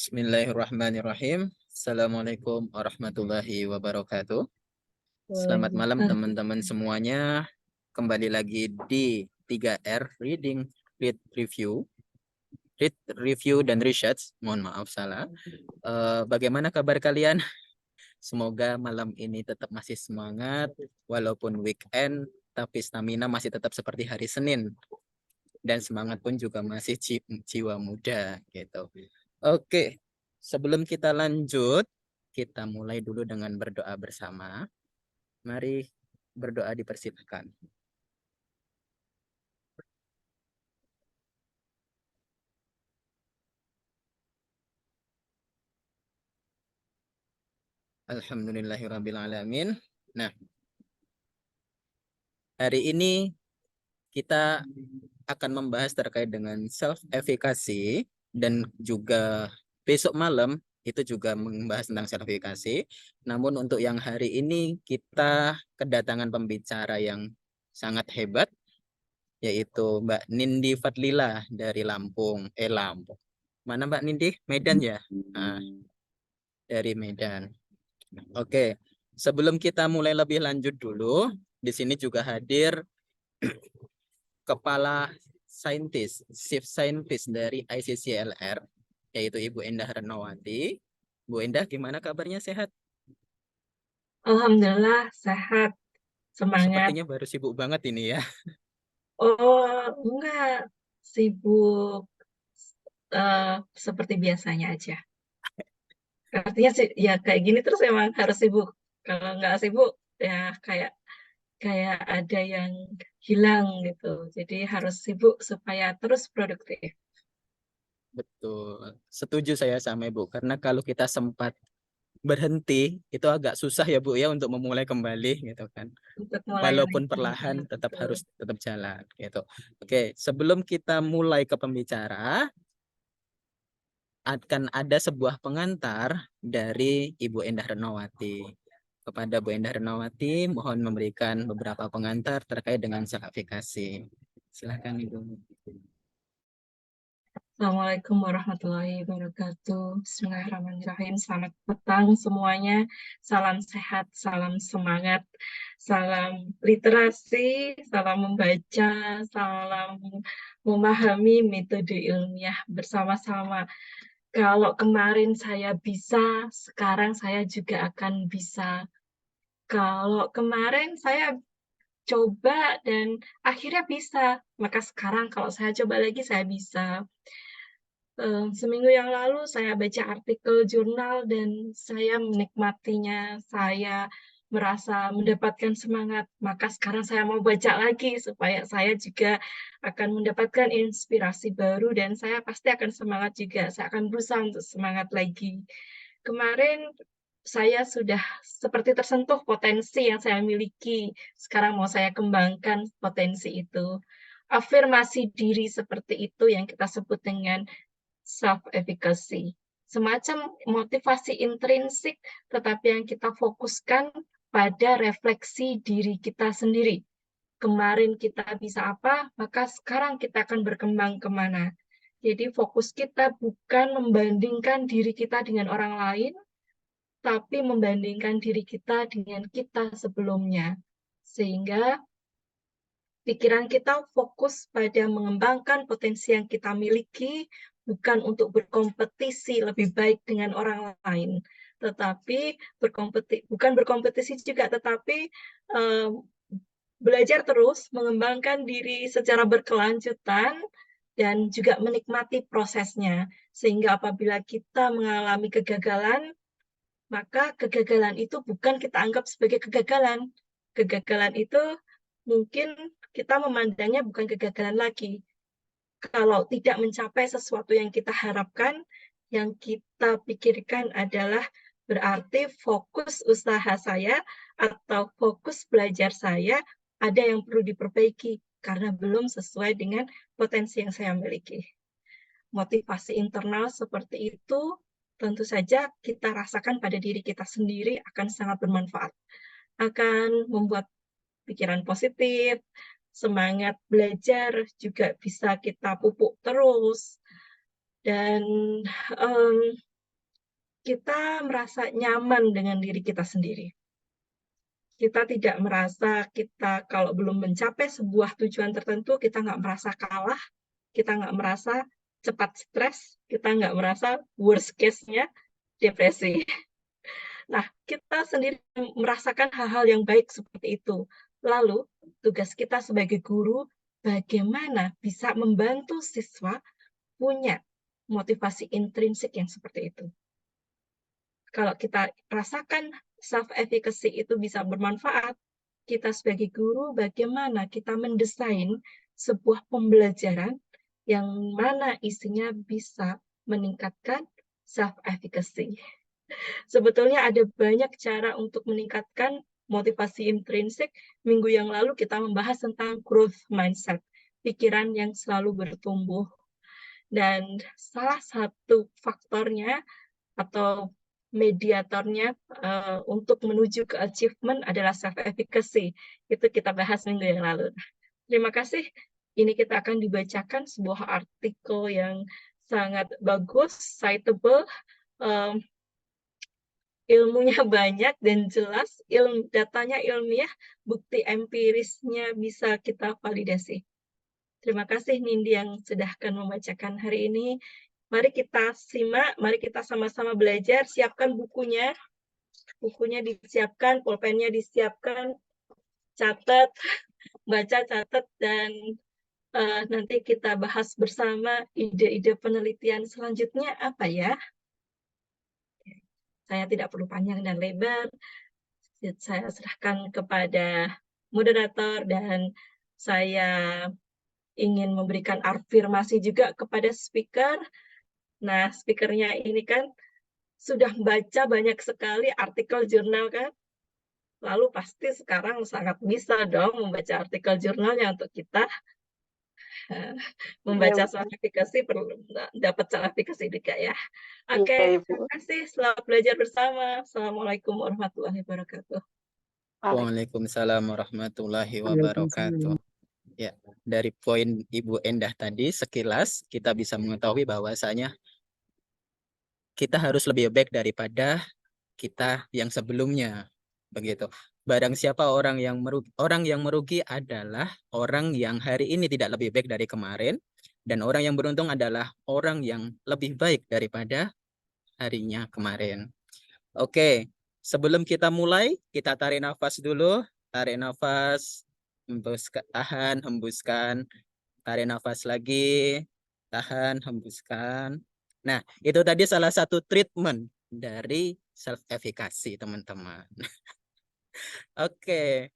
Bismillahirrahmanirrahim. Assalamualaikum warahmatullahi wabarakatuh. Selamat malam Waalaikumsalam. teman-teman semuanya. Kembali lagi di 3R Reading, Read, Review. Read, Review, dan Research. Mohon maaf salah. Bagaimana kabar kalian? Semoga malam ini tetap masih semangat. Walaupun weekend, tapi stamina masih tetap seperti hari Senin. Dan semangat pun juga masih jiwa muda gitu. Oke, sebelum kita lanjut, kita mulai dulu dengan berdoa bersama. Mari berdoa dipersilakan. Alhamdulillahirrabbilalamin. Nah, hari ini kita akan membahas terkait dengan self-efficacy dan juga besok malam itu juga membahas tentang self-efficacy. Namun untuk yang hari ini kita kedatangan pembicara yang sangat hebat, yaitu Mbak Nindi Fadlila dari Lampung. Lampung. Mana Mbak Nindi? Medan ya? Nah, dari Medan. Oke, sebelum kita mulai lebih lanjut dulu, di sini juga hadir Kepala Saintis, Chief Scientist dari ICCLR, yaitu Ibu Endah Renowati. Bu Endah, gimana kabarnya? Sehat? Alhamdulillah sehat, semangat. Sepertinya baru sibuk banget ini ya. Oh, enggak sibuk seperti biasanya aja. Artinya sih ya kayak gini terus emang harus sibuk. Kalau nggak sibuk ya kayak kayak ada yang hilang gitu. Jadi harus sibuk supaya terus produktif. Betul. Setuju saya sama Ibu, karena kalau kita sempat berhenti, itu agak susah ya Bu ya untuk memulai kembali gitu kan. Untuk mulai Walaupun lagi ya perlahan tetap betul. harus tetap jalan gitu. Oke, sebelum kita mulai ke pembicara, akan ada sebuah pengantar dari Ibu Endah Renowati. Kepada Bu Endah Renowati, mohon memberikan beberapa pengantar terkait dengan sertifikasi. Silakan Ibu. Assalamualaikum warahmatullahi wabarakatuh. Bismillahirrahmanirrahim. Selamat petang semuanya. Salam sehat, salam semangat, salam literasi, salam membaca, salam memahami metode ilmiah bersama-sama. Kalau kemarin saya bisa, sekarang saya juga akan bisa. Kalau kemarin saya coba dan akhirnya bisa, maka sekarang kalau saya coba lagi saya bisa. Seminggu yang lalu saya baca artikel jurnal dan saya menikmatinya, saya merasa mendapatkan semangat. Maka sekarang saya mau baca lagi supaya saya juga akan mendapatkan inspirasi baru dan saya pasti akan semangat juga. Saya akan berusaha untuk semangat lagi. Kemarin saya sudah seperti tersentuh potensi yang saya miliki. Sekarang mau saya kembangkan potensi itu. Afirmasi diri seperti itu yang kita sebut dengan self-efficacy. Semacam motivasi intrinsik, tetapi yang kita fokuskan pada refleksi diri kita sendiri. Kemarin kita bisa apa, maka sekarang kita akan berkembang kemana. Jadi fokus kita bukan membandingkan diri kita dengan orang lain, tapi membandingkan diri kita dengan kita sebelumnya. Sehingga pikiran kita fokus pada mengembangkan potensi yang kita miliki, bukan untuk berkompetisi lebih baik dengan orang lain, tetapi bukan berkompetisi juga, tetapi belajar terus, mengembangkan diri secara berkelanjutan, dan juga menikmati prosesnya. Sehingga apabila kita mengalami kegagalan, maka kegagalan itu bukan kita anggap sebagai kegagalan. Kegagalan itu mungkin kita memandangnya bukan kegagalan lagi. Kalau tidak mencapai sesuatu yang kita harapkan, yang kita pikirkan adalah berarti fokus usaha saya atau fokus belajar saya ada yang perlu diperbaiki karena belum sesuai dengan potensi yang saya miliki. Motivasi internal seperti itu tentu saja kita rasakan pada diri kita sendiri akan sangat bermanfaat. Akan membuat pikiran positif, semangat belajar juga bisa kita pupuk terus. Dan kita merasa nyaman dengan diri kita sendiri. Kita tidak merasa kita kalau belum mencapai sebuah tujuan tertentu, kita nggak merasa kalah, kita nggak merasa cepat stres, kita nggak merasa worst case-nya depresi. Nah, kita sendiri merasakan hal-hal yang baik seperti itu. Lalu, tugas kita sebagai guru, bagaimana bisa membantu siswa punya motivasi intrinsik yang seperti itu. Kalau kita rasakan self-efficacy itu bisa bermanfaat, kita sebagai guru bagaimana kita mendesain sebuah pembelajaran yang mana isinya bisa meningkatkan self-efficacy. Sebetulnya ada banyak cara untuk meningkatkan motivasi intrinsik. Minggu yang lalu kita membahas tentang growth mindset, pikiran yang selalu bertumbuh. Dan salah satu faktornya atau mediatornya untuk menuju ke achievement adalah self-efficacy. Itu kita bahas minggu yang lalu. Terima kasih. Ini kita akan dibacakan sebuah artikel yang sangat bagus, citable, ilmunya banyak dan jelas, datanya ilmiah, bukti empirisnya bisa kita validasi. Terima kasih Nindi yang sudah akan membacakan hari ini. Mari kita simak, mari kita sama-sama belajar, siapkan bukunya disiapkan, pulpennya disiapkan, catat, baca, catat, dan nanti kita bahas bersama ide-ide penelitian selanjutnya apa ya. Saya tidak perlu panjang dan lebar, saya serahkan kepada moderator dan saya ingin memberikan afirmasi juga kepada speaker. Nah, speakernya ini kan sudah baca banyak sekali artikel jurnal kan, lalu pasti sekarang sangat bisa dong membaca artikel jurnalnya untuk kita. Membaca Iya, sertifikasi perlu dapat sertifikasi juga ya. Oke, iya, Ibu. terima kasih. Selamat belajar bersama. Assalamualaikum warahmatullahi wabarakatuh. Waalaikumsalam warahmatullahi wabarakatuh. Waalaikumsalam. Ya, dari poin Ibu Endah tadi sekilas kita bisa mengetahui bahwasanya kita harus lebih baik daripada kita yang sebelumnya. Begitu. Barang siapa orang yang merugi adalah orang yang hari ini tidak lebih baik dari kemarin, dan orang yang beruntung adalah orang yang lebih baik daripada harinya kemarin. Oke, sebelum kita mulai, kita tarik nafas dulu. Tarik nafas, tahan, hembuskan. Tarik nafas lagi, tahan, hembuskan. Nah, itu tadi salah satu treatment dari self-efficacy, teman-teman. Oke,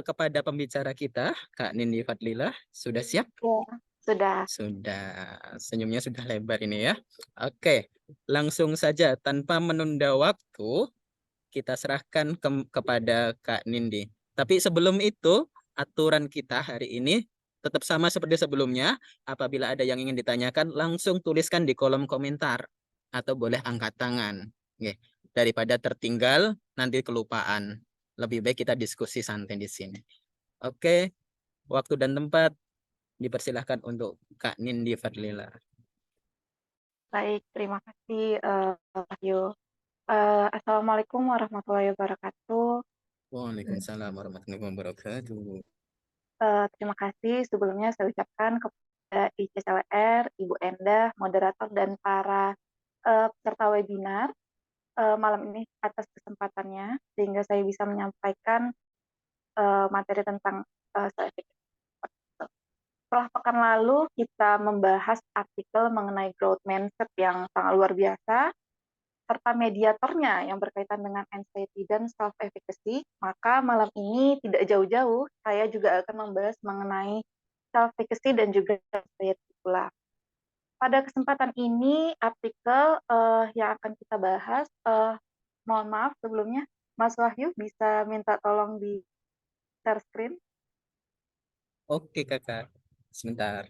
kepada pembicara kita, Kak Nindi Fadlilah, sudah siap? Ya, sudah. Sudah, senyumnya sudah lebar ini ya. Oke, langsung saja tanpa menunda waktu, kita serahkan kepada Kak Nindi. Tapi sebelum itu, aturan kita hari ini tetap sama seperti sebelumnya. Apabila ada yang ingin ditanyakan, langsung tuliskan di kolom komentar. Atau boleh angkat tangan. Oke. Daripada tertinggal, nanti kelupaan. Lebih baik kita diskusi santai di sini. Oke, waktu dan tempat dipersilahkan untuk Kak Nindi Fadlila. Baik, terima kasih, Wahyu. Assalamualaikum warahmatullahi wabarakatuh. Waalaikumsalam warahmatullahi wabarakatuh. Terima kasih sebelumnya saya ucapkan kepada ICCWR, Ibu Endah, moderator, dan para peserta webinar malam ini atas kesempatannya, sehingga saya bisa menyampaikan materi tentang self-efficacy. Setelah pekan lalu kita membahas artikel mengenai growth mindset yang sangat luar biasa, serta mediatornya yang berkaitan dengan anxiety dan self-efficacy, maka malam ini tidak jauh-jauh, saya juga akan membahas mengenai self-efficacy dan juga anxiety pula. Pada kesempatan ini, artikel yang akan kita bahas, mohon maaf sebelumnya, Mas Wahyu bisa minta tolong di share screen. Oke, Kakak. Sebentar.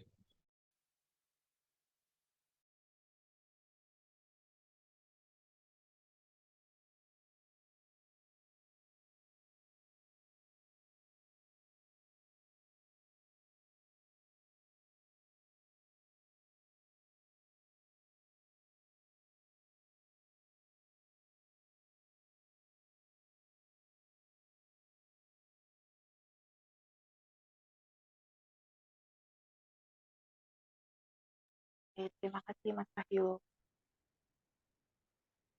Oke, terima kasih Mas Wahyu.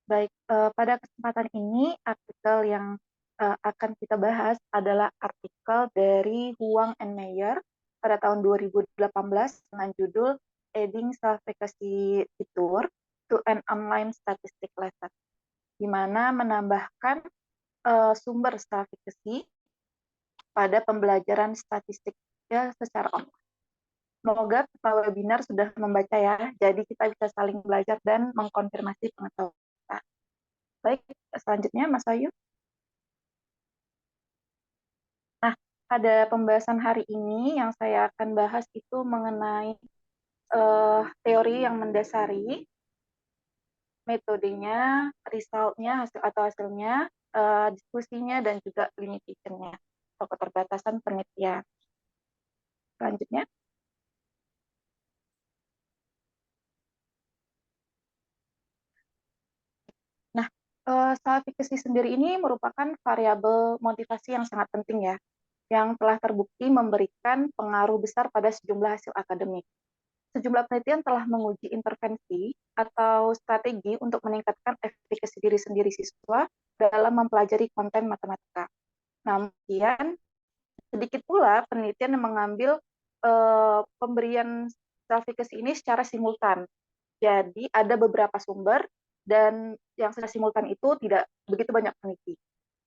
Baik, pada kesempatan ini artikel yang akan kita bahas adalah artikel dari Huang and Meyer pada tahun 2018 dengan judul Adding Self-Efficacy Feature to an Online Statistic Lesson, di mana menambahkan sumber self-efficacy pada pembelajaran statistik ya secara online. Semoga peserta webinar sudah membaca ya, jadi kita bisa saling belajar dan mengkonfirmasi pengetahuan kita. Baik, selanjutnya Mas Ayu. Nah, pada pembahasan hari ini yang saya akan bahas itu mengenai teori yang mendasari, metodenya, resultnya, hasilnya, diskusinya, dan juga limitation-nya, atau keterbatasan penelitian. Selanjutnya. Nah, self-efficacy sendiri ini merupakan variabel motivasi yang sangat penting ya, yang telah terbukti memberikan pengaruh besar pada sejumlah hasil akademik. Sejumlah penelitian telah menguji intervensi atau strategi untuk meningkatkan efikasi diri sendiri siswa dalam mempelajari konten matematika. Namun, sedikit pula penelitian yang mengambil pemberian self-efficacy ini secara simultan. Jadi, ada beberapa sumber, dan yang secara simultan itu tidak begitu banyak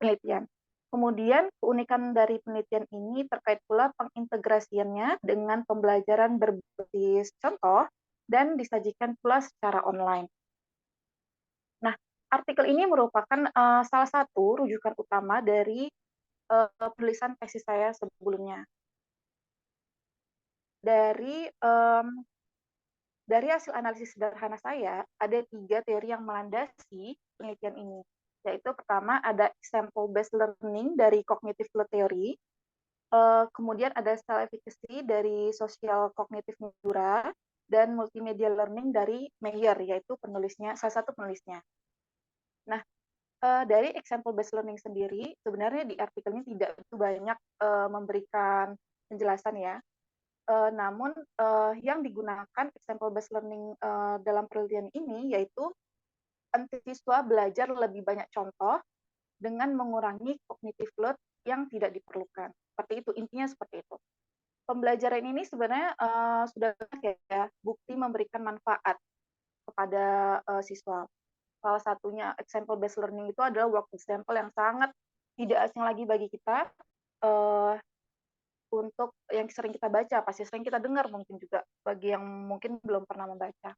penelitian. Kemudian, keunikan dari penelitian ini terkait pula pengintegrasiannya dengan pembelajaran berbasis contoh dan disajikan pula secara online. Nah, artikel ini merupakan salah satu rujukan utama dari penulisan tesis saya sebelumnya. Dari hasil analisis sederhana saya, ada 3 teori yang melandasi penelitian ini. Yaitu pertama ada example-based learning dari cognitive load theory, kemudian ada self-efficacy dari social cognitive Mildura, dan multimedia learning dari Meyer, yaitu salah satu penulisnya. Nah, dari example-based learning sendiri, sebenarnya di artikel ini tidak begitu banyak memberikan penjelasan ya. Namun yang digunakan example-based learning dalam penelitian ini yaitu siswa belajar lebih banyak contoh dengan mengurangi cognitive load yang tidak diperlukan. Seperti itu, intinya seperti itu. Pembelajaran ini sebenarnya sudah banyak ya, bukti memberikan manfaat kepada siswa. Salah satunya example-based learning itu adalah work example yang sangat tidak asing lagi bagi kita, untuk yang sering kita baca, pasti sering kita dengar mungkin juga bagi yang mungkin belum pernah membaca.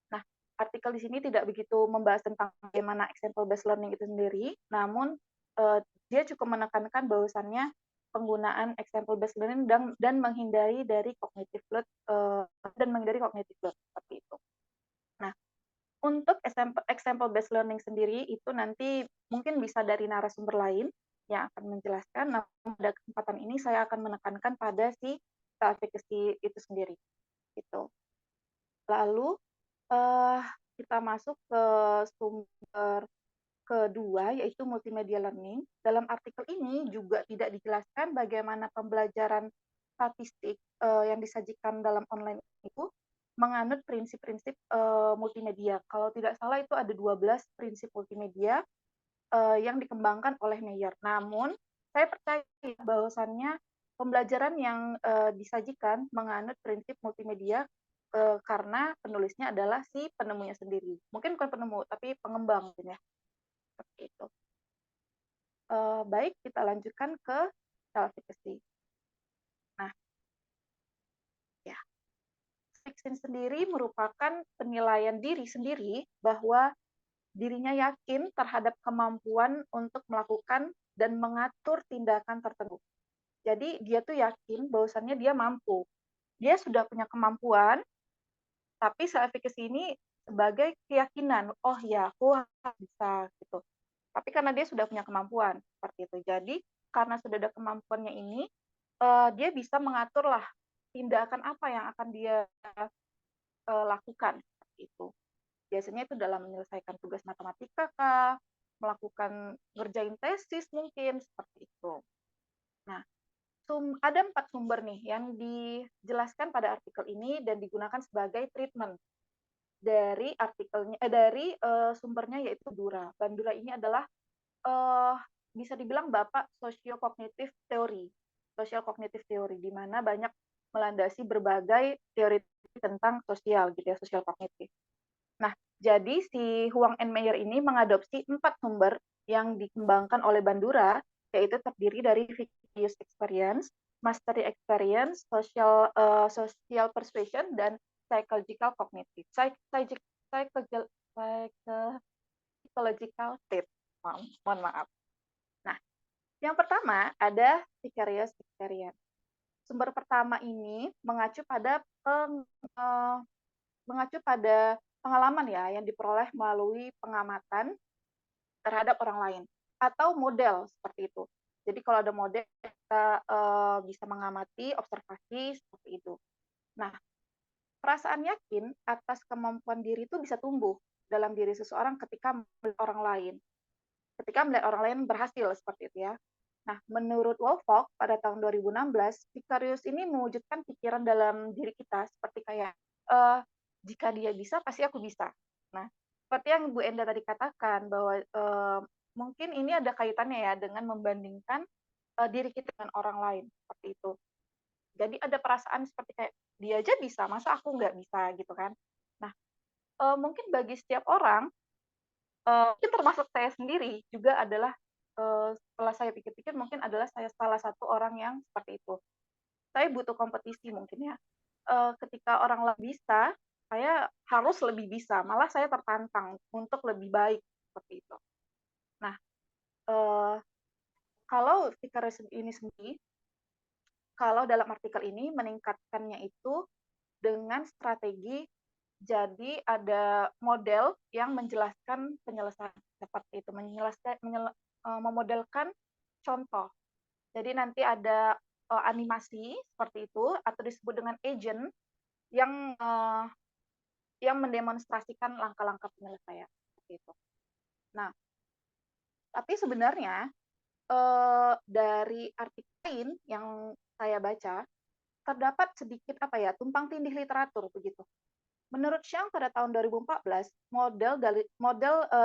Nah, artikel di sini tidak begitu membahas tentang bagaimana example-based learning itu sendiri, namun dia cukup menekankan bahwasannya penggunaan example-based learning dan menghindari dari cognitive load seperti itu. Nah, untuk example-based learning sendiri itu nanti mungkin bisa dari narasumber lain yang akan menjelaskan. Namun pada kesempatan ini saya akan menekankan pada si self-efficacy itu sendiri. Gitu. Lalu kita masuk ke sumber kedua, yaitu multimedia learning. Dalam artikel ini juga tidak dijelaskan bagaimana pembelajaran statistik yang disajikan dalam online itu menganut prinsip-prinsip multimedia. Kalau tidak salah itu ada 12 prinsip multimedia yang dikembangkan oleh Meyer. Namun, saya percaya bahwasannya pembelajaran yang disajikan menganut prinsip multimedia karena penulisnya adalah si penemunya sendiri. Mungkin bukan penemu, tapi pengembang ya. Seperti itu. Baik, kita lanjutkan ke self-efficacy. Nah, ya. Self-efficacy sendiri merupakan penilaian diri sendiri bahwa dirinya yakin terhadap kemampuan untuk melakukan dan mengatur tindakan tertentu. Jadi dia tuh yakin bahwasannya dia mampu. Dia sudah punya kemampuan, tapi self-efficacy ini sebagai keyakinan, oh ya, aku bisa gitu. Tapi karena dia sudah punya kemampuan seperti itu. Jadi karena sudah ada kemampuannya ini, dia bisa mengaturlah tindakan apa yang akan dia lakukan seperti itu. Biasanya itu dalam menyelesaikan tugas matematika kah, melakukan ngerjain tesis mungkin seperti itu. Nah, ada 4 sumber nih yang dijelaskan pada artikel ini dan digunakan sebagai treatment dari artikelnya dari sumbernya yaitu Bandura. Bandura ini adalah bisa dibilang bapak sosio-kognitif teori, social cognitive theory, di mana banyak melandasi berbagai teori tentang sosial gitu ya, sosial kognitif. Nah, jadi si Huang and Meyer ini mengadopsi 4 sumber yang dikembangkan oleh Bandura, yaitu terdiri dari vicarious experience, mastery experience, social persuasion, dan psychological cognitive. Psychological state. Mohon maaf. Nah, yang pertama ada vicarious experience. Sumber pertama ini mengacu pada pengalaman ya yang diperoleh melalui pengamatan terhadap orang lain atau model seperti itu. Jadi kalau ada model kita bisa mengamati, observasi seperti itu. Nah, perasaan yakin atas kemampuan diri itu bisa tumbuh dalam diri seseorang ketika melihat orang lain. Ketika melihat orang lain berhasil seperti itu ya. Nah, menurut Wolfok pada tahun 2016, vicarious ini mewujudkan pikiran dalam diri kita seperti kayak jika dia bisa, pasti aku bisa. Nah, seperti yang Bu Enda tadi katakan bahwa mungkin ini ada kaitannya ya dengan membandingkan diri kita dengan orang lain seperti itu. Jadi ada perasaan seperti kayak dia aja bisa, masa aku nggak bisa gitu kan? Nah, mungkin bagi setiap orang mungkin termasuk saya sendiri juga adalah setelah saya pikir-pikir mungkin adalah saya salah satu orang yang seperti itu. Saya butuh kompetisi mungkin ya. Ketika orang lain bisa, saya harus lebih bisa. Malah saya tertantang untuk lebih baik seperti itu. Nah, kalau vicarious ini sendiri, kalau dalam artikel ini meningkatkannya itu dengan strategi. Jadi ada model yang menjelaskan penyelesaian seperti itu, memodelkan contoh. Jadi nanti ada animasi seperti itu atau disebut dengan agent yang mendemonstrasikan langkah-langkah penyelesaian seperti itu. Nah, tapi sebenarnya dari artikel lain yang saya baca terdapat sedikit tumpang tindih literatur begitu. Menurut Xiang pada tahun 2014, model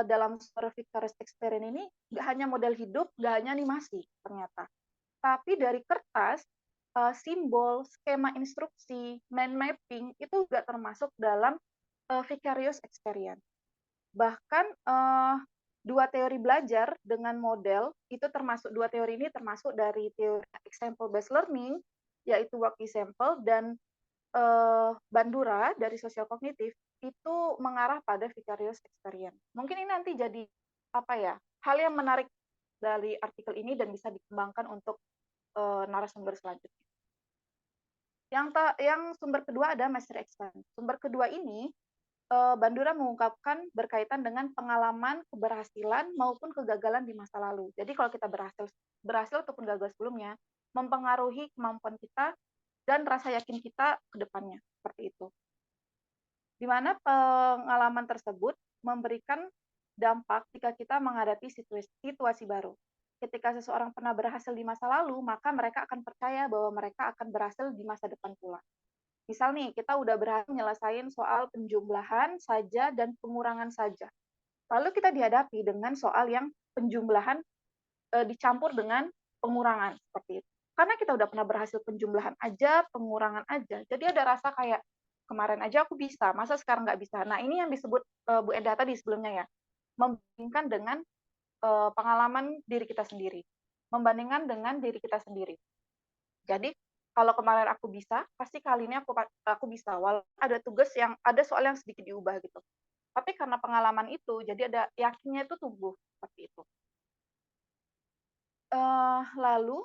dalam vicarious experience ini nggak hanya model hidup, nggak hanya animasi ternyata, tapi dari kertas, simbol, skema instruksi, mind mapping itu juga termasuk dalam vicarious experience. Bahkan dua teori belajar dengan model itu dua teori ini termasuk dari teori example based learning, yaitu work example, dan Bandura dari sosial kognitif itu mengarah pada vicarious experience. Mungkin ini nanti jadi hal yang menarik dari artikel ini dan bisa dikembangkan untuk narasumber selanjutnya. Yang sumber kedua ada mastery experience. Sumber kedua ini Bandura mengungkapkan berkaitan dengan pengalaman keberhasilan maupun kegagalan di masa lalu. Jadi kalau kita berhasil ataupun gagal sebelumnya mempengaruhi kemampuan kita dan rasa yakin kita ke depannya, seperti itu. Di mana pengalaman tersebut memberikan dampak jika kita menghadapi situasi baru. Ketika seseorang pernah berhasil di masa lalu, maka mereka akan percaya bahwa mereka akan berhasil di masa depan pula. Misal nih, kita udah berhasil menyelesaikan soal penjumlahan saja dan pengurangan saja. Lalu kita dihadapi dengan soal yang penjumlahan dicampur dengan pengurangan, seperti itu. Karena kita udah pernah berhasil penjumlahan aja, pengurangan aja. Jadi ada rasa kayak, kemarin aja aku bisa, masa sekarang nggak bisa. Nah, ini yang disebut Bu Enda tadi sebelumnya ya. Membandingkan dengan pengalaman diri kita sendiri. Membandingkan dengan diri kita sendiri. Jadi, kalau kemarin aku bisa, pasti kali ini aku bisa. Walaupun ada soal yang sedikit diubah gitu. Tapi karena pengalaman itu, jadi ada yakinnya itu tumbuh seperti itu. Lalu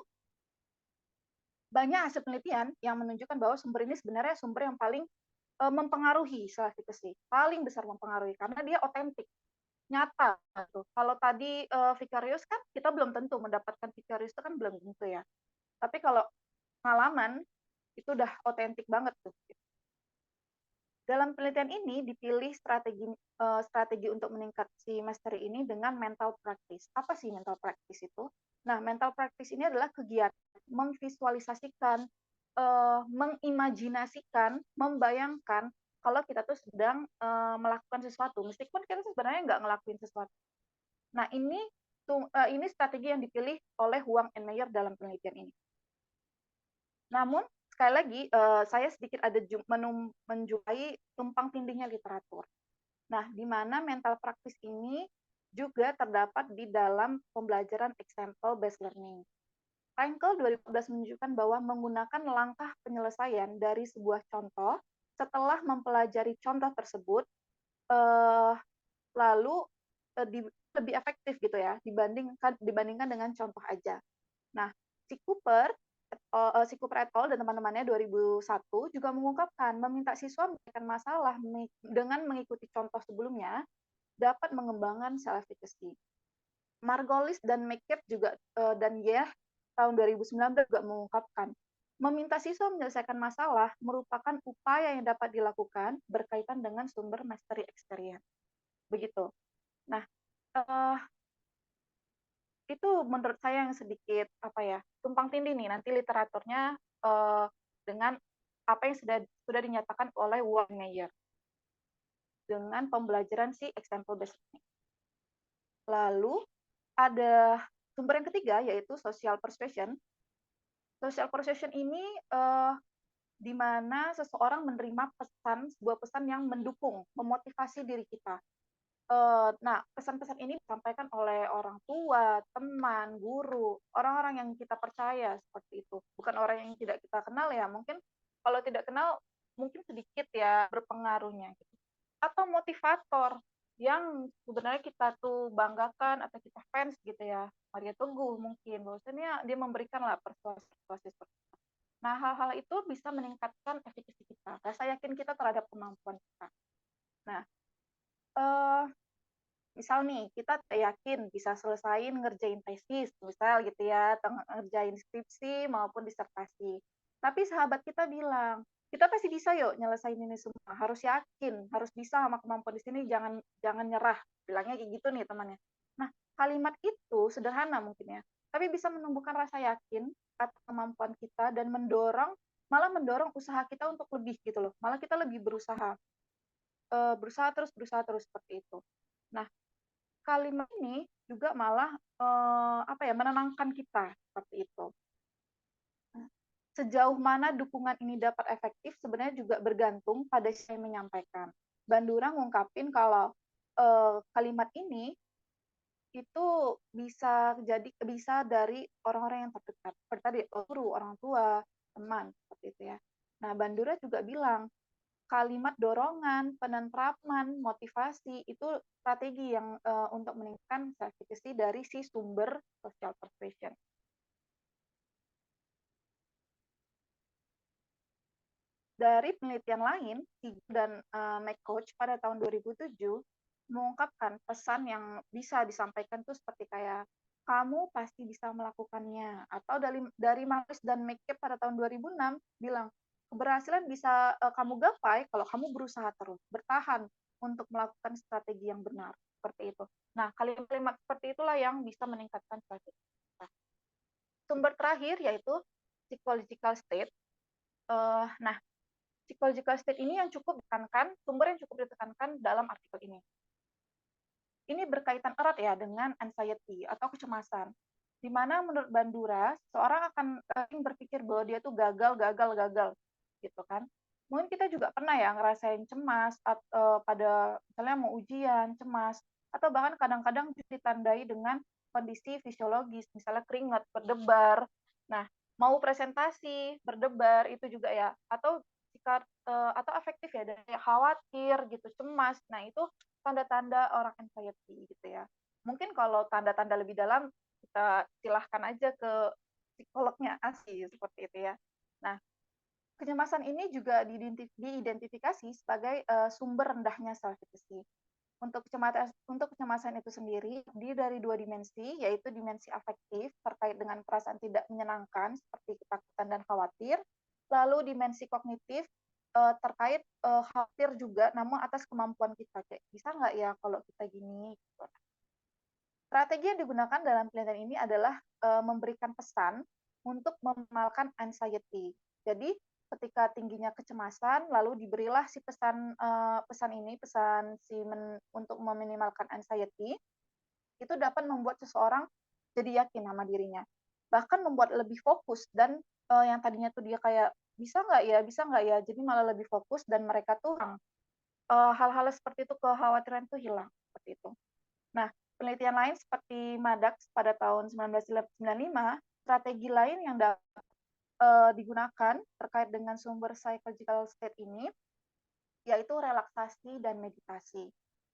banyak hasil penelitian yang menunjukkan bahwa sumber ini sebenarnya sumber yang paling mempengaruhi self-efficacy, paling besar mempengaruhi karena dia otentik, nyata. Gitu. Kalau tadi vicarious kan kita belum tentu mendapatkan vicarious itu kan belum tentu ya. Tapi kalau pengalaman itu udah otentik banget tuh. Dalam penelitian ini dipilih strategi untuk meningkatkan mastery ini dengan mental practice. Apa sih mental practice itu? Nah, mental practice ini adalah kegiatan memvisualisasikan, mengimajinasikan, membayangkan kalau kita tuh sedang melakukan sesuatu, meskipun kita sebenarnya nggak ngelakuin sesuatu. Nah, ini strategi yang dipilih oleh Huang and Meyer dalam penelitian ini. Namun, sekali lagi, saya sedikit ada menjumpai tumpang tindihnya literatur. Nah, di mana mental praktis ini juga terdapat di dalam pembelajaran example-based learning. Frankel 2014 menunjukkan bahwa menggunakan langkah penyelesaian dari sebuah contoh setelah mempelajari contoh tersebut, lalu lebih efektif gitu ya dibandingkan dengan contoh aja. Nah, si Cooper et al. Dan teman-temannya 2001 juga mengungkapkan meminta siswa menyelesaikan masalah dengan mengikuti contoh sebelumnya dapat mengembangkan self-efficacy. Margolis dan McCabe juga dan Yeh tahun 2019 juga mengungkapkan meminta siswa menyelesaikan masalah merupakan upaya yang dapat dilakukan berkaitan dengan sumber mastery experience. Begitu. Nah, itu menurut saya yang sedikit tumpang tindih nih nanti literaturnya dengan apa yang sudah dinyatakan oleh Wang Meyer dengan pembelajaran si example based learning. Lalu ada sumber yang ketiga yaitu social persuasion. Social persuasion ini di mana seseorang menerima sebuah pesan yang mendukung, memotivasi diri kita. Nah, pesan-pesan ini disampaikan oleh orang tua, teman, guru, orang-orang yang kita percaya seperti itu. Bukan orang yang tidak kita kenal ya, mungkin kalau tidak kenal mungkin sedikit ya berpengaruhnya. Gitu. Atau motivator yang sebenarnya kita tuh banggakan atau kita fans gitu ya. Maria Teguh mungkin, bahwasanya dia memberikan lah persuasi. Nah, hal-hal itu bisa meningkatkan efikasi kita, rasa yakin kita terhadap kemampuan kita. Nah, misal nih, kita yakin bisa selesaiin ngerjain tesis, misal gitu ya, ngerjain skripsi maupun disertasi. Tapi sahabat kita bilang, kita pasti bisa yuk nyelesain ini semua, harus yakin, harus bisa sama kemampuan di sini, jangan nyerah. Bilangnya kayak gitu nih temannya. Nah, kalimat itu sederhana mungkin ya, tapi bisa menumbuhkan rasa yakin atas kemampuan kita dan malah mendorong usaha kita untuk lebih gitu loh. Malah kita lebih berusaha terus seperti itu. Nah, kalimat ini juga malah menenangkan kita seperti itu. Sejauh mana dukungan ini dapat efektif sebenarnya juga bergantung pada siapa yang menyampaikan. Bandura ngungkapin kalau kalimat ini itu bisa dari orang-orang yang terdekat, seperti tadi guru, orang tua, teman, seperti itu ya. Nah, Bandura juga bilang kalimat dorongan, penentraman, motivasi itu strategi yang untuk meningkatkan self-efficacy dari si sumber social persuasion. Dari penelitian lain, dan McCoach pada tahun 2007 mengungkapkan pesan yang bisa disampaikan tuh seperti kayak kamu pasti bisa melakukannya, atau dari Marcus dan McCabe pada tahun 2006 bilang keberhasilan bisa kamu gapai kalau kamu berusaha terus, bertahan untuk melakukan strategi yang benar seperti itu. Nah, kalimat-kalimat seperti itulah yang bisa meningkatkan strategi. Sumber terakhir yaitu psychological state. Nah, psychological state ini yang cukup ditekankan, sumber yang cukup ditekankan dalam artikel ini. Ini berkaitan erat ya dengan anxiety atau kecemasan. Di mana menurut Bandura, seorang akan berpikir bahwa dia tuh gagal, gitu kan. Mungkin kita juga pernah ya ngerasain cemas pada misalnya mau ujian, cemas, atau bahkan kadang-kadang ditandai dengan kondisi fisiologis, misalnya keringat, berdebar. Nah, mau presentasi, berdebar itu juga ya, atau efektif ya dari khawatir gitu, cemas. Nah, itu tanda-tanda orang anxiety gitu ya. Mungkin kalau tanda-tanda lebih dalam kita silahkan aja ke psikolognya asli seperti itu ya. Nah, kecemasan ini juga diidentifikasi sebagai sumber rendahnya self-efficacy. Untuk kecemasan itu sendiri terdiri dari dua dimensi, yaitu dimensi afektif terkait dengan perasaan tidak menyenangkan seperti ketakutan dan khawatir, lalu dimensi kognitif terkait khawatir juga, namun atas kemampuan kita, kayak bisa nggak ya kalau kita gini. Strategi yang digunakan dalam penelitian ini adalah memberikan pesan untuk meminimalkan anxiety. Jadi ketika tingginya kecemasan, lalu diberilah si pesan untuk meminimalkan anxiety, itu dapat membuat seseorang jadi yakin sama dirinya. Bahkan membuat lebih fokus dan yang tadinya tuh dia kayak bisa nggak ya, jadi malah lebih fokus dan mereka tuh hal-hal seperti itu, kekhawatiran tuh hilang seperti itu. Nah, penelitian lain seperti Maddox pada tahun 1995, strategi lain yang digunakan terkait dengan sumber psychological state ini, yaitu relaksasi dan meditasi.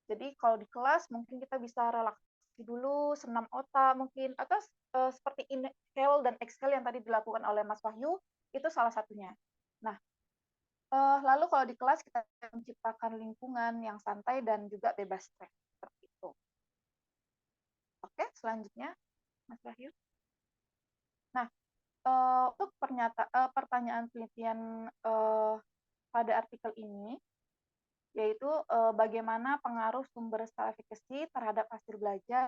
Jadi kalau di kelas mungkin kita bisa relaksasi dulu, senam otak mungkin, atau seperti inhale dan exhale yang tadi dilakukan oleh Mas Wahyu, itu salah satunya. Nah, lalu kalau di kelas kita menciptakan lingkungan yang santai dan juga bebas stres, seperti itu. Oke, selanjutnya Mas Wahyu. Nah, untuk pertanyaan penelitian pada artikel ini, yaitu bagaimana pengaruh sumber self-efficacy terhadap hasil belajar,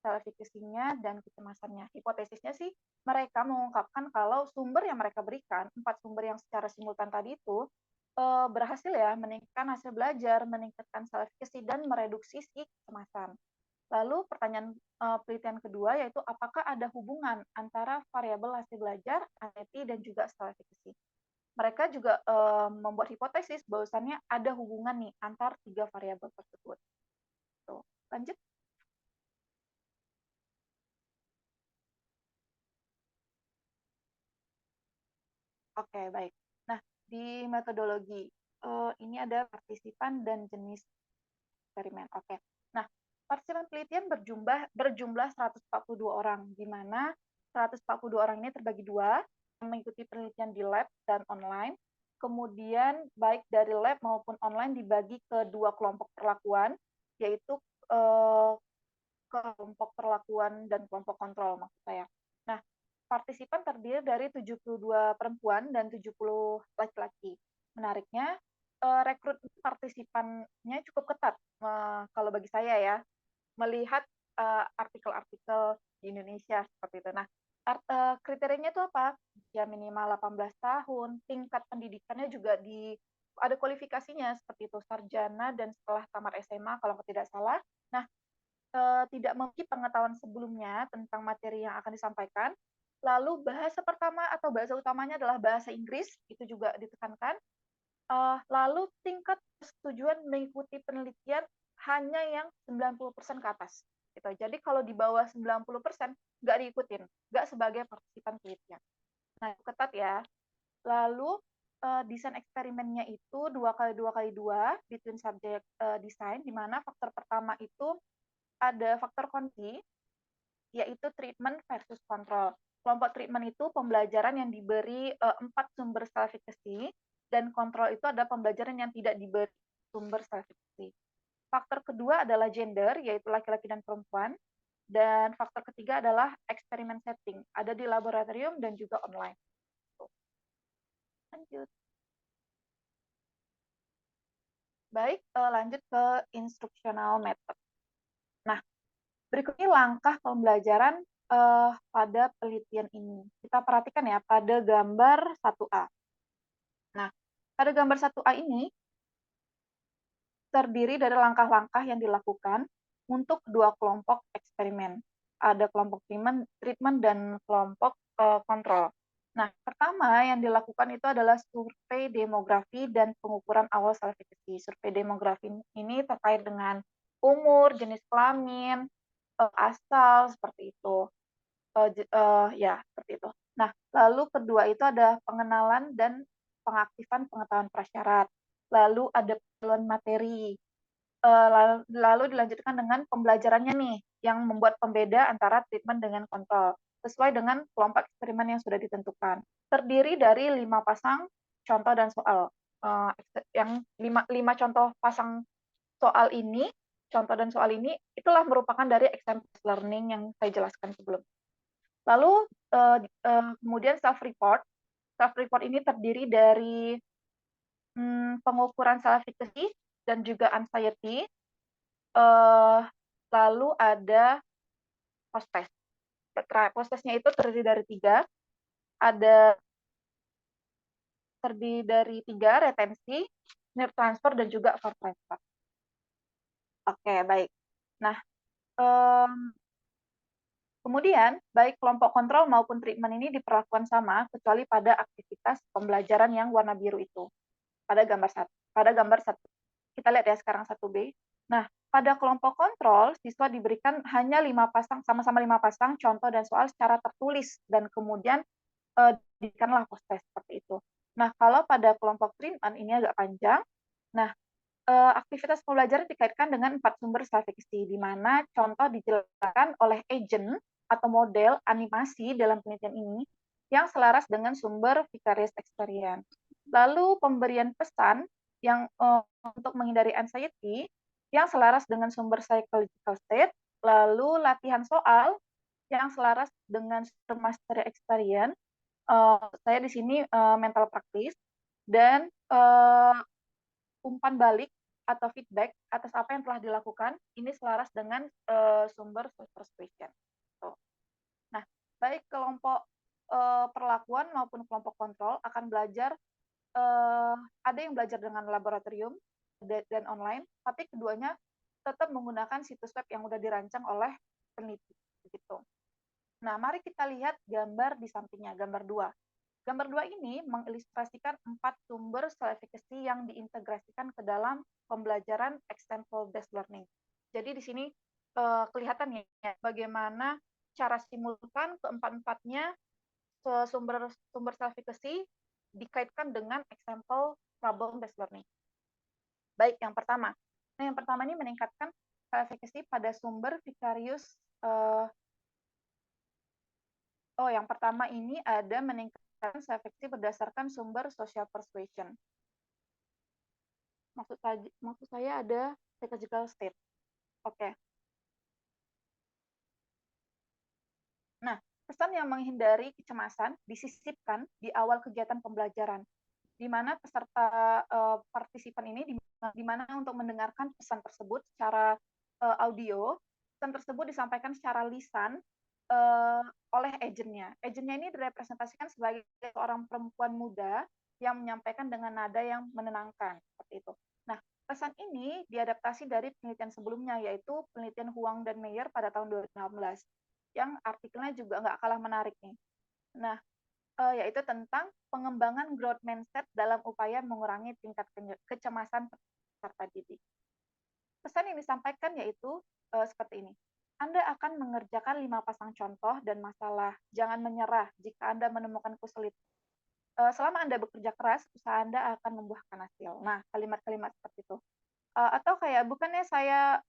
self-efficacy-nya, dan kecemasannya. Hipotesisnya sih, mereka mengungkapkan kalau sumber yang mereka berikan, 4 sumber yang secara simultan tadi itu, berhasil ya meningkatkan hasil belajar, meningkatkan self-efficacy, dan mereduksi si kecemasan. Lalu pertanyaan penelitian kedua yaitu apakah ada hubungan antara variabel hasil belajar, anxiety, dan juga self-efficacy. Mereka juga membuat hipotesis bahwasannya ada hubungan nih antar 3 variabel tersebut. Tuh, lanjut. Oke, baik. Nah, di metodologi ini ada partisipan dan jenis eksperimen. Oke. Nah, partisipan penelitian berjumlah 142 orang, di mana 142 orang ini terbagi dua, mengikuti penelitian di lab dan online. Kemudian baik dari lab maupun online dibagi ke 2 kelompok perlakuan, yaitu kelompok perlakuan dan kelompok kontrol maksud saya. Nah, partisipan terdiri dari 72 perempuan dan 70 laki-laki. Menariknya, rekrutmen partisipannya cukup ketat kalau bagi saya ya, melihat artikel-artikel di Indonesia seperti itu. Nah, kriterianya itu apa? Ya minimal 18 tahun, tingkat pendidikannya juga ada kualifikasinya seperti itu, sarjana dan setelah tamat SMA kalau tidak salah. Nah, tidak memiliki pengetahuan sebelumnya tentang materi yang akan disampaikan. Lalu bahasa pertama atau bahasa utamanya adalah bahasa Inggris, itu juga ditekankan. Lalu tingkat persetujuan mengikuti penelitian hanya yang 90% ke atas. Gitu. Jadi kalau di bawah 90% nggak diikutin, nggak sebagai partisipan penelitian. Nah, itu ketat ya. Lalu desain eksperimennya itu 2x2x2 between subject design, di mana faktor pertama itu ada faktor kunci, yaitu treatment versus control. Kelompok treatment itu pembelajaran yang diberi 4 sumber self-efficacy, dan kontrol itu ada pembelajaran yang tidak diberi sumber self-efficacy. Faktor kedua adalah gender, yaitu laki-laki dan perempuan. Dan faktor ketiga adalah eksperimen setting, ada di laboratorium dan juga online. Lanjut. Baik, lanjut ke instructional method. Nah, berikut ini langkah pembelajaran pada penelitian ini. Kita perhatikan ya pada gambar 1A. Nah, pada gambar 1A ini terdiri dari langkah-langkah yang dilakukan untuk 2 kelompok eksperimen. Ada kelompok treatment dan kelompok kontrol. Nah, pertama yang dilakukan itu adalah survei demografi dan pengukuran awal self-efficacy. Survei demografi ini terkait dengan umur, jenis kelamin, asal, seperti itu. Ya, seperti itu. Nah, lalu kedua itu ada pengenalan dan pengaktifan pengetahuan prasyarat. Lalu ada penilaian materi. Lalu dilanjutkan dengan pembelajarannya nih, yang membuat pembeda antara treatment dengan kontrol, sesuai dengan kelompok eksperimen yang sudah ditentukan. Terdiri dari 5 pasang contoh dan soal. Yang 5 contoh pasang soal ini, contoh dan soal ini, itulah merupakan dari example learning yang saya jelaskan sebelumnya. Lalu kemudian self-report. Self-report ini terdiri dari pengukuran self-efficacy dan juga anxiety. Lalu ada post-test. Post-testnya itu terdiri dari 3. Ada terdiri dari 3, retensi, near transfer, dan juga far transfer. Oke, baik. Nah, kemudian, baik kelompok kontrol maupun treatment ini diperlakukan sama, kecuali pada aktivitas pembelajaran yang warna biru itu. Pada gambar 1. Kita lihat ya sekarang 1B. Nah, pada kelompok kontrol, siswa diberikan hanya 5 pasang, sama-sama 5 pasang contoh dan soal secara tertulis, dan kemudian diberikanlah post-test seperti itu. Nah, kalau pada kelompok treatment ini agak panjang. Nah, aktivitas pembelajaran dikaitkan dengan 4 sumber self-efficacy, di mana contoh dijelaskan oleh agent atau model animasi dalam penelitian ini yang selaras dengan sumber vicarious experience. Lalu pemberian pesan yang untuk menghindari anxiety yang selaras dengan sumber psychological state, lalu latihan soal yang selaras dengan sumber mastery experience. Saya di sini mental practice, dan umpan balik atau feedback atas apa yang telah dilakukan ini selaras dengan sumber persuasion. Nah, baik kelompok perlakuan maupun kelompok kontrol akan belajar, ada yang belajar dengan laboratorium dan online, tapi keduanya tetap menggunakan situs web yang sudah dirancang oleh peneliti. Gitu. Nah, mari kita lihat gambar di sampingnya, gambar 2. Gambar 2 ini mengilustrasikan 4 sumber self-efficacy yang diintegrasikan ke dalam pembelajaran example-based learning. Jadi di sini kelihatan ya bagaimana cara simultan keempat-empatnya sumber self-efficacy dikaitkan dengan example problem-based learning. Baik, yang pertama. Nah, yang pertama ini meningkatkan self-efficacy pada sumber vicarious. Yang pertama ini ada meningkatkan self-efficacy berdasarkan sumber social persuasion. Maksud saya ada psychological state. Oke. Nah, pesan yang menghindari kecemasan disisipkan di awal kegiatan pembelajaran, di mana peserta partisipan ini di mana untuk mendengarkan pesan tersebut secara audio, pesan tersebut disampaikan secara lisan oleh agentnya. Agentnya ini direpresentasikan sebagai seorang perempuan muda yang menyampaikan dengan nada yang menenangkan, seperti itu. Nah, pesan ini diadaptasi dari penelitian sebelumnya, yaitu penelitian Huang dan Meyer pada tahun 2016, yang artikelnya juga nggak kalah menarik nih. Nah, yaitu tentang pengembangan growth mindset dalam upaya mengurangi tingkat kecemasan peserta didik. Pesan yang disampaikan yaitu seperti ini. Anda akan mengerjakan 5 pasang contoh dan masalah. Jangan menyerah jika Anda menemukan kesulitan. Selama Anda bekerja keras, usaha Anda akan membuahkan hasil. Nah, kalimat-kalimat seperti itu. Atau kayak, bukannya saya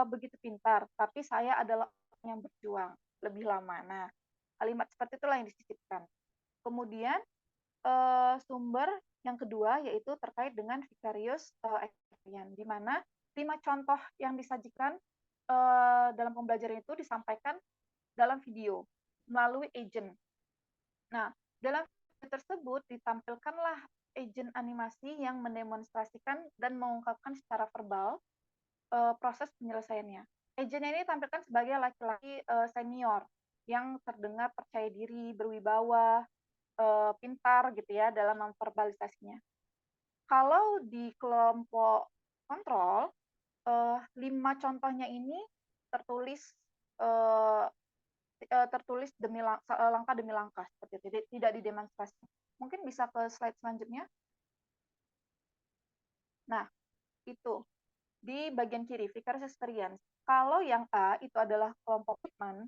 begitu pintar, tapi saya adalah orang yang berjuang lebih lama. Nah, kalimat seperti itulah yang disisipkan. Kemudian, sumber yang kedua yaitu terkait dengan vicarious experience, di mana 5 contoh yang disajikan dalam pembelajaran itu disampaikan dalam video melalui agent. Nah, dalam video tersebut ditampilkanlah agent animasi yang mendemonstrasikan dan mengungkapkan secara verbal proses penyelesaiannya. Agentnya ini ditampilkan sebagai laki-laki senior yang terdengar percaya diri, berwibawa, pintar gitu ya dalam memverbalisasinya. Kalau di kelompok kontrol, 5 contohnya ini tertulis langkah demi langkah, seperti itu, tidak didemonstrasi. Mungkin bisa ke slide selanjutnya. Nah, itu di bagian kiri, vicarious experience. Kalau yang A itu adalah kelompok treatment,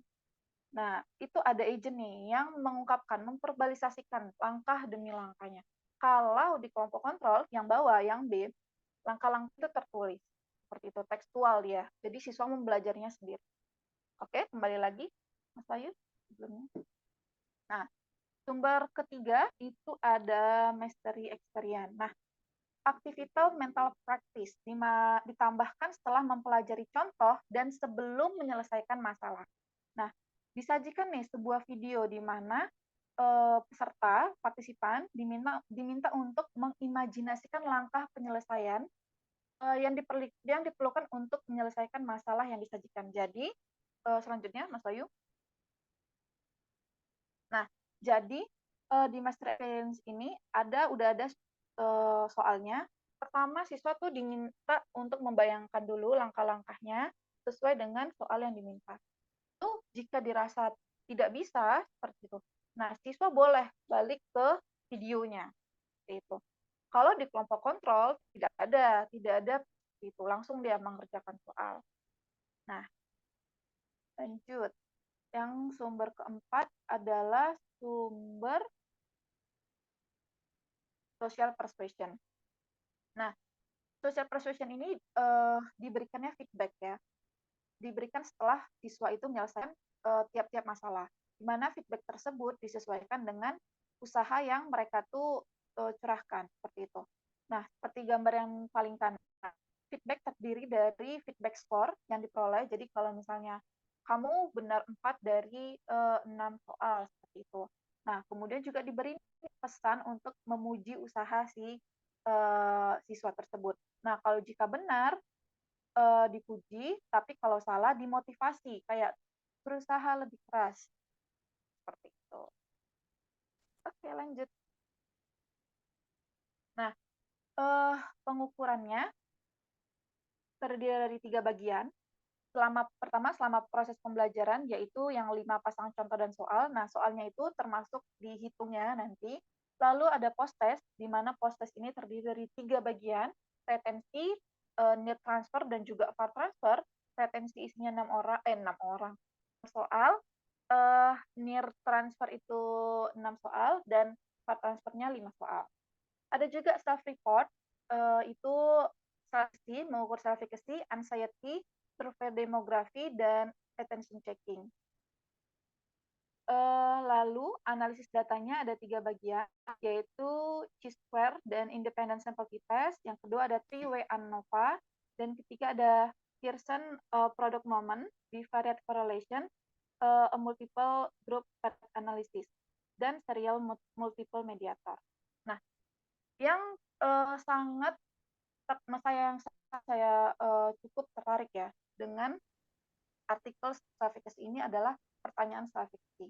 nah itu ada agent nih yang mengungkapkan, memverbalisasikan langkah demi langkahnya. Kalau di kelompok kontrol, yang bawah, yang B, langkah-langkah itu tertulis. Seperti itu, tekstual ya. Jadi siswa mempelajarinya sendiri. Oke, kembali lagi, Mas Ayu. Nah, sumber ketiga itu ada mastery experience. Nah, aktivitas mental practice ditambahkan setelah mempelajari contoh dan sebelum menyelesaikan masalah. Nah, disajikan nih sebuah video di mana peserta, partisipan diminta untuk mengimajinasikan langkah penyelesaian yang diperlukan untuk menyelesaikan masalah yang disajikan. Jadi, selanjutnya, Mas Bayu. Nah, jadi di Master Experience ini udah ada soalnya. Pertama, siswa tuh diminta untuk membayangkan dulu langkah-langkahnya sesuai dengan soal yang diminta. Itu jika dirasa tidak bisa seperti itu. Nah, siswa boleh balik ke videonya seperti itu. Kalau di kelompok kontrol tidak ada itu, langsung dia mengerjakan soal. Nah, lanjut. Yang sumber keempat adalah sumber social persuasion. Nah, social persuasion ini diberikannya feedback ya. Diberikan setelah siswa itu menyelesaikan tiap-tiap masalah. Di mana feedback tersebut disesuaikan dengan usaha yang mereka tuh curahkan seperti itu. Nah, seperti gambar yang paling kanan, feedback terdiri dari feedback score yang diperoleh. Jadi kalau misalnya kamu benar 4 dari 6 soal seperti itu. Nah, kemudian juga diberi pesan untuk memuji usaha si siswa tersebut. Nah, kalau jika benar dipuji, tapi kalau salah dimotivasi, kayak berusaha lebih keras seperti itu. Oke, lanjut. Nah, pengukurannya terdiri dari 3 bagian. Pertama, selama proses pembelajaran, yaitu yang 5 pasang contoh dan soal. Nah, soalnya itu termasuk dihitungnya nanti. Lalu ada post-test, di mana post-test ini terdiri dari 3 bagian, retensi, need transfer, dan juga far transfer. Retensi isinya 6 orang. Soal, near transfer itu 6 soal, dan far transfernya 5 soal. Ada juga self-report, itu mengukur self-efficacy, anxiety, survei demografi, dan attention checking. Lalu analisis datanya ada 3 bagian, yaitu chi-square dan independent sample t-test. Yang kedua ada three-way ANOVA, dan ketiga ada Pearson product moment, bivariate correlation, a multiple group pattern analysis, dan serial multiple mediator. Nah, yang sangat saya cukup tertarik ya dengan artikel self-efficacy ini adalah pertanyaan self-efficacy.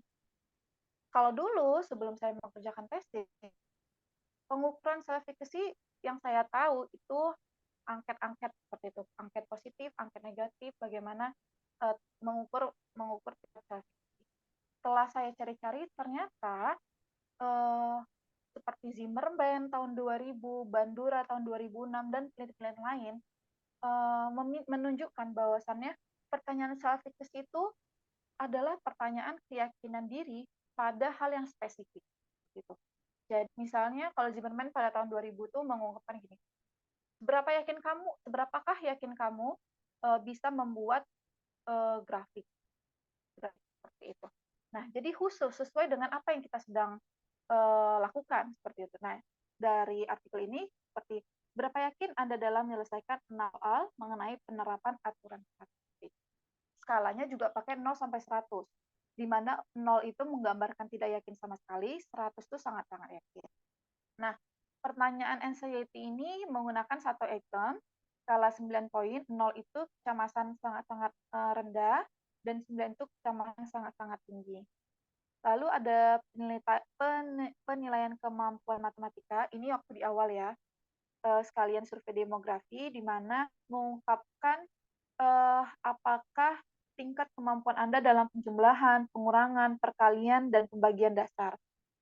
Kalau dulu sebelum saya mengerjakan tesis, pengukuran self-efficacy yang saya tahu itu angket-angket seperti itu, angket positif, angket negatif, bagaimana mengukur self-efficacy. Setelah saya cari-cari, ternyata seperti Zimmerman tahun 2000, Bandura tahun 2006, dan penelitian lain menunjukkan bahwasannya pertanyaan self-efficacy itu adalah pertanyaan keyakinan diri pada hal yang spesifik. Gitu. Jadi misalnya kalau Zimmerman pada tahun 2000 itu mengungkapkan gini, seberapakah yakin kamu bisa membuat grafik seperti itu. Nah, jadi khusus sesuai dengan apa yang kita sedang lakukan seperti itu. Nah, dari artikel ini seperti berapa yakin Anda dalam menyelesaikan 6 soal mengenai penerapan aturan statistik. Skalanya juga pakai 0 sampai 100. Di mana 0 itu menggambarkan tidak yakin sama sekali, 100 itu sangat-sangat yakin. Nah, pertanyaan anxiety ini menggunakan satu item, skala 9 poin, 0 itu kecemasan sangat-sangat rendah, dan 9 itu kecemasan sangat-sangat tinggi. Lalu ada penilaian kemampuan matematika, ini waktu di awal ya, sekalian survei demografi, di mana mengungkapkan apakah tingkat kemampuan Anda dalam penjumlahan, pengurangan, perkalian, dan pembagian dasar.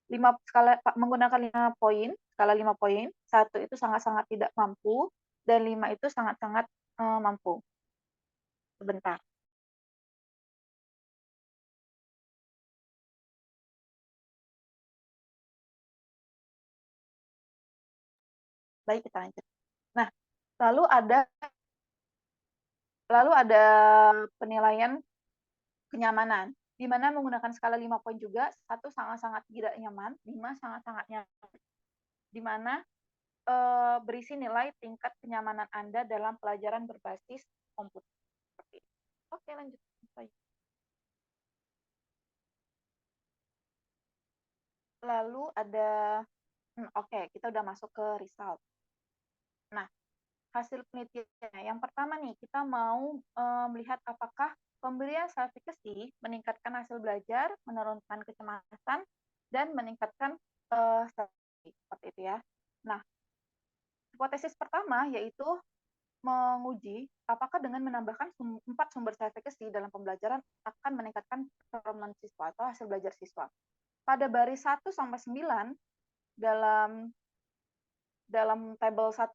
Menggunakan 5 poin, skala 5 poin, 1 itu sangat-sangat tidak mampu, dan 5 itu sangat-sangat mampu. Sebentar. Baik, kita lanjut. Nah, lalu ada penilaian kenyamanan, di mana menggunakan skala 5 poin juga, 1 sangat-sangat tidak nyaman, 5 sangat-sangat nyaman, di mana berisi nilai tingkat kenyamanan Anda dalam pelajaran berbasis komputer. Oke, lanjut. Lalu ada, kita udah masuk ke result. Nah, hasil penelitiannya. Yang pertama nih, kita mau melihat apakah pemberian self-efficacy meningkatkan hasil belajar, menurunkan kecemasan, dan meningkatkan seperti itu ya. Nah, hipotesis pertama yaitu menguji apakah dengan menambahkan 4 sumber self-efficacy dalam pembelajaran akan meningkatkan performa siswa atau hasil belajar siswa. Pada baris 1 sampai 9 dalam tabel 1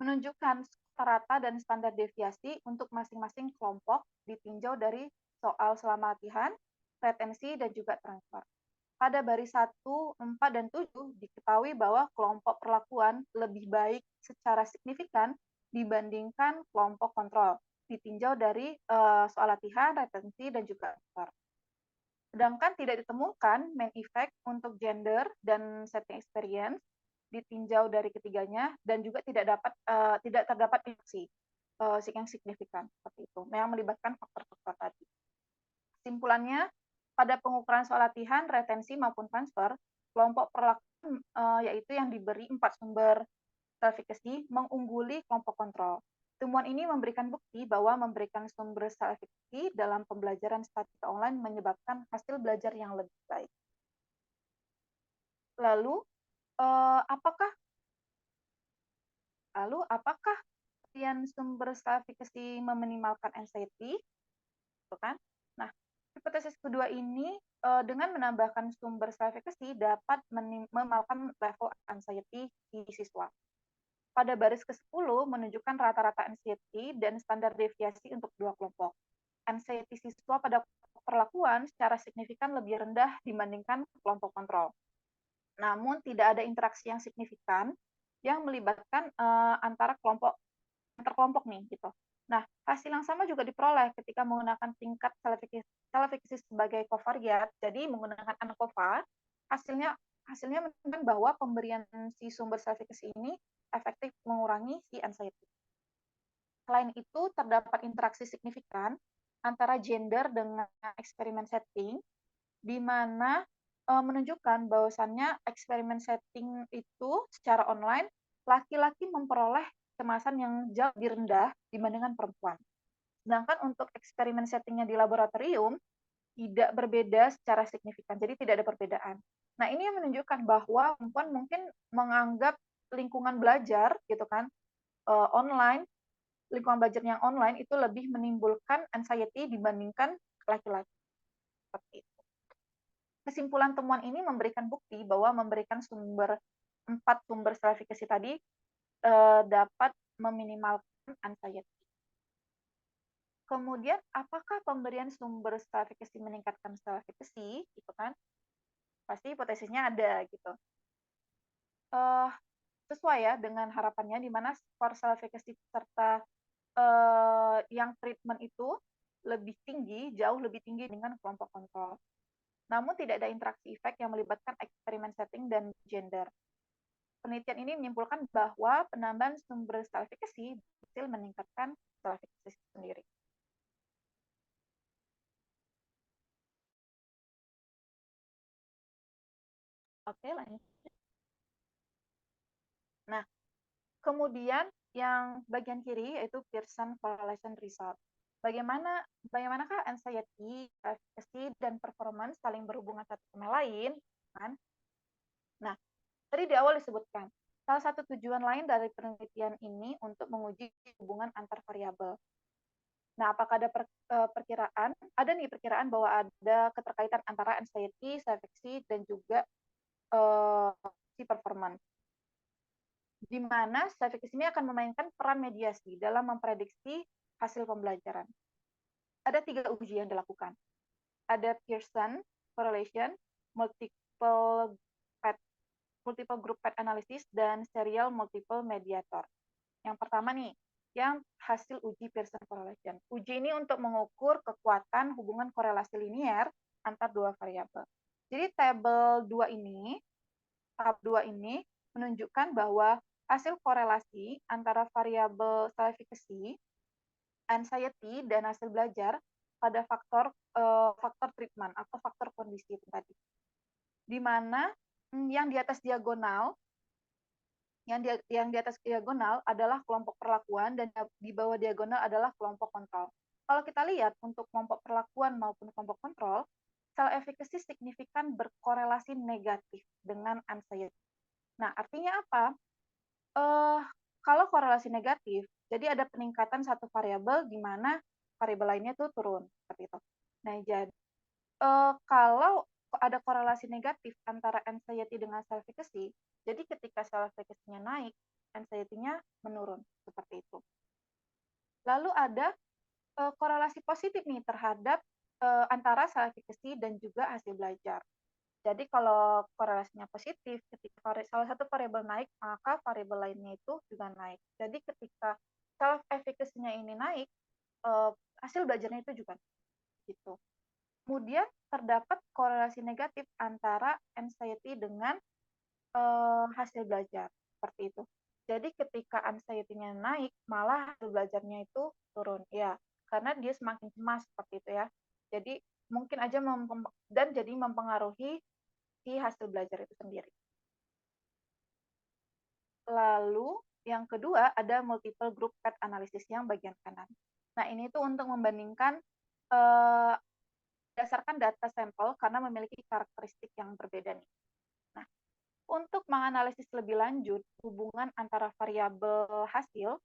menunjukkan rata dan standar deviasi untuk masing-masing kelompok ditinjau dari soal selama latihan, retensi, dan juga transfer. Pada baris 1, 4, dan 7 diketahui bahwa kelompok perlakuan lebih baik secara signifikan dibandingkan kelompok kontrol, ditinjau dari soal latihan, retensi, dan juga transfer. Sedangkan tidak ditemukan main effect untuk gender dan setting experience ditinjau dari ketiganya dan juga tidak terdapat interaksi yang signifikan seperti itu yang melibatkan faktor-faktor tadi. Kesimpulannya, pada pengukuran soal latihan, retensi maupun transfer, kelompok perlakuan yaitu yang diberi 4 sumber self-efficacy mengungguli kelompok kontrol. Temuan ini memberikan bukti bahwa memberikan sumber self-efficacy dalam pembelajaran statika online menyebabkan hasil belajar yang lebih baik. Lalu, apakah pemberian sumber self-efficacy meminimalkan anxiety? Gitu kan? Nah, hipotesis kedua ini dengan menambahkan sumber self-efficacy dapat meminimalkan level anxiety di siswa. Pada baris ke-10 menunjukkan rata-rata anxiety dan standar deviasi untuk dua kelompok. Anxiety siswa pada perlakuan secara signifikan lebih rendah dibandingkan kelompok kontrol. Namun tidak ada interaksi yang signifikan yang melibatkan antar kelompok nih gitu. Nah, hasil yang sama juga diperoleh ketika menggunakan tingkat self-efficacy sebagai covariat. Jadi menggunakan ANCOVA, hasilnya menunjukkan bahwa pemberian si sumber self-efficacy ini efektif mengurangi si anxiety. Selain itu, terdapat interaksi signifikan antara gender dengan eksperimen setting, di mana menunjukkan bahwasannya eksperimen setting itu secara online, laki-laki memperoleh kecemasan yang jauh lebih rendah dibandingkan perempuan. Sedangkan untuk eksperimen settingnya di laboratorium, tidak berbeda secara signifikan, jadi tidak ada perbedaan. Nah, ini yang menunjukkan bahwa perempuan mungkin menganggap lingkungan belajar gitu kan online, lingkungan belajar yang online itu lebih menimbulkan anxiety dibandingkan laki-laki. Seperti itu. Kesimpulan temuan ini memberikan bukti bahwa memberikan 4 sumber self-efficacy tadi dapat meminimalkan anxiety. Kemudian, apakah pemberian sumber self-efficacy meningkatkan self-efficacy? Gitu kan? Pasti hipotesisnya ada gitu. Sesuai ya dengan harapannya, di mana skor self-efficacy serta yang treatment itu lebih tinggi, jauh lebih tinggi dengan kelompok kontrol. Namun tidak ada interaksi efek yang melibatkan eksperimen setting dan gender. Penelitian ini menyimpulkan bahwa penambahan sumber self-efficacy berhasil meningkatkan self-efficacy sendiri. Oke, lanjut. Nah, kemudian yang bagian kiri yaitu Pearson Correlation Result. Bagaimanakah anxiety, efficacy, dan performance saling berhubungan satu sama lain? Kan? Nah, tadi di awal disebutkan, salah satu tujuan lain dari penelitian ini untuk menguji hubungan antar variabel. Nah, apakah ada perkiraan? Ada nih perkiraan bahwa ada keterkaitan antara anxiety, self-efficacy, dan juga si performance. Di mana self-efficacy ini akan memainkan peran mediasi dalam memprediksi hasil pembelajaran. Ada 3 uji yang dilakukan. Ada Pearson Correlation, Multiple Group Path Analysis, dan Serial Multiple Mediator. Yang pertama nih, yang hasil uji Pearson Correlation. Uji ini untuk mengukur kekuatan hubungan korelasi linier antar dua variabel. Jadi tabel 2 ini, tab 2 ini menunjukkan bahwa hasil korelasi antara variabel self-efficacy, anxiety, dan hasil belajar pada faktor treatment atau faktor kondisi itu tadi. Di mana yang di atas diagonal adalah kelompok perlakuan dan di bawah diagonal adalah kelompok kontrol. Kalau kita lihat untuk kelompok perlakuan maupun kelompok kontrol, self-efficacy signifikan berkorelasi negatif dengan anxiety. Nah, artinya apa? Kalau korelasi negatif, jadi ada peningkatan satu variabel di mana variabel lainnya tuh turun, seperti itu. Nah, jadi kalau ada korelasi negatif antara anxiety dengan self-efficacy, jadi ketika self-efficacy-nya naik, anxiety-nya menurun, seperti itu. Lalu ada korelasi positif nih terhadap antara self-efficacy dan juga hasil belajar. Jadi kalau korelasinya positif, ketika salah satu variabel naik, maka variabel lainnya itu juga naik. Jadi ketika self-efficacy-nya ini naik, hasil belajarnya itu juga gitu. Kemudian terdapat korelasi negatif antara anxiety dengan hasil belajar, seperti itu. Jadi ketika anxiety-nya naik, malah hasil belajarnya itu turun. Ya, karena dia semakin cemas seperti itu ya. Jadi mungkin aja dan jadi mempengaruhi si hasil belajar itu sendiri. Lalu yang kedua ada multiple group PET analysis yang bagian kanan. Nah, ini tuh untuk membandingkan berdasarkan data sampel karena memiliki karakteristik yang berbeda nih. Nah, untuk menganalisis lebih lanjut hubungan antara variabel hasil,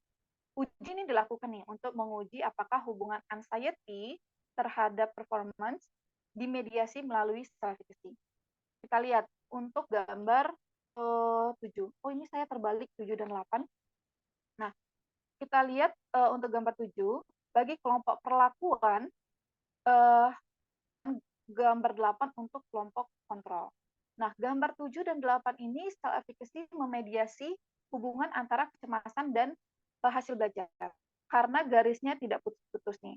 uji ini dilakukan nih untuk menguji apakah hubungan anxiety terhadap performance dimediasi melalui self-efficacy. Kita lihat untuk gambar 7. Oh, ini saya terbalik 7 dan 8. Nah, kita lihat untuk gambar 7, bagi kelompok perlakuan, gambar 8 untuk kelompok kontrol. Nah, gambar 7 dan 8 ini self-efficacy memediasi hubungan antara kecemasan dan hasil belajar, karena garisnya tidak putus-putus nih.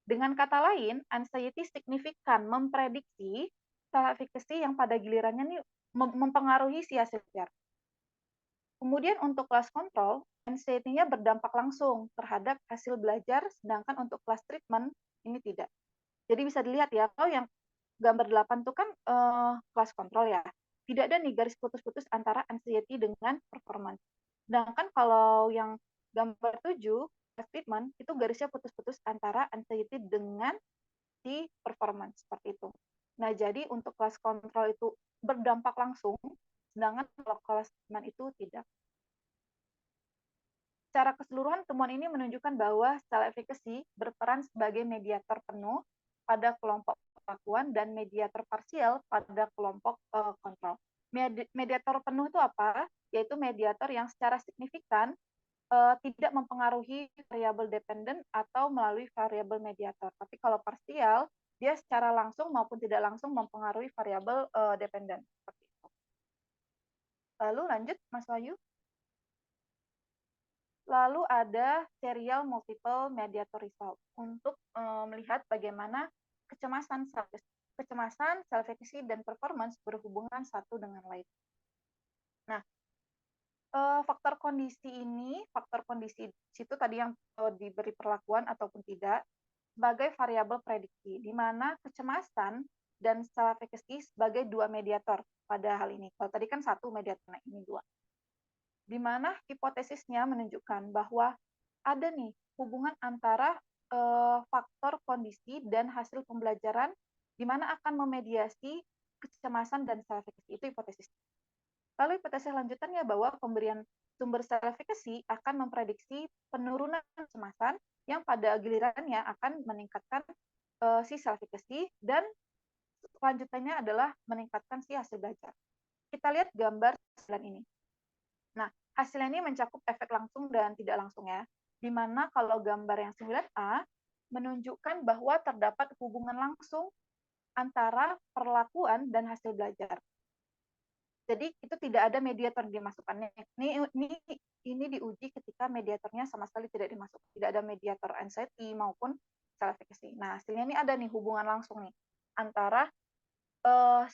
Dengan kata lain, anxiety signifikan memprediksi self-efficacy yang pada gilirannya nih mempengaruhi si hasil belajar. Kemudian untuk kelas kontrol, anxiety-nya berdampak langsung terhadap hasil belajar, sedangkan untuk kelas treatment ini tidak. Jadi bisa dilihat ya, kalau yang gambar 8 itu kan kelas kontrol ya. Tidak ada nih garis putus-putus antara anxiety dengan performance. Sedangkan kalau yang gambar 7, kelas treatment, itu garisnya putus-putus antara anxiety dengan si performance, seperti itu. Nah, jadi untuk kelas kontrol itu berdampak langsung, sedangkan kalau kelas treatment itu tidak. Secara keseluruhan, temuan ini menunjukkan bahwa self-efficacy berperan sebagai mediator penuh pada kelompok perlakuan dan mediator parsial pada kelompok kontrol. Mediator penuh itu apa? Yaitu mediator yang secara signifikan tidak mempengaruhi variabel dependent atau melalui variabel mediator. Tapi kalau parsial, dia secara langsung maupun tidak langsung mempengaruhi variabel dependent. Seperti itu. Lalu lanjut, Mas Wahyu. Lalu ada serial multiple mediator result untuk melihat bagaimana kecemasan, self-efficacy, dan performance berhubungan satu dengan lain. Nah, faktor kondisi situ tadi yang diberi perlakuan ataupun tidak, sebagai variabel prediksi, di mana kecemasan dan self-efficacy sebagai dua mediator pada hal ini. Kalau tadi kan satu mediator, nah ini dua. Di mana hipotesisnya menunjukkan bahwa ada nih hubungan antara faktor kondisi dan hasil pembelajaran di mana akan memediasi kecemasan dan self-efficacy. Itu hipotesis. Lalu hipotesis lanjutannya bahwa pemberian sumber self-efficacy akan memprediksi penurunan kecemasan yang pada gilirannya akan meningkatkan si self-efficacy dan lanjutannya adalah meningkatkan si hasil belajar. Kita lihat gambar 9 ini. Nah, hasilnya ini mencakup efek langsung dan tidak langsung ya. Di mana kalau gambar yang 9A menunjukkan bahwa terdapat hubungan langsung antara perlakuan dan hasil belajar. Jadi itu tidak ada mediator dimasukkannya. Ini diuji ketika mediatornya sama sekali tidak dimasukkan. Tidak ada mediator anxiety maupun self-efficacy. Nah, hasilnya ini ada nih hubungan langsung nih antara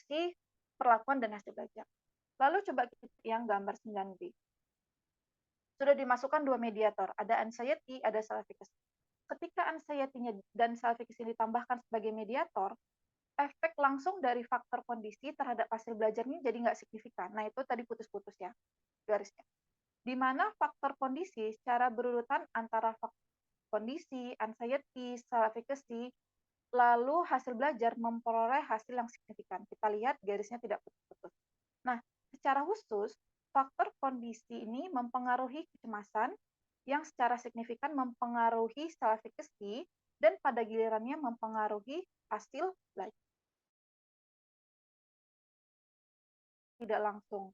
si perlakuan dan hasil belajar. Lalu coba kita yang gambar 9B. Sudah dimasukkan dua mediator, ada anxiety, ada self-efficacy. Ketika anxiety-nya dan self-efficacy ditambahkan sebagai mediator, efek langsung dari faktor kondisi terhadap hasil belajar ini jadi nggak signifikan. Nah, itu tadi putus-putus ya garisnya. Di mana faktor kondisi secara berurutan antara faktor kondisi, anxiety, self-efficacy, lalu hasil belajar memperoleh hasil yang signifikan. Kita lihat garisnya tidak putus-putus. Nah, secara khusus, faktor kondisi ini mempengaruhi kecemasan yang secara signifikan mempengaruhi self-efficacy dan pada gilirannya mempengaruhi hasil belajar. Tidak langsung,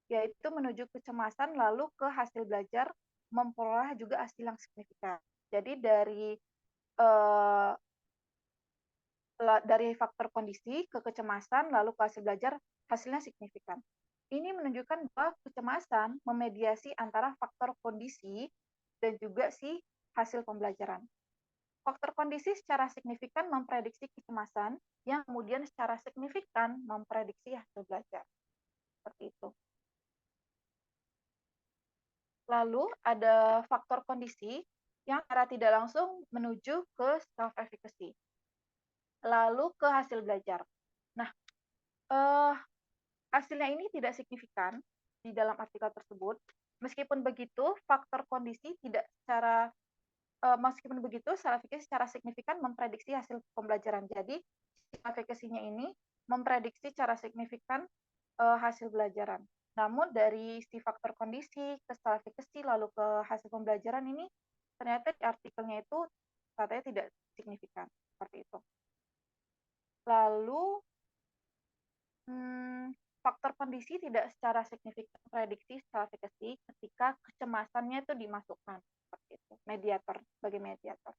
yaitu menuju kecemasan lalu ke hasil belajar memperoleh juga hasil yang signifikan. Jadi dari faktor kondisi ke kecemasan lalu ke hasil belajar hasilnya signifikan. Ini menunjukkan bahwa kecemasan memediasi antara faktor kondisi dan juga si hasil pembelajaran. Faktor kondisi secara signifikan memprediksi kecemasan yang kemudian secara signifikan memprediksi hasil belajar. Seperti itu. Lalu ada faktor kondisi yang secara tidak langsung menuju ke self-efficacy. Lalu ke hasil belajar. Nah, hasilnya ini tidak signifikan di dalam artikel tersebut. Meskipun begitu, faktor kondisi tidak secara meskipun begitu, self-efficacy secara signifikan memprediksi hasil pembelajaran. Jadi, self-efficacy-nya ini memprediksi secara signifikan hasil belajaran. Namun dari si faktor kondisi ke self-efficacy lalu ke hasil pembelajaran ini ternyata di artikelnya itu katanya tidak signifikan seperti itu. Lalu faktor kondisi tidak secara signifikan prediksi self-efficacy ketika kecemasannya itu dimasukkan seperti itu, mediator sebagai mediator.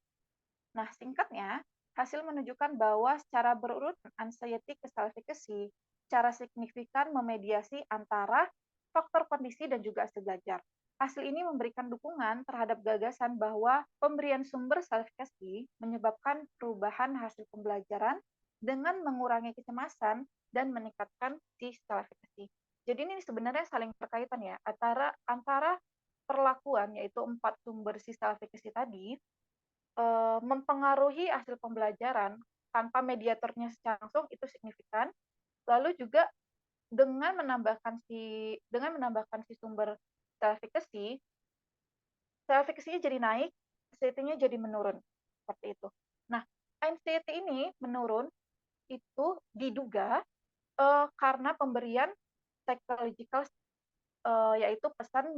Nah, singkatnya, hasil menunjukkan bahwa secara berurut anxiety ke self-efficacy secara signifikan memediasi antara faktor kondisi dan juga hasil belajar. Hasil ini memberikan dukungan terhadap gagasan bahwa pemberian sumber self-efficacy menyebabkan perubahan hasil pembelajaran dengan mengurangi kecemasan dan meningkatkan si self-efficacy. Jadi ini sebenarnya saling berkaitan ya, antara perlakuan, yaitu 4 sumber si self-efficacy tadi, mempengaruhi hasil pembelajaran tanpa mediatornya secara langsung itu signifikan. Lalu juga dengan menambahkan si sumber self-efficacy, self-efficacy-nya jadi naik, anxiety-nya jadi menurun. Seperti itu. Nah, anxiety ini menurun itu diduga karena pemberian psychological yaitu pesan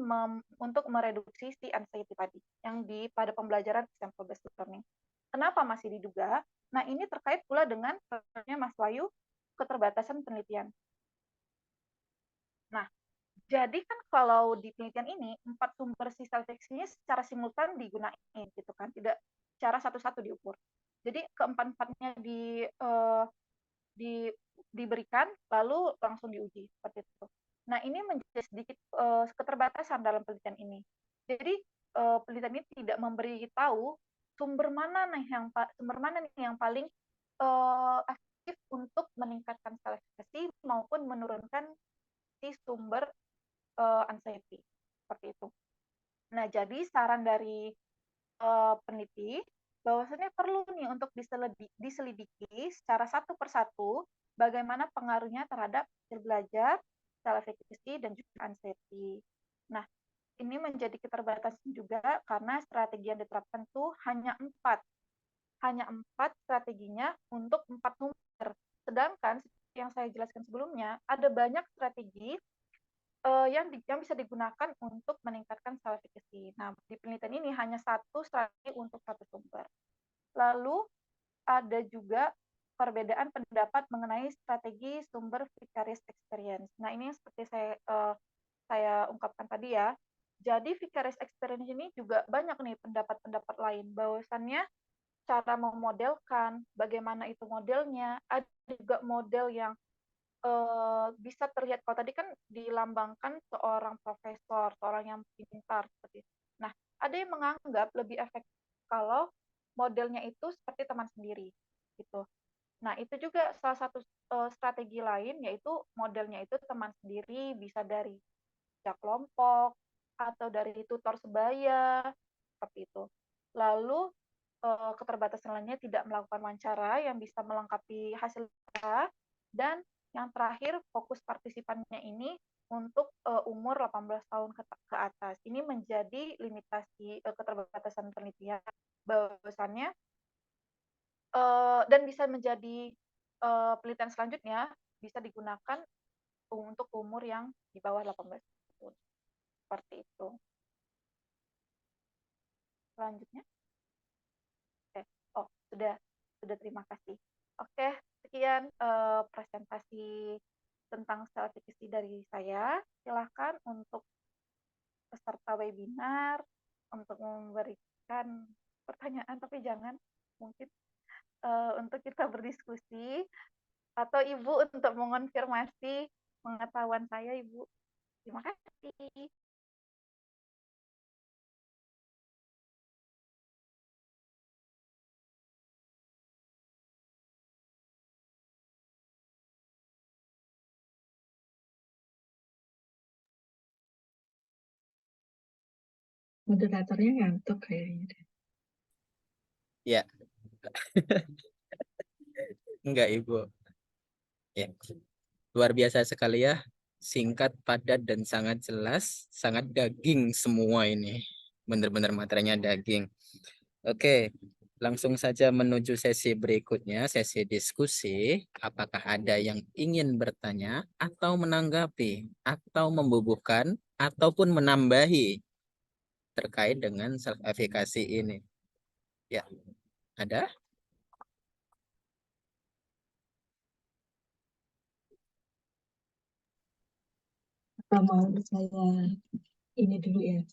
untuk mereduksi si anxiety tadi yang pada pembelajaran example based learning. Kenapa masih diduga? Nah, ini terkait pula dengan Mas Wahyu keterbatasan penelitian. Nah, jadi kan kalau di penelitian ini 4 sumber si self-efficacy-nya secara simultan digunakan gitu kan, tidak secara satu-satu diukur. Jadi keempat-empatnya diberikan lalu langsung diuji seperti itu. Nah, ini menjadi sedikit keterbatasan dalam penelitian ini. Jadi penelitian ini tidak memberi tahu sumber mana nih yang paling aktif untuk meningkatkan self-efficacy maupun menurunkan si sumber anxiety seperti itu. Nah, jadi saran dari peneliti bahwasanya perlu nih untuk diselidiki secara satu persatu bagaimana pengaruhnya terhadap hasil belajar, self-efficacy, dan juga anxiety. Nah, ini menjadi keterbatasan juga karena strategi yang diterapkan itu hanya 4. Hanya 4 strateginya untuk 4 sumber. Sedangkan yang saya jelaskan sebelumnya, ada banyak strategi yang bisa digunakan untuk meningkatkan self-efficacy. Nah, di penelitian ini hanya satu strategi untuk satu sumber. Lalu ada juga perbedaan pendapat mengenai strategi sumber vicarious experience. Nah, ini seperti saya ungkapkan tadi ya. Jadi vicarious experience ini juga banyak nih pendapat-pendapat lain. Bahwasannya cara memodelkan, bagaimana itu modelnya, ada juga model yang bisa terlihat, kalau tadi kan dilambangkan seorang profesor, seorang yang pintar seperti itu. Nah, ada yang menganggap lebih efektif kalau modelnya itu seperti teman sendiri gitu. Nah, itu juga salah satu strategi lain, yaitu modelnya itu teman sendiri, bisa dari kelompok atau dari tutor sebaya seperti itu. Lalu keterbatasan lainnya tidak melakukan wawancara yang bisa melengkapi hasil dan yang terakhir, fokus partisipannya ini untuk umur 18 tahun ke atas. Ini menjadi limitasi keterbatasan penelitian. Bahwasannya dan bisa menjadi penelitian selanjutnya bisa digunakan untuk umur yang di bawah 18 tahun. Seperti itu. Selanjutnya. Oke. Oh, sudah terima kasih. Oke, sekian presentasi tentang self efficacy dari saya. Silakan untuk peserta webinar untuk memberikan pertanyaan, tapi jangan mungkin untuk kita berdiskusi, atau Ibu untuk mengonfirmasi pengetahuan saya, Ibu. Terima kasih. Moderatornya ngantuk kayaknya. Ya. Enggak, Ibu. Ya. Luar biasa sekali ya. Singkat, padat, dan sangat jelas. Sangat daging semua ini. Benar-benar materinya daging. Oke, langsung saja menuju sesi berikutnya, sesi diskusi. Apakah ada yang ingin bertanya atau menanggapi atau membubuhkan ataupun menambahi terkait dengan self efficacy ini? Ya, ada? Atau mau saya ini dulu ya,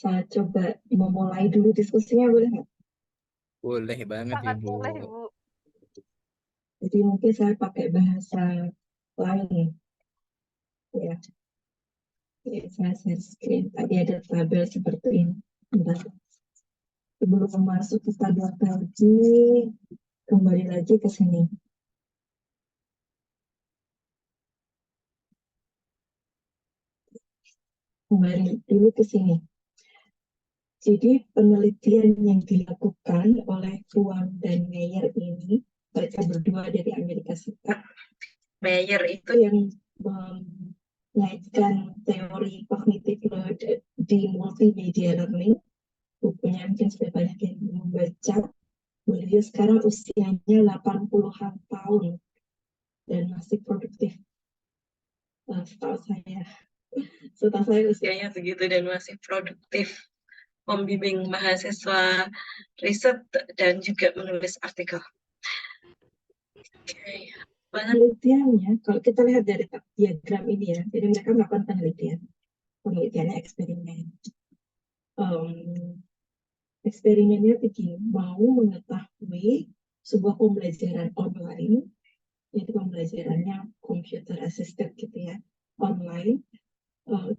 saya coba memulai dulu diskusinya, boleh nggak? Boleh banget, Sangat Ibu. boleh, Ibu. Jadi mungkin saya pakai bahasa lain ya. Saya share screen. Tadi ada tabel seperti ini. Bentar. Sebelum masuk ke tabel tadi, kembali lagi ke sini. Kembali dulu ke sini. Jadi penelitian yang dilakukan oleh Huang dan Meyer ini, mereka berdua dari Amerika Serikat. Meyer itu yang mengaitkan teori cognitive load di multimedia learning. Bukunya mungkin sudah banyak yang membaca. Beliau sekarang usianya 80-an tahun dan masih produktif. Setahu saya usianya segitu dan masih produktif, membimbing mahasiswa riset dan juga menulis artikel. Okay. Penelitiannya, kalau kita lihat dari diagram ini ya, jadi mereka melakukan penelitiannya eksperimen. Eksperimennya begini, mau mengetahui sebuah pembelajaran online, yaitu pembelajarannya computer assisted gitu ya, online,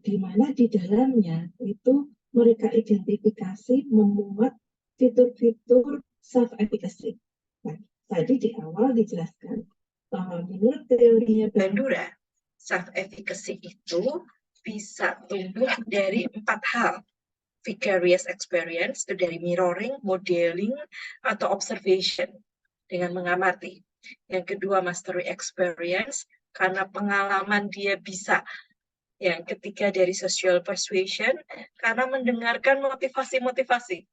di mana di dalamnya itu mereka identifikasi memuat fitur-fitur self-efficacy. Nah, tadi di awal dijelaskan bahwa menurut teorinya Bandura, self-efficacy itu bisa tumbuh dari 4 hal. Vicarious experience, itu dari mirroring, modeling, atau observation, dengan mengamati. Yang kedua, mastery experience, karena pengalaman dia bisa. Yang ketiga, dari social persuasion, karena mendengarkan motivasi-motivasi.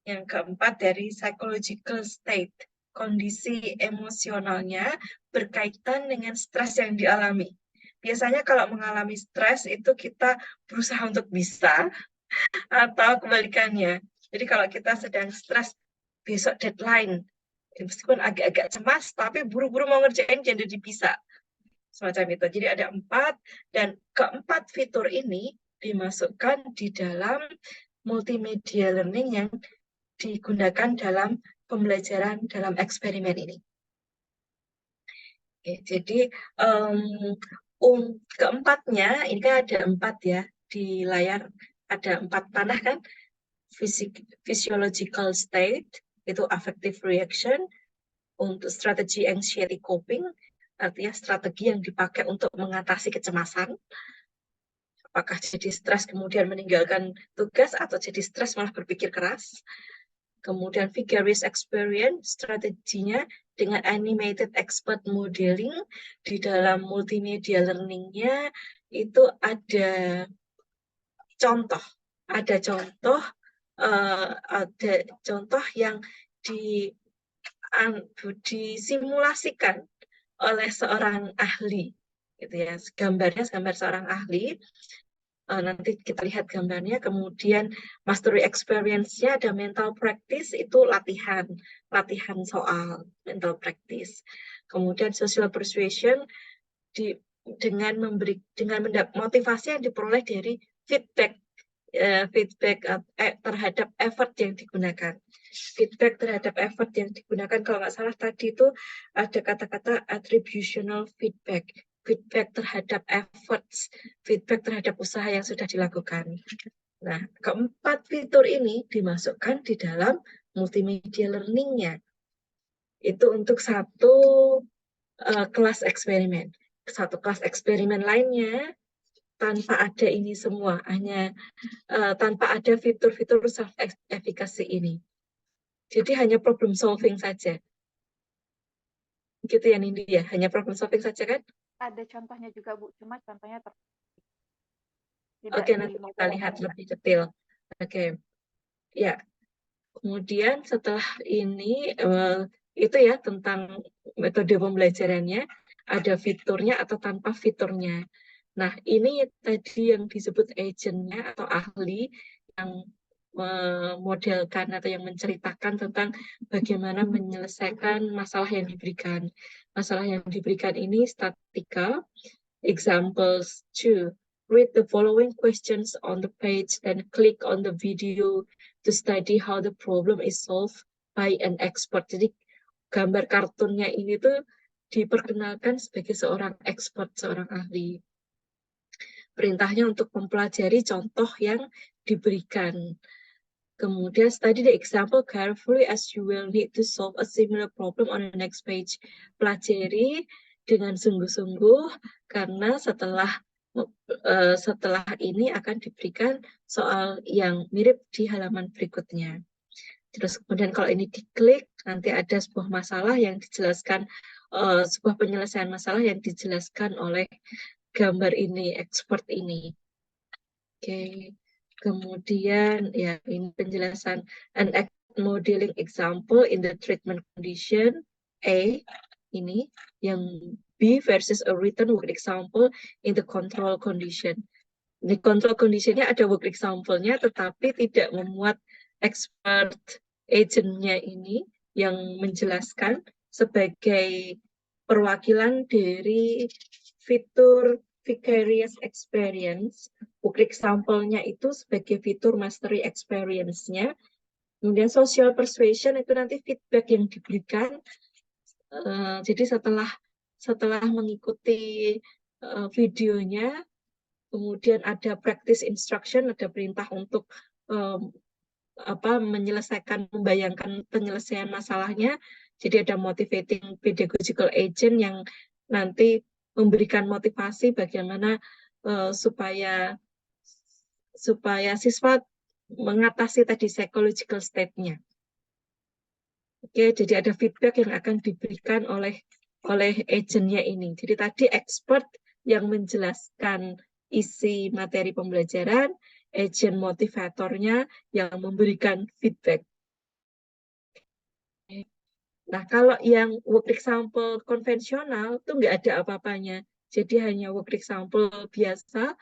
Yang keempat, dari psychological state, kondisi emosionalnya berkaitan dengan stres yang dialami. Biasanya kalau mengalami stres itu kita berusaha untuk bisa, atau kebalikannya. Jadi kalau kita sedang stres, besok deadline, meskipun agak-agak cemas, tapi buru-buru mau ngerjain jadi bisa. Semacam itu. Jadi ada 4, dan keempat fitur ini dimasukkan di dalam multimedia learning yang digunakan dalam pembelajaran dalam eksperimen ini. Oke, jadi keempatnya, ini kan ada 4 ya, di layar ada 4 panah kan, physiological state, itu affective reaction, untuk strategi anxiety coping, artinya strategi yang dipakai untuk mengatasi kecemasan, apakah jadi stres kemudian meninggalkan tugas atau jadi stres malah berpikir keras. Kemudian vicarious experience, strateginya dengan animated expert modeling, di dalam multimedia learning-nya itu ada contoh yang disimulasikan oleh seorang ahli, gitu ya. Gambarnya gambar seorang ahli. Nanti kita lihat gambarnya. Kemudian mastery experience-nya ada mental practice, itu latihan soal mental practice. Kemudian social persuasion dengan motivasi yang diperoleh dari feedback terhadap effort yang digunakan. Feedback terhadap effort yang digunakan, kalau nggak salah tadi itu ada kata-kata attributional feedback, feedback terhadap efforts, feedback terhadap usaha yang sudah dilakukan. Nah, keempat fitur ini dimasukkan di dalam multimedia learning-nya. Itu untuk satu kelas eksperimen. Satu kelas eksperimen lainnya tanpa ada ini semua, hanya tanpa ada fitur-fitur self-efficacy ini. Jadi hanya problem solving saja. Gitu ya Nindi ya, hanya problem solving saja kan? Ada contohnya juga Bu, cuma contohnya Oke, nanti kita lihat lebih detail. Oke, ya. Kemudian setelah ini itu ya tentang metode pembelajarannya, ada fiturnya atau tanpa fiturnya. Nah, ini tadi yang disebut agentnya atau ahli yang memodelkan atau yang menceritakan tentang bagaimana menyelesaikan masalah yang diberikan. Masalah yang diberikan ini statika. Examples 2. Read the following questions on the page, then click on the video to study how the problem is solved by an expert. Jadi gambar kartunnya ini tuh diperkenalkan sebagai seorang expert, seorang ahli. Perintahnya untuk mempelajari contoh yang diberikan. Kemudian study the example carefully as you will need to solve a similar problem on the next page. Pelajari dengan sungguh-sungguh karena setelah ini akan diberikan soal yang mirip di halaman berikutnya. Terus kemudian kalau ini diklik, nanti ada sebuah masalah yang dijelaskan, sebuah penyelesaian masalah yang dijelaskan oleh gambar ini, expert ini. Oke. Kemudian ya ini penjelasan an modeling example in the treatment condition A ini, yang B versus a written work example in the control condition. Di control conditionnya ada work example-nya tetapi tidak memuat expert agent-nya ini yang menjelaskan sebagai perwakilan dari fitur vicarious experience. Work example-nya itu sebagai fitur mastery experience-nya. Kemudian social persuasion itu nanti feedback yang diberikan. Jadi setelah mengikuti videonya, kemudian ada practice instruction, ada perintah untuk membayangkan penyelesaian masalahnya. Jadi ada motivating pedagogical agent yang nanti memberikan motivasi bagaimana supaya siswa mengatasi tadi psychological state-nya. Oke, jadi ada feedback yang akan diberikan oleh agentnya ini. Jadi tadi expert yang menjelaskan isi materi pembelajaran, agent motivatornya yang memberikan feedback. Nah, kalau yang work example konvensional itu nggak ada apa-apanya. Jadi hanya work example biasa,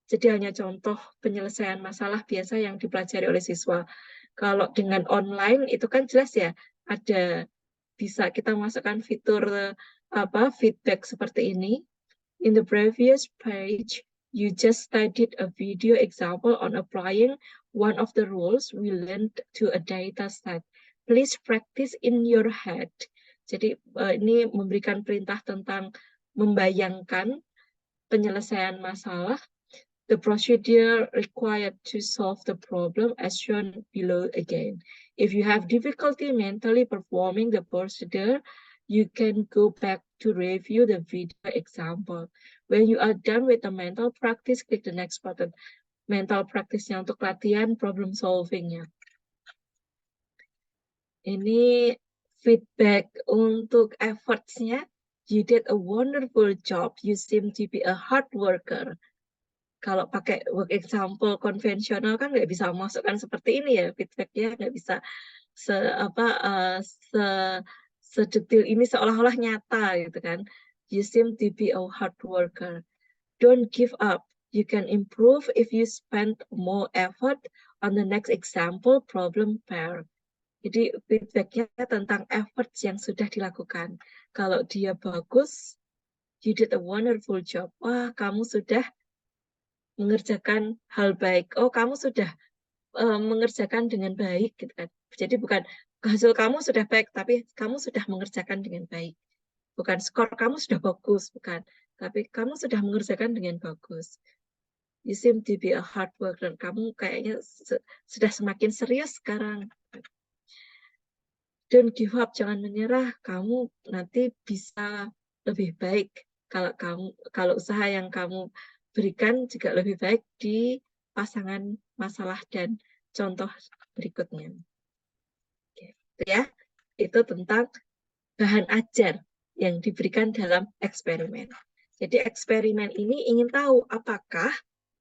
jadi hanya contoh penyelesaian masalah biasa yang dipelajari oleh siswa. Kalau dengan online itu kan jelas ya, ada bisa kita masukkan fitur feedback seperti ini. In the previous page, you just studied a video example on applying one of the rules we learned to a data set. Please practice in your head. Jadi ini memberikan perintah tentang membayangkan penyelesaian masalah. The procedure required to solve the problem as shown below again. If you have difficulty mentally performing the procedure, you can go back to review the video example. When you are done with the mental practice, click the next button. Mental practice-nya untuk latihan problem solving-nya. Ini feedback untuk efforts-nya. You did a wonderful job. You seem to be a hard worker. Kalau pakai work example konvensional kan nggak bisa masukkan seperti ini ya, feedback-nya nggak bisa sedetil ini, seolah-olah nyata gitu kan. You seem to be a hard worker. Don't give up. You can improve if you spend more effort on the next example problem pair. Jadi feedbacknya tentang effort yang sudah dilakukan. Kalau dia bagus, you did a wonderful job. Wah, kamu sudah mengerjakan hal baik. Oh, kamu sudah mengerjakan dengan baik, gitu kan. Jadi bukan hasil kamu sudah baik, tapi kamu sudah mengerjakan dengan baik. Bukan skor kamu sudah bagus, bukan. Tapi kamu sudah mengerjakan dengan bagus. You seem to be a hard worker. Kamu kayaknya sudah semakin serius sekarang. Don't give up, jangan menyerah. Kamu nanti bisa lebih baik kalau usaha yang kamu berikan juga lebih baik di pasangan masalah dan contoh berikutnya. Oke, ya, itu tentang bahan ajar yang diberikan dalam eksperimen. Jadi eksperimen ini ingin tahu apakah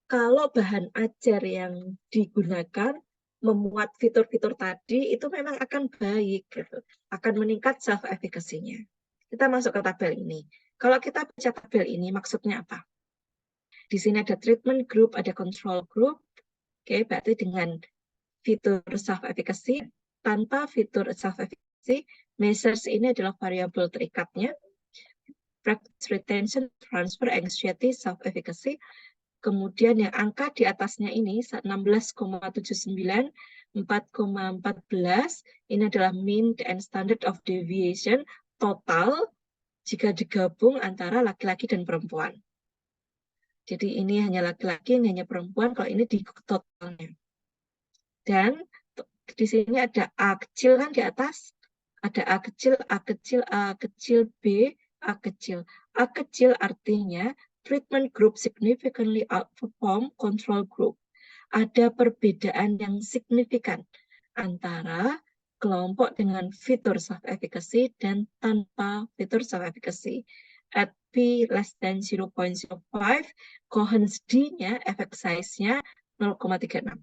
kalau bahan ajar yang digunakan memuat fitur-fitur tadi itu memang akan baik, gitu, akan meningkat self efficacy-nya. Kita masuk ke tabel ini. Kalau kita baca tabel ini maksudnya apa? Di sini ada treatment group, ada control group. Oke, berarti dengan fitur self efficacy, tanpa fitur self efficacy, measures ini adalah variabel terikatnya. Practice, retention, transfer, anxiety, self efficacy. Kemudian yang angka di atasnya ini 16,79, 4,14, ini adalah mean and standard of deviation total jika digabung antara laki-laki dan perempuan. Jadi ini hanya laki-laki, ini hanya perempuan, kalau ini di totalnya. Dan di sini ada A kecil kan di atas, ada A kecil, A kecil, A kecil, B, A kecil. A kecil artinya treatment group significantly outperform control group. Ada perbedaan yang signifikan antara kelompok dengan fitur self-efficacy dan tanpa fitur self-efficacy. At P less than 0.05, Cohen's D-nya, effect size-nya 0,36.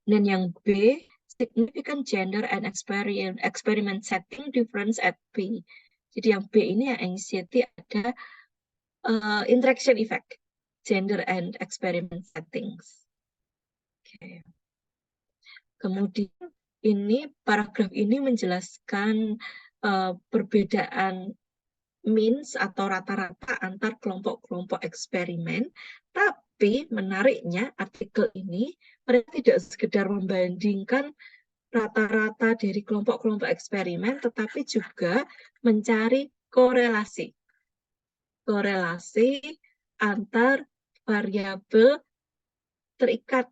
Dan yang B, significant gender and experiment setting difference at P. Jadi yang B ini yang anxiety ada interaction effect, gender and experiment settings. Okay. Kemudian ini paragraf ini menjelaskan perbedaan means atau rata-rata antar kelompok-kelompok eksperimen, tapi menariknya artikel ini mereka tidak sekedar membandingkan rata-rata dari kelompok-kelompok eksperimen, tetapi juga mencari korelasi antar variabel terikat.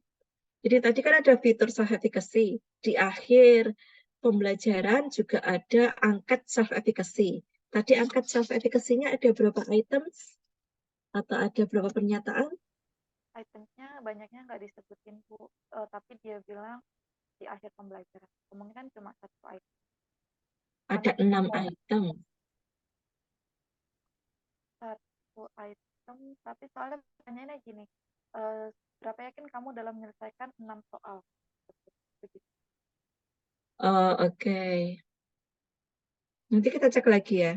Jadi tadi kan ada fitur self-efficacy. Di akhir pembelajaran juga ada angkat self-efficacy. Tadi angkat self-efficacy-nya ada berapa items? Atau ada berapa pernyataan? Itemnya banyaknya nggak disebutin, Bu. Tapi dia bilang di akhir pembelajaran. Kemungkinan cuma 1 item. Ada 6 item. 1 item, tapi soalnya pertanyaannya gini, berapa yakin kamu dalam menyelesaikan 6 soal? Oke. Nanti kita cek lagi ya.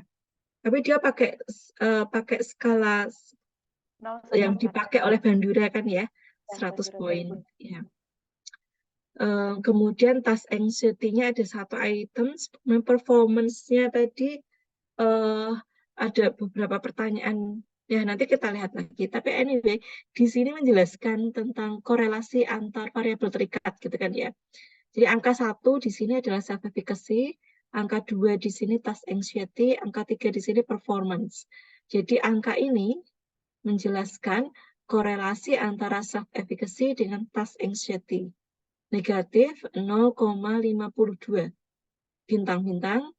Tapi dia pakai skala yang dipakai oleh Bandura kan ya, 100 poin. Ya. Kemudian task anxiety-nya ada 1 item, performance-nya tadi ada beberapa pertanyaan. Ya, nanti kita lihat lagi. Tapi anyway, di sini menjelaskan tentang korelasi antar variabel terikat gitu kan ya. Jadi angka 1 di sini adalah self-efficacy, angka 2 di sini task anxiety, angka 3 di sini performance. Jadi angka ini menjelaskan korelasi antara self-efficacy dengan task anxiety. Negatif 0,52. Bintang-bintang,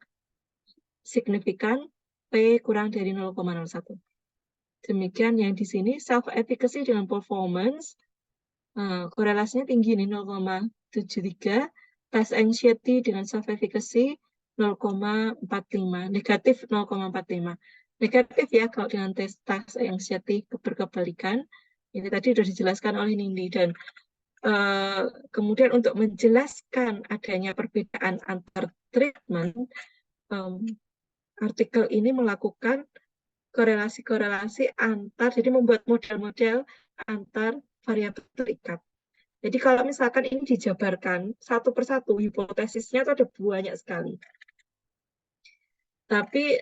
signifikan, P kurang dari 0,01. Demikian yang di sini, self-efficacy dengan performance, korelasinya tinggi nih, 0,73. Task anxiety dengan self-efficacy, 0,45. Negatif 0,45. Negatif ya kalau dengan tes task anxiety berkebalikan. Ini tadi sudah dijelaskan oleh Nindi. Dan Kemudian untuk menjelaskan adanya perbedaan antar treatment, artikel ini melakukan korelasi-korelasi antar, jadi membuat model-model antar variabel terikat. Jadi kalau misalkan ini dijabarkan satu persatu, hipotesisnya itu ada banyak sekali. Tapi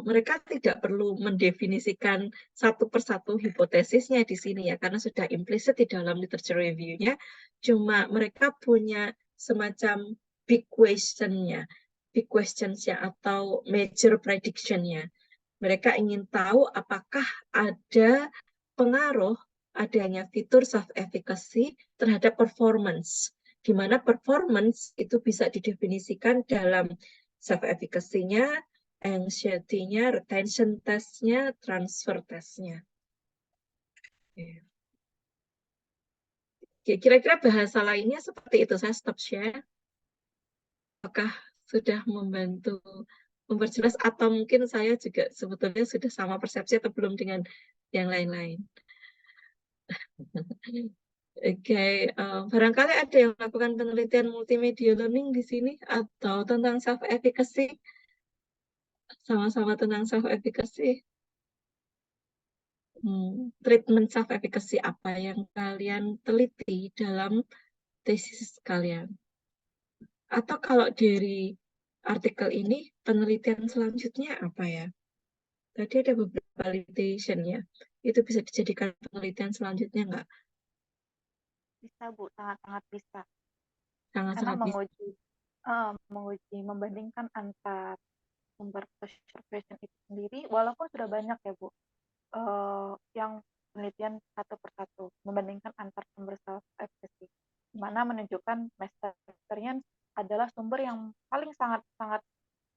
mereka tidak perlu mendefinisikan satu persatu hipotesisnya di sini ya, karena sudah implisit di dalam literature review-nya. Cuma mereka punya semacam big question-nya, atau major prediction-nya. Mereka ingin tahu apakah ada pengaruh adanya fitur self-efficacy terhadap performance, di mana performance itu bisa didefinisikan dalam self-efficacy-nya, anxiety-nya, retention test-nya, transfer test-nya. Kira-kira bahasa lainnya seperti itu. Saya stop share. Apakah sudah membantu memperjelas, atau mungkin saya juga sebetulnya sudah sama persepsi atau belum dengan yang lain-lain? Oke, barangkali ada yang melakukan penelitian multimedia learning di sini atau tentang self-efficacy, sama-sama tentang self-efficacy. Treatment self-efficacy apa yang kalian teliti dalam tesis kalian? Atau kalau dari artikel ini, penelitian selanjutnya apa ya? Tadi ada beberapa validation ya. Itu bisa dijadikan penelitian selanjutnya nggak? Bisa Bu, sangat-sangat bisa. Karena Sangat-sangat bisa. menguji, membandingkan antar sumber social question itu sendiri, walaupun sudah banyak ya Bu, yang penelitian satu persatu, membandingkan antar sumber self-efficacy, di mana menunjukkan master experience adalah sumber yang paling sangat-sangat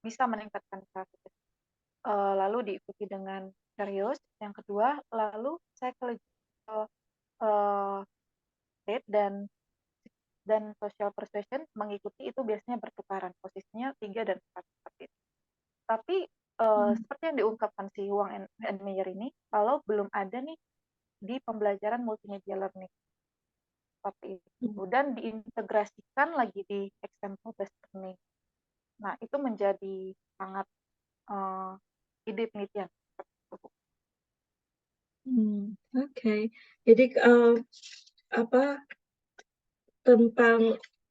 bisa meningkatkan self-efficacy. Lalu diikuti dengan serius, yang kedua, lalu psychological state dan social persuasion mengikuti, itu biasanya bertukaran posisinya 3 dan 4 seperti itu. Tapi seperti yang diungkapkan si Huang and Meyer ini, kalau belum ada nih di pembelajaran multimedia learning seperti itu, dan diintegrasikan lagi di example based learning. Nah, itu menjadi sangat ide penelitian. Oke. Jadi tentang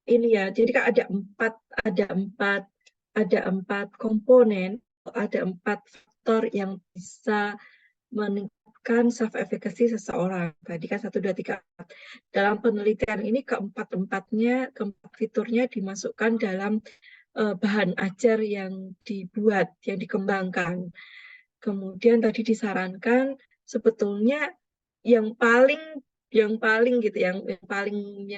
ini ya. Jadi kan ada empat komponen, ada 4 faktor yang bisa meningkatkan self-efficacy seseorang. Tadi kan 1, 2, 3, 4. Dalam penelitian ini keempat fiturnya dimasukkan dalam bahan ajar yang dibuat, yang dikembangkan. Kemudian tadi disarankan sebetulnya yang paling gitu, yang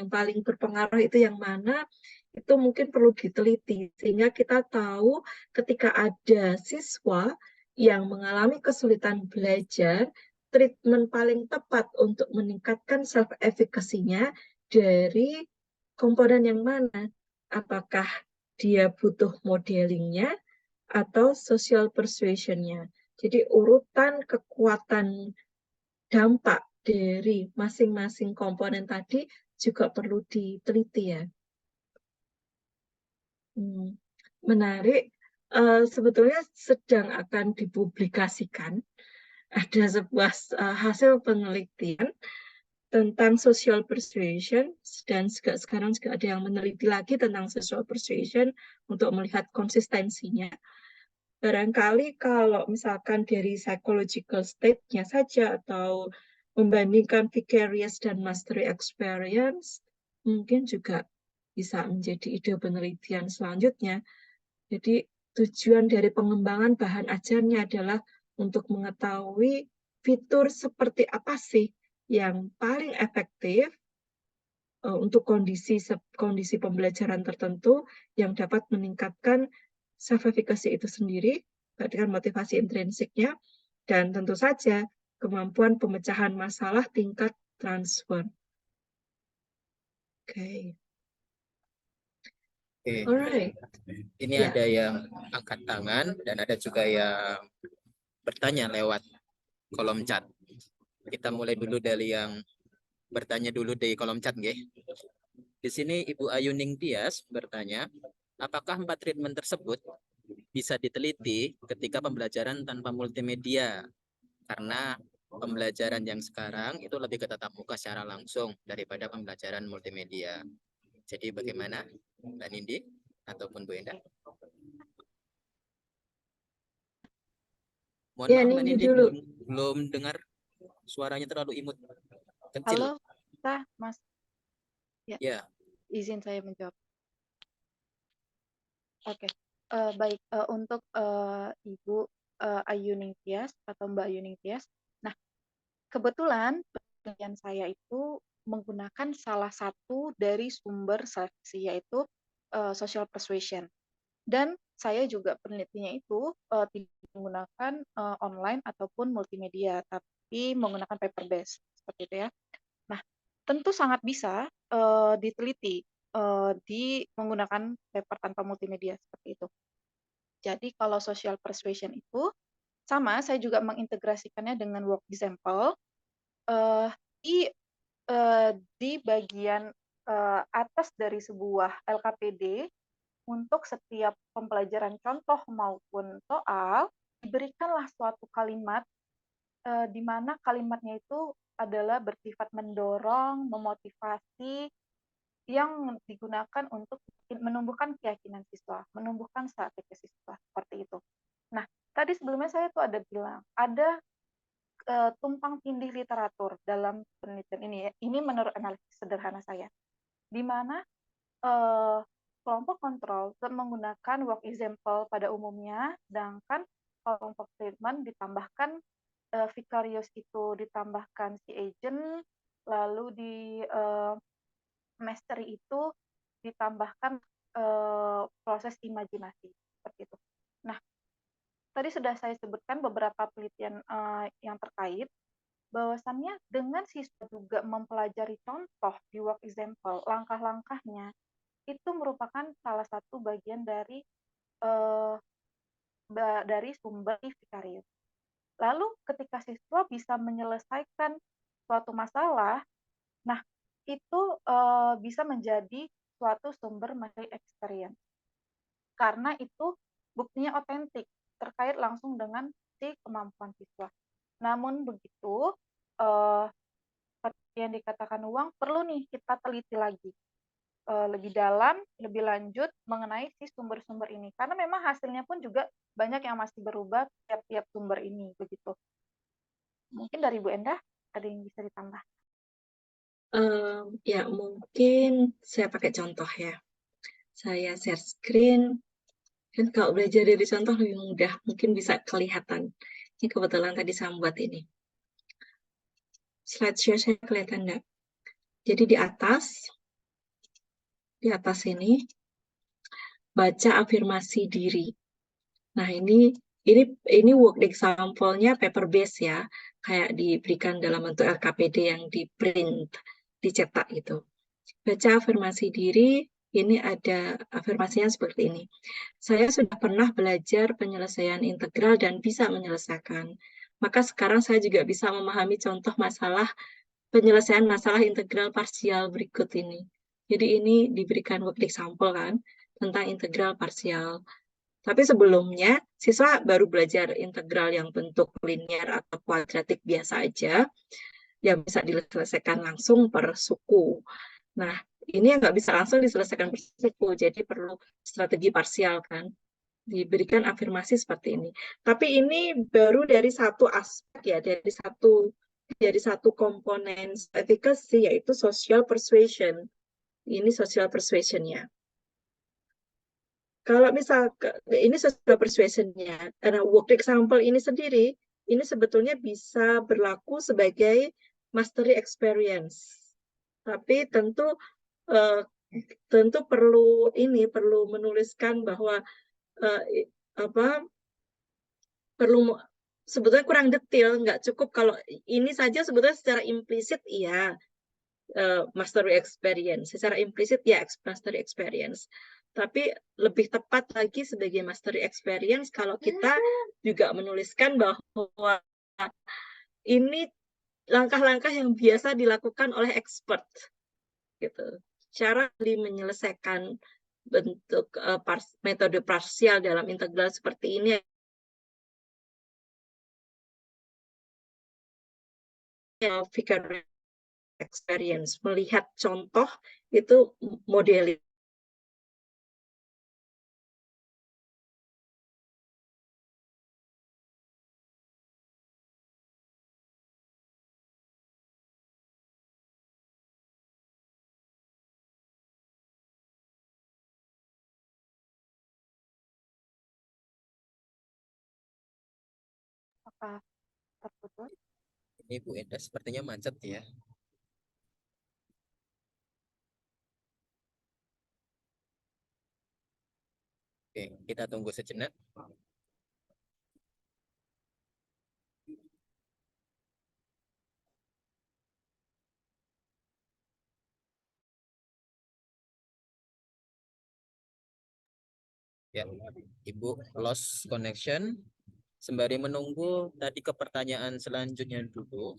paling berpengaruh itu yang mana, itu mungkin perlu diteliti sehingga kita tahu ketika ada siswa yang mengalami kesulitan belajar, treatment paling tepat untuk meningkatkan self-efficacy-nya dari komponen yang mana? Apakah dia butuh modelingnya atau social persuasion-nya? Jadi urutan kekuatan dampak dari masing-masing komponen tadi juga perlu diteliti ya. Menarik. Sebetulnya sedang akan dipublikasikan. Ada sebuah hasil penelitian tentang social persuasion, dan sekarang juga ada yang meneliti lagi tentang social persuasion untuk melihat konsistensinya. Barangkali kalau misalkan dari psychological state-nya saja atau membandingkan vicarious dan mastery experience, mungkin juga bisa menjadi ide penelitian selanjutnya. Jadi tujuan dari pengembangan bahan ajarnya adalah untuk mengetahui fitur seperti apa sih yang paling efektif untuk kondisi pembelajaran tertentu yang dapat meningkatkan self-efficacy itu sendiri, dengan motivasi intrinsiknya, dan tentu saja kemampuan pemecahan masalah tingkat transfer. Oke. Alright. Ini ada yang angkat tangan dan ada juga yang bertanya lewat kolom chat. Kita mulai dulu dari yang bertanya dulu di kolom chat nggih. Di sini Ibu Ayuning Tias bertanya, apakah 4 treatment tersebut bisa diteliti ketika pembelajaran tanpa multimedia? Karena pembelajaran yang sekarang itu lebih ke tatap muka secara langsung daripada pembelajaran multimedia. Jadi bagaimana Mbak Nindi ataupun Bu Endah? Mohon Ya, maaf Mbak Nindi Nindi, dulu. belum dengar, suaranya terlalu imut, kecil. Halo, Mas. Ya, Izin saya menjawab. Oke, baik, untuk Ibu Ayuning Tias atau Mbak Ayuning Tias. Nah, kebetulan penelitian saya itu menggunakan salah satu dari sumber seleksi, yaitu social persuasion. Dan saya juga penelitiannya itu tidak menggunakan online ataupun multimedia, tapi menggunakan paper based seperti itu ya. Nah, tentu sangat bisa diteliti di menggunakan paper tanpa multimedia seperti itu. Jadi kalau social persuasion itu sama, saya juga mengintegrasikannya dengan work example eh, di di bagian atas dari sebuah LKPD. Untuk setiap pembelajaran contoh maupun soal, diberikanlah suatu kalimat di mana kalimatnya itu adalah bersifat mendorong, memotivasi, yang digunakan untuk menumbuhkan keyakinan siswa, menumbuhkan strategi siswa, seperti itu. Nah, tadi sebelumnya saya tuh ada bilang, ada tumpang tindih literatur dalam penelitian ini ya. Ini menurut analisis sederhana saya, di mana kelompok kontrol menggunakan work example pada umumnya, sedangkan kelompok treatment ditambahkan vicarious itu ditambahkan si agent, lalu di mastery itu ditambahkan proses imajinasi seperti itu. Nah, tadi sudah saya sebutkan beberapa penelitian yang terkait, bahwasannya dengan siswa juga mempelajari contoh di work example, langkah-langkahnya itu merupakan salah satu bagian dari sumber vicarious. Lalu ketika siswa bisa menyelesaikan suatu masalah, nah itu bisa menjadi suatu sumber materi experience. Karena itu buktinya otentik, terkait langsung dengan si kemampuan siswa. Namun begitu, seperti yang dikatakan Uang, perlu nih kita teliti lagi lebih dalam, lebih lanjut mengenai si sumber-sumber ini. Karena memang hasilnya pun juga banyak yang masih berubah tiap-tiap sumber ini, begitu. Mungkin dari Bu Endah ada yang bisa ditambah. Ya, mungkin saya pakai contoh ya. Saya share screen. Kan kalau belajar dari contoh lebih mudah, mungkin bisa kelihatan. Ini kebetulan tadi saya buat ini. Slideshow saya kelihatan enggak? Jadi di atas ini, baca afirmasi diri. Nah, ini work example-nya paper base ya, kayak diberikan dalam bentuk LKPD yang di print, dicetak gitu. Baca afirmasi diri, ini ada afirmasinya seperti ini. Saya sudah pernah belajar penyelesaian integral dan bisa menyelesaikan. Maka sekarang saya juga bisa memahami contoh penyelesaian masalah integral parsial berikut ini. Jadi ini diberikan work example kan, tentang integral parsial. Tapi sebelumnya, siswa baru belajar integral yang bentuk linear atau kuadratik biasa aja, yang bisa diselesaikan langsung per suku. Nah, ini yang nggak bisa langsung diselesaikan per suku, jadi perlu strategi parsial kan. Diberikan afirmasi seperti ini. Tapi ini baru dari satu aspek ya, dari satu komponen efficacy, yaitu social persuasion. Ini social persuasion-nya. Kalau misal ini social persuasion-nya, karena work example ini sendiri, ini sebetulnya bisa berlaku sebagai mastery experience. Tapi tentu perlu menuliskan bahwa perlu sebetulnya kurang detail, nggak cukup kalau ini saja sebetulnya secara implisit iya mastery experience, secara implisit ya mastery experience. Tapi lebih tepat lagi sebagai mastery experience kalau kita juga menuliskan bahwa ini langkah-langkah yang biasa dilakukan oleh expert gitu. Cara menyelesaikan bentuk metode parsial dalam integral seperti ini figure experience, melihat contoh itu modeling. Apa terputus? Ini Bu Enda sepertinya macet ya. Oke, kita tunggu sejenak. Ya, Ibu lost connection. Sembari menunggu tadi ke pertanyaan selanjutnya dulu.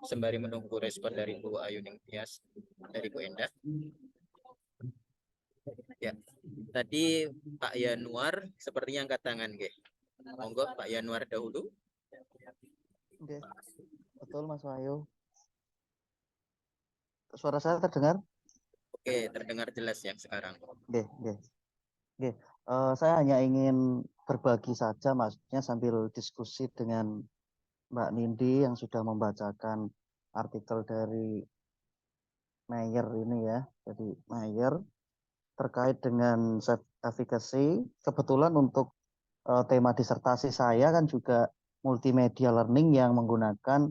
Sembari menunggu respon dari Bu Ayuning Tias dari Bu Enda. Ya, tadi Pak Yanuar sepertinya angkat tangan, Ge. Monggo Pak Yanuar dahulu. Oke, betul Mas Wahyu. Suara saya terdengar? Oke, terdengar jelas yang sekarang. Oke. Saya hanya ingin berbagi saja, maksudnya sambil diskusi dengan Mbak Nindi yang sudah membacakan artikel dari Mayer ini ya. Jadi Mayer terkait dengan self efficacy. Kebetulan untuk tema disertasi saya kan juga multimedia learning yang menggunakan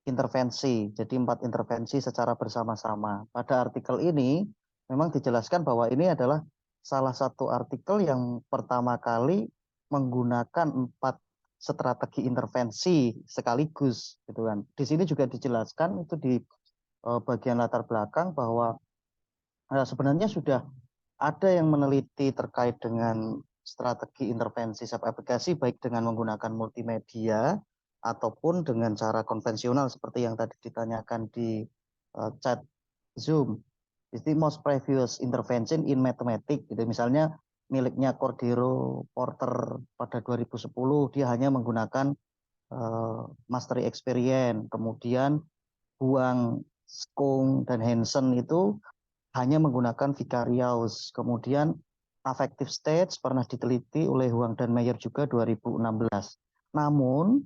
intervensi. Jadi 4 intervensi secara bersama-sama. Pada artikel ini memang dijelaskan bahwa ini adalah salah satu artikel yang pertama kali menggunakan 4 strategi intervensi sekaligus gitu kan. Di sini juga dijelaskan itu di bagian latar belakang bahwa sebenarnya sudah ada yang meneliti terkait dengan strategi intervensi self efficacy baik dengan menggunakan multimedia ataupun dengan cara konvensional seperti yang tadi ditanyakan di chat Zoom. Jadi most previous intervention in mathematics gitu. Misalnya miliknya Cordero Porter pada 2010 dia hanya menggunakan mastery experience. Kemudian Huang, Skong dan Hansen itu hanya menggunakan vicarious. Kemudian affective states pernah diteliti oleh Huang dan Mayer juga 2016. Namun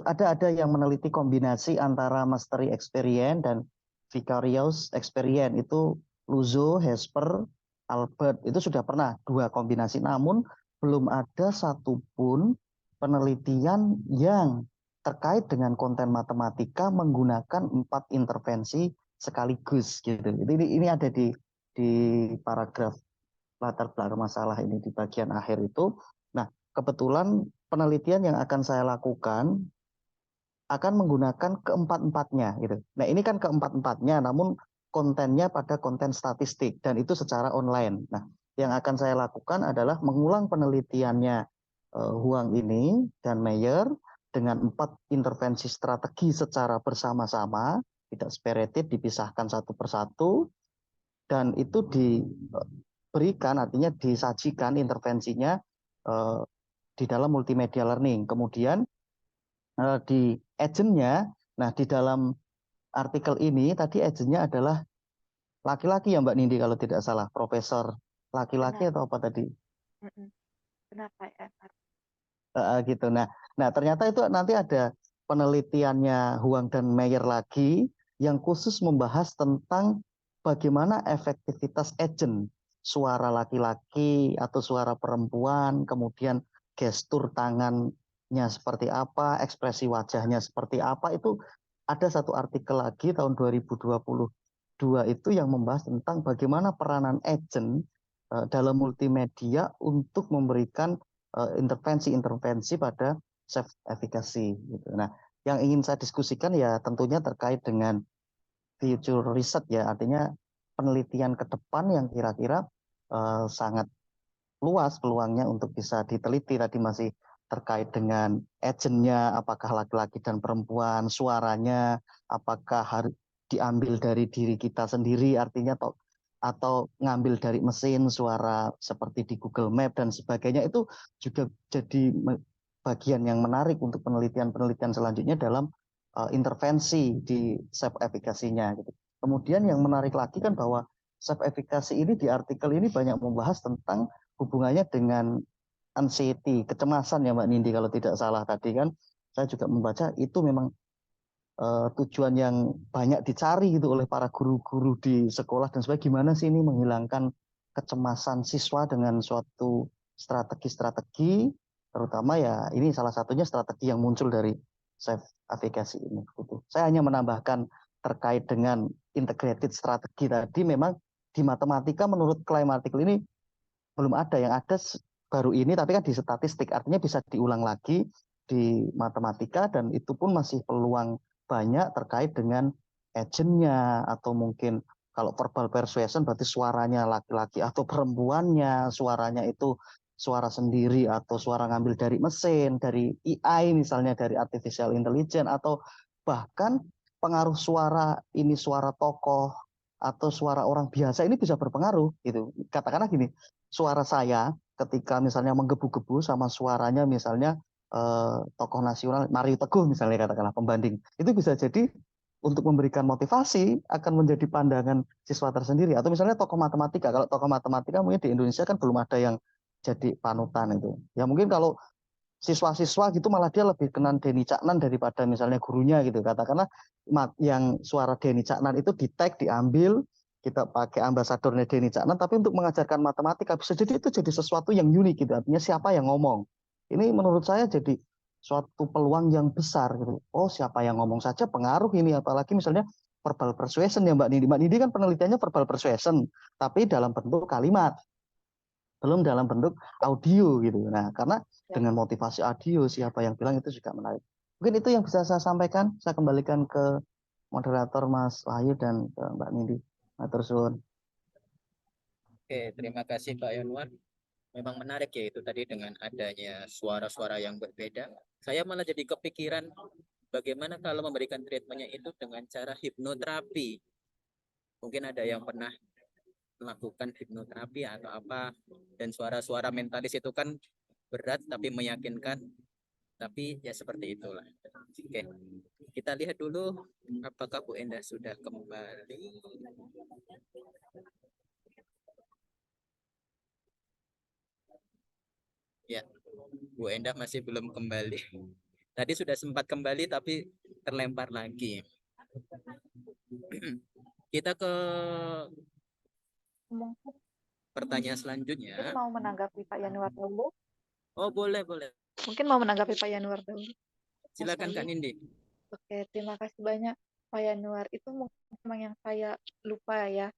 ada yang meneliti kombinasi antara mastery experience dan vicarious experience. Itu Luzo, Hesper, Albert itu sudah pernah 2 kombinasi. Namun belum ada satupun penelitian yang terkait dengan konten matematika menggunakan 4 intervensi sekaligus gitu. Ini ada di paragraf latar belakang masalah ini di bagian akhir itu. Nah, kebetulan penelitian yang akan saya lakukan akan menggunakan keempat-empatnya gitu. Nah, ini kan keempat-empatnya namun kontennya pada konten statistik dan itu secara online. Nah, yang akan saya lakukan adalah mengulang penelitiannya Huang ini dan Mayer dengan 4 intervensi strategi secara bersama-sama, tidak separated, dipisahkan satu persatu, dan itu diberikan, artinya disajikan intervensinya di dalam multimedia learning. Kemudian di agentnya, nah di dalam artikel ini tadi agentnya adalah laki-laki ya Mbak Nindi kalau tidak salah, profesor laki-laki atau apa tadi? Benar Pak Yanuar. Gitu. Nah ternyata itu nanti ada penelitiannya Huang dan Mayer lagi yang khusus membahas tentang bagaimana efektivitas agent, suara laki-laki atau suara perempuan, kemudian gestur tangannya seperti apa, ekspresi wajahnya seperti apa, itu ada satu artikel lagi tahun 2022 itu yang membahas tentang bagaimana peranan agent dalam multimedia untuk memberikan intervensi-intervensi pada self efficacy gitu. Nah, yang ingin saya diskusikan ya tentunya terkait dengan future research ya, artinya penelitian ke depan yang kira-kira sangat luas peluangnya untuk bisa diteliti. Tadi masih terkait dengan agentnya, apakah laki-laki dan perempuan, suaranya, apakah harus diambil dari diri kita sendiri, artinya atau ngambil dari mesin suara seperti di Google Map dan sebagainya, itu juga jadi bagian yang menarik untuk penelitian-penelitian selanjutnya dalam intervensi di self efficacy-nya gitu. Kemudian yang menarik lagi kan bahwa self efficacy ini di artikel ini banyak membahas tentang hubungannya dengan anxiety, kecemasan ya Mbak Nindi kalau tidak salah tadi kan. Saya juga membaca itu memang tujuan yang banyak dicari gitu oleh para guru-guru di sekolah dan sebagainya. Gimana sih ini menghilangkan kecemasan siswa dengan suatu strategi-strategi, terutama ya ini salah satunya strategi yang muncul dari self efficacy ini. Gitu. Saya hanya menambahkan terkait dengan integrated strategi tadi, memang di matematika menurut klaim artikel ini belum ada, yang ada baru ini, tapi kan di statistik, artinya bisa diulang lagi di matematika dan itu pun masih peluang banyak terkait dengan agentnya, atau mungkin kalau verbal persuasion berarti suaranya laki-laki atau perempuannya, suaranya itu suara sendiri atau suara ngambil dari mesin, dari AI misalnya, dari artificial intelligence, atau bahkan pengaruh suara ini, suara tokoh atau suara orang biasa ini bisa berpengaruh gitu. Katakanlah gini, suara saya ketika misalnya menggebu-gebu sama suaranya misalnya tokoh nasional Mario Teguh misalnya, katakanlah pembanding, itu bisa jadi untuk memberikan motivasi akan menjadi pandangan siswa tersendiri. Atau misalnya tokoh matematika, kalau tokoh matematika mungkin di Indonesia kan belum ada yang jadi panutan itu. Ya mungkin kalau siswa-siswa gitu malah dia lebih kenal Denny Caknan daripada misalnya gurunya gitu. Katakanlah yang suara Denny Caknan itu di-tag, diambil, kita pakai ambasadornya Denny Caknan, tapi untuk mengajarkan matematika bisa jadi itu jadi sesuatu yang unik gitu. Artinya siapa yang ngomong. Ini menurut saya jadi suatu peluang yang besar gitu. Oh, siapa yang ngomong saja pengaruh ini, apalagi misalnya verbal persuasion ya Mbak Nindi. Mbak Nindi kan penelitiannya verbal persuasion, tapi dalam bentuk kalimat, belum dalam bentuk audio gitu. Nah, karena dengan motivasi audio, siapa yang bilang, itu juga menarik. Mungkin itu yang bisa saya sampaikan. Saya kembalikan ke moderator Mas Wahyu dan ke Mbak Nindi. Matur suwun. Oke, terima kasih Pak Yanuar. Memang menarik ya itu tadi dengan adanya suara-suara yang berbeda. Saya malah jadi kepikiran bagaimana kalau memberikan treatmentnya itu dengan cara hipnoterapi. Mungkin ada yang pernah melakukan hipnoterapi atau apa, dan suara-suara mentalis itu kan berat tapi meyakinkan. Tapi ya seperti itulah. Oke, kita lihat dulu apakah Bu Endah sudah kembali. Ya, Bu Endah masih belum kembali. Tadi sudah sempat kembali tapi terlempar lagi. Kita ke pertanyaan selanjutnya. Mungkin mau menanggapi Pak Yanuar dulu. Oh, boleh, boleh. Mungkin mau menanggapi Pak Yanuar dulu. Silakan Kak Nindi. Oke, terima kasih banyak Pak Yanuar. Itu memang yang saya lupa ya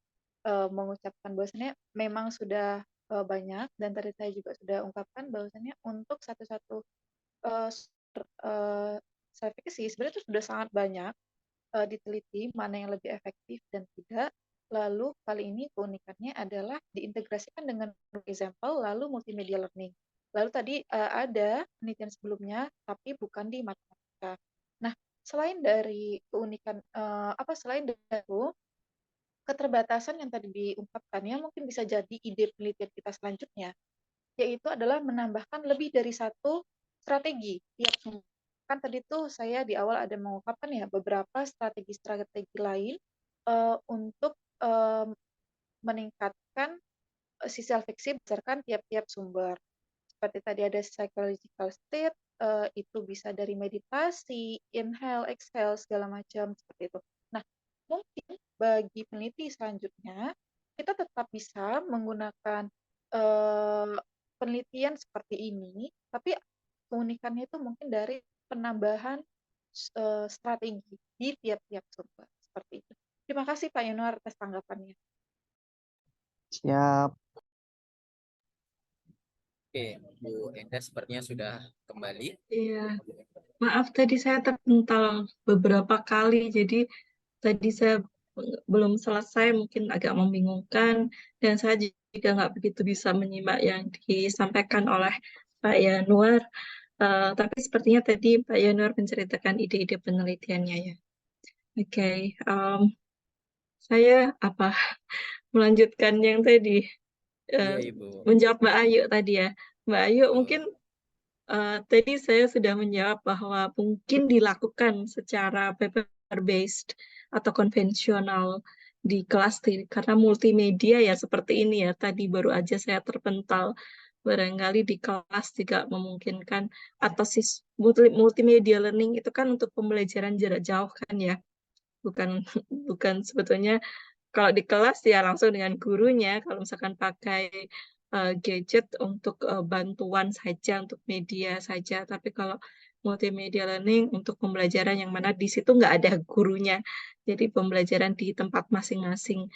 mengucapkan bahwasannya memang sudah banyak, dan tadi saya juga sudah ungkapkan bahwasannya untuk satu-satu efficacy sebenarnya itu sudah sangat banyak diteliti mana yang lebih efektif dan tidak. Lalu kali ini keunikannya adalah diintegrasikan dengan example lalu multimedia learning. Lalu tadi ada penelitian sebelumnya tapi bukan di matematika. Nah, selain dari keunikan selain dari itu, keterbatasan yang tadi diungkapkannya mungkin bisa jadi ide penelitian kita selanjutnya, yaitu adalah menambahkan lebih dari satu strategi. Ya, kan tadi tuh saya di awal ada mengungkapkan ya beberapa strategi-strategi lain untuk meningkatkan sisi efektif berdasarkan tiap-tiap sumber. Seperti tadi ada psychological state, itu bisa dari meditasi, inhale, exhale, segala macam seperti itu. Nah, mungkin bagi peneliti selanjutnya, kita tetap bisa menggunakan penelitian seperti ini, tapi keunikannya itu mungkin dari penambahan strategi di tiap-tiap sumber. Seperti itu. Terima kasih Pak Yanuar atas tanggapannya. Siap. Oke, Bu Endah sepertinya sudah kembali. Iya, maaf tadi saya terpental beberapa kali, jadi tadi saya belum selesai, mungkin agak membingungkan, dan saya juga nggak begitu bisa menyimak yang disampaikan oleh Pak Yanuar. Tapi sepertinya tadi Pak Yonur menceritakan ide-ide penelitiannya ya. Oke, saya melanjutkan yang tadi, Iya, Ibu. menjawab Mbak Ayu tadi ya. Mbak Ayu mungkin tadi saya sudah menjawab bahwa mungkin dilakukan secara paper based atau konvensional di kelas karena multimedia ya seperti ini ya. Tadi baru aja saya terpental. Barangkali di kelas juga memungkinkan atau multimedia learning itu kan untuk pembelajaran jarak jauh kan ya. Bukan bukan sebetulnya kalau di kelas ya langsung dengan gurunya, kalau misalkan pakai gadget untuk bantuan saja, untuk media saja. Tapi kalau multimedia learning untuk pembelajaran yang mana di situ nggak ada gurunya. Jadi pembelajaran di tempat masing-masing.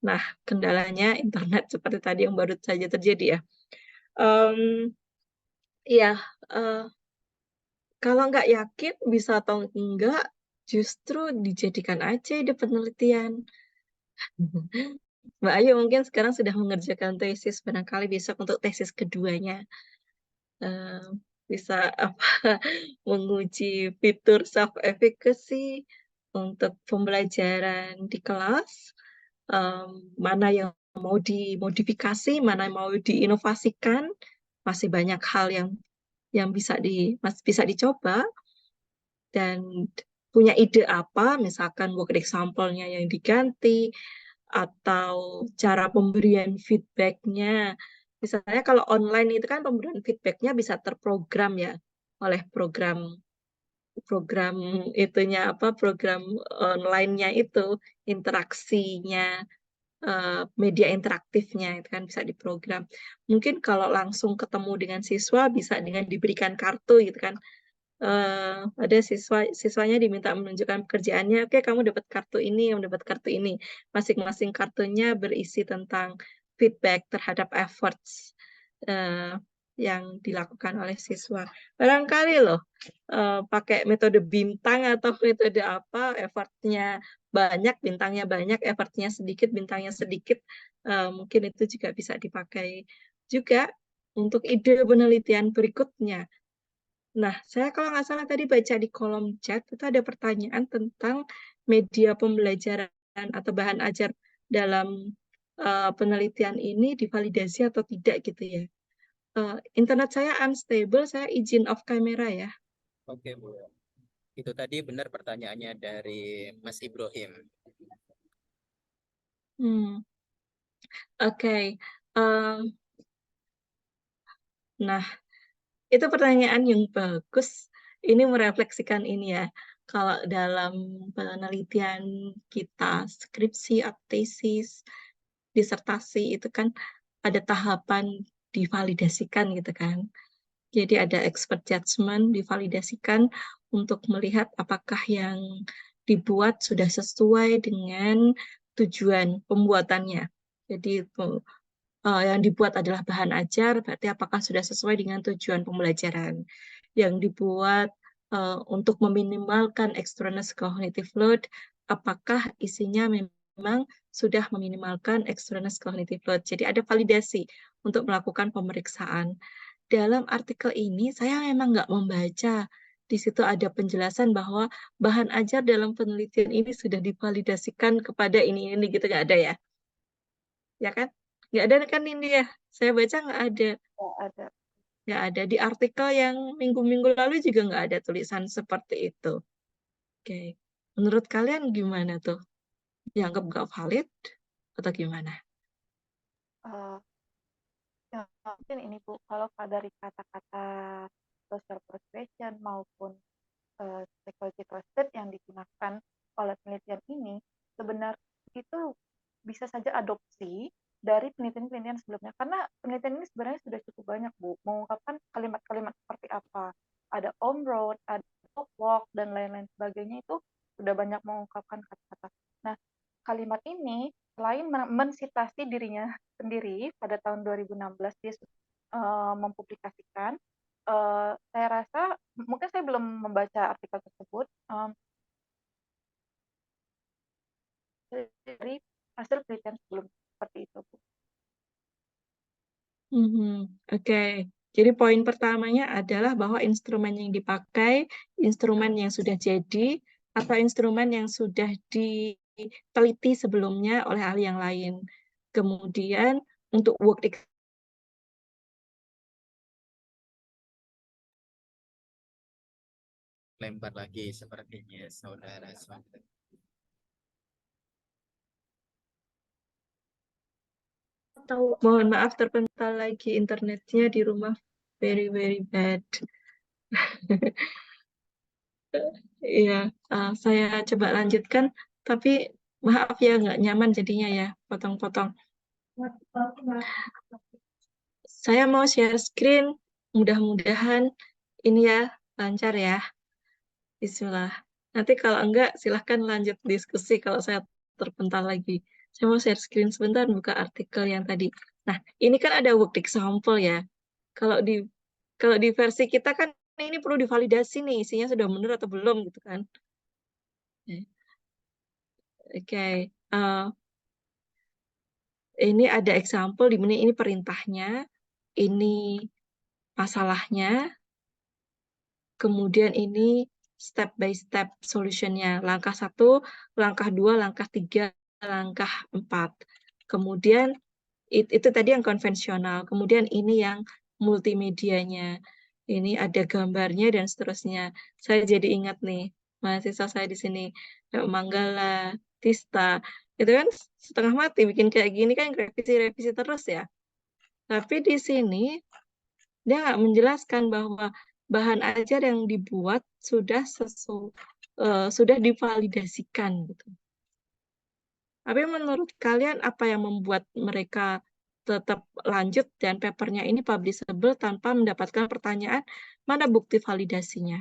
Nah, kendalanya internet seperti tadi yang baru saja terjadi ya. Em, ya, eh, kalau nggak yakin bisa atau enggak, justru dijadikan aja ide penelitian. Mbak Ayu mungkin sekarang sudah mengerjakan tesis, barangkali besok untuk tesis keduanya eh, bisa menguji fitur self-efficacy untuk pembelajaran di kelas, mana yang mau dimodifikasi, mana yang mau diinovasikan, masih banyak hal yang masih bisa dicoba dan punya ide apa, misalkan work example-nya yang diganti, atau cara pemberian feedback-nya. Misalnya kalau online itu kan pemberian feedback-nya bisa terprogram ya oleh program program itunya program online-nya itu interaksinya media interaktifnya itu kan bisa diprogram. Mungkin kalau langsung ketemu dengan siswa bisa dengan diberikan kartu gitu kan. Ada siswanya diminta menunjukkan pekerjaannya, oke kamu dapat kartu ini, kamu dapat kartu ini. Masing-masing kartunya berisi tentang feedback terhadap efforts yang dilakukan oleh siswa. Barangkali loh pakai metode bintang atau metode apa, effortnya banyak, bintangnya banyak, effortnya sedikit, bintangnya sedikit, mungkin itu juga bisa dipakai juga untuk ide penelitian berikutnya. Nah, saya kalau nggak salah tadi baca di kolom chat itu ada pertanyaan tentang media pembelajaran atau bahan ajar dalam penelitian ini divalidasi atau tidak gitu ya. Internet saya unstable, saya izin off kamera ya. Oke, Bu. Itu tadi benar pertanyaannya dari Mas Ibrahim. Oke. Nah, itu pertanyaan yang bagus. Ini merefleksikan ini ya. Kalau dalam penelitian kita, skripsi, tesis, disertasi, itu kan ada tahapan divalidasikan gitu kan. Jadi ada expert judgment divalidasikan untuk melihat apakah yang dibuat sudah sesuai dengan tujuan pembuatannya. Jadi yang dibuat adalah bahan ajar, berarti apakah sudah sesuai dengan tujuan pembelajaran. Yang dibuat untuk meminimalkan extraneous cognitive load, apakah isinya memang sudah meminimalkan extraneous cognitive load. Jadi ada validasi untuk melakukan pemeriksaan. Dalam artikel ini saya memang nggak membaca. Di situ ada penjelasan bahwa bahan ajar dalam penelitian ini sudah divalidasikan kepada ini gitu nggak ada ya, ya kan? Nggak ada kan ini ya? Saya baca nggak ada. Nggak ada. Nggak ada. Di artikel yang minggu-minggu lalu juga nggak ada tulisan seperti itu. Oke. Menurut kalian gimana tuh? Dianggap nggak valid atau gimana? Eh, ya, mungkin ini Bu, kalau dari kata-kata social persuasion maupun psychological state yang digunakan oleh penelitian ini, sebenarnya itu bisa saja adopsi dari penelitian-penelitian sebelumnya. Karena penelitian ini sebenarnya sudah cukup banyak, Bu, mengungkapkan kalimat-kalimat seperti apa. Ada on-road, ada walk, dan lain-lain sebagainya itu sudah banyak mengungkapkan kata-kata. Nah, kalimat ini selain mensitasi dirinya sendiri pada tahun 2016 dia mempublikasikan, saya rasa mungkin saya belum membaca artikel tersebut dari hasil penelitian sebelum seperti itu, Bu. Oke. Jadi poin pertamanya adalah bahwa instrumen yang dipakai, instrumen yang sudah jadi, atau instrumen yang sudah diteliti sebelumnya oleh ahli yang lain. Kemudian untuk work Lempar lagi sepertinya saudara-saudara. atau mohon maaf terpental lagi internetnya di rumah, very bad. Iya, saya coba lanjutkan, tapi maaf ya nggak nyaman jadinya ya, potong-potong. Saya mau share screen, mudah-mudahan ini ya lancar ya. Bismillah. Nanti kalau enggak silahkan lanjut diskusi kalau saya terpental lagi. Saya mau share screen sebentar, buka artikel yang tadi. Nah, ini kan ada work example ya. Kalau di versi kita kan ini perlu divalidasi nih, isinya sudah benar atau belum gitu kan. Oke, ini ada example di mana ini perintahnya, ini masalahnya, kemudian ini step by step solutionnya. Langkah 1, langkah 2, langkah 3, langkah 4. Kemudian itu tadi yang konvensional. Kemudian ini yang multimedianya. Ini ada gambarnya dan seterusnya. Saya jadi ingat nih, mahasiswa saya di sini, Manggala, Tista, itu kan setengah mati bikin kayak gini kan revisi-revisi terus ya. Tapi di sini dia nggak menjelaskan bahwa bahan ajar yang dibuat sudah sudah divalidasikan gitu. Tapi menurut kalian apa yang membuat mereka tetap lanjut dan papernya ini publishable tanpa mendapatkan pertanyaan mana bukti validasinya?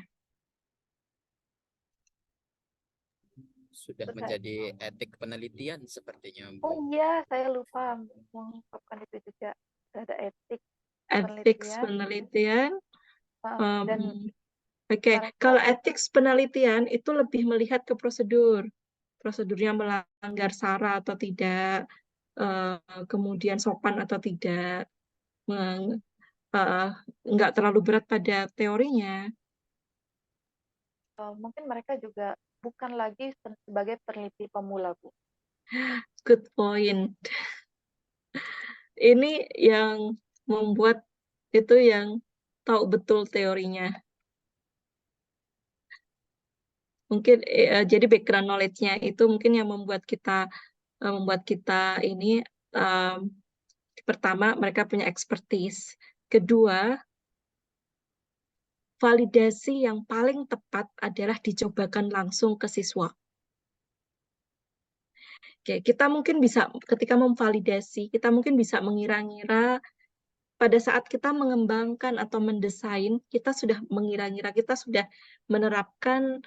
Sudah menjadi etik penelitian sepertinya, Bu. Oh iya, saya lupa mengungkapkan itu juga. Ada etik Ethics penelitian. penelitian. Dan Oke, mereka- kalau ethics penelitian itu lebih melihat ke prosedur. Prosedurnya melanggar SARA atau tidak, kemudian sopan atau tidak, nggak terlalu berat pada teorinya. mungkin mereka juga bukan lagi sebagai peneliti pemula, Bu. Good point. Ini yang membuat itu yang tahu betul teorinya. Mungkin jadi background knowledge-nya itu mungkin yang membuat kita ini pertama mereka punya expertise. Kedua, validasi yang paling tepat adalah dicobakan langsung ke siswa. Oke, kita mungkin bisa ketika memvalidasi, kita mungkin bisa mengira-ngira pada saat kita mengembangkan atau mendesain, kita sudah mengira-ngira, kita sudah menerapkan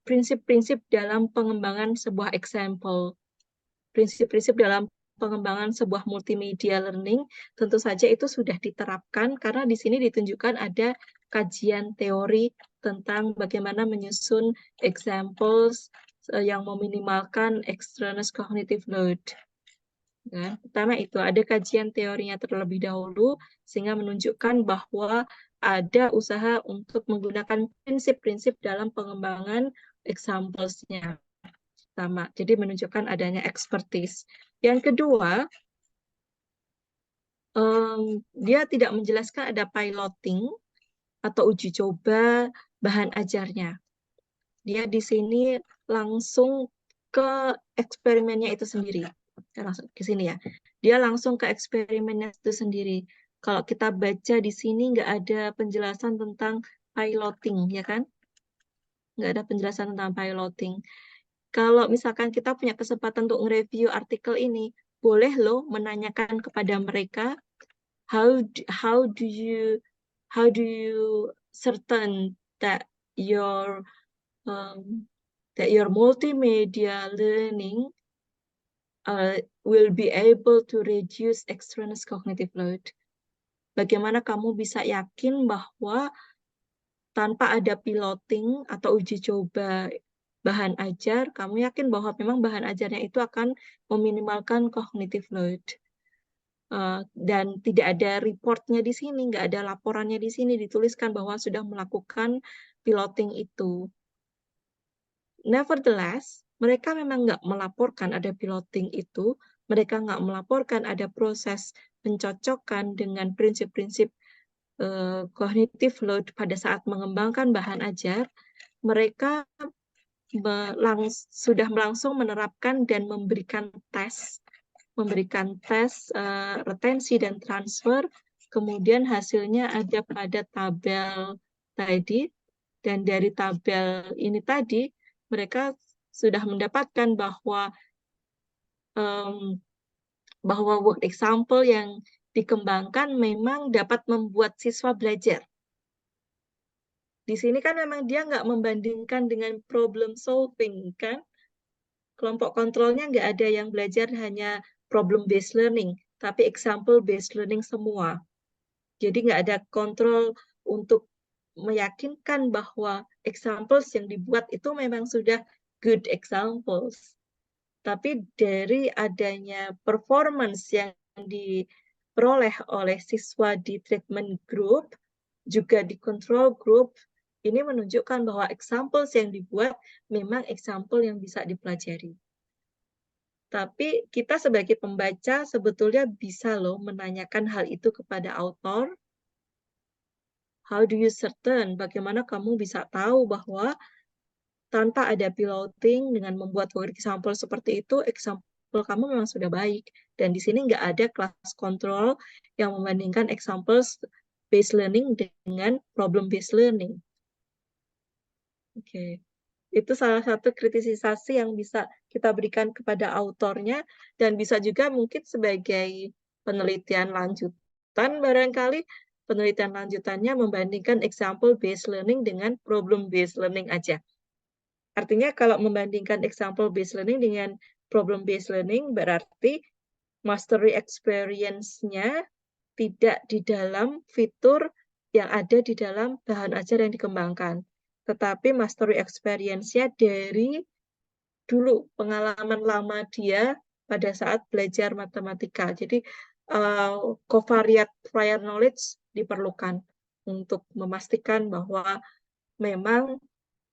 prinsip-prinsip dalam pengembangan sebuah example. Prinsip-prinsip dalam pengembangan sebuah multimedia learning, tentu saja itu sudah diterapkan karena di sini ditunjukkan ada kajian teori tentang bagaimana menyusun examples yang meminimalkan extraneous cognitive load. Nah, pertama itu ada kajian teorinya terlebih dahulu sehingga menunjukkan bahwa ada usaha untuk menggunakan prinsip-prinsip dalam pengembangan examples-nya. Pertama, jadi menunjukkan adanya expertise. Yang kedua, dia tidak menjelaskan ada piloting atau uji coba bahan ajarnya. Dia di sini langsung ke eksperimennya itu sendiri. Langsung ke sini ya. Dia langsung ke eksperimennya itu sendiri. Kalau kita baca di sini nggak ada penjelasan tentang piloting, ya kan? Nggak ada penjelasan tentang piloting. Kalau misalkan kita punya kesempatan untuk nge-review artikel ini, boleh loh menanyakan kepada mereka, how do you certain that your multimedia learning will be able to reduce extraneous cognitive load. Bagaimana kamu bisa yakin bahwa tanpa ada piloting atau uji coba bahan ajar, kamu yakin bahwa memang bahan ajarnya itu akan meminimalkan cognitive load. dan tidak ada reportnya di sini, nggak ada laporannya di sini dituliskan bahwa sudah melakukan piloting itu. Nevertheless, mereka memang nggak melaporkan ada piloting itu, mereka nggak melaporkan ada proses pencocokan dengan prinsip-prinsip cognitive load pada saat mengembangkan bahan ajar. Mereka sudah langsung menerapkan dan memberikan tes retensi dan transfer, kemudian hasilnya ada pada tabel tadi, dan dari tabel ini tadi mereka sudah mendapatkan bahwa work example yang dikembangkan memang dapat membuat siswa belajar. Di sini kan memang dia nggak membandingkan dengan problem solving, kan? Kelompok kontrolnya nggak ada yang belajar hanya problem based learning, tapi example based learning semua. Jadi nggak ada kontrol untuk meyakinkan bahwa examples yang dibuat itu memang sudah good examples. Tapi dari adanya performance yang diperoleh oleh siswa di treatment group, juga di control group, ini menunjukkan bahwa examples yang dibuat memang example yang bisa dipelajari. Tapi kita sebagai pembaca sebetulnya bisa loh menanyakan hal itu kepada author. How do you certain? Bagaimana kamu bisa tahu bahwa tanpa ada piloting dengan membuat work example seperti itu, example kamu memang sudah baik. Dan di sini nggak ada class control yang membandingkan examples based learning dengan problem based learning. Oke. Itu salah satu kritisisasi yang bisa kita berikan kepada autornya, dan bisa juga mungkin sebagai penelitian lanjutan barangkali, penelitian lanjutannya membandingkan example based learning dengan problem based learning aja. Artinya kalau membandingkan example based learning dengan problem based learning berarti mastery experience-nya tidak di dalam fitur yang ada di dalam bahan ajar yang dikembangkan, tetapi mastery experience-nya dari dulu pengalaman lama dia pada saat belajar matematika. Jadi covariate prior knowledge diperlukan untuk memastikan bahwa memang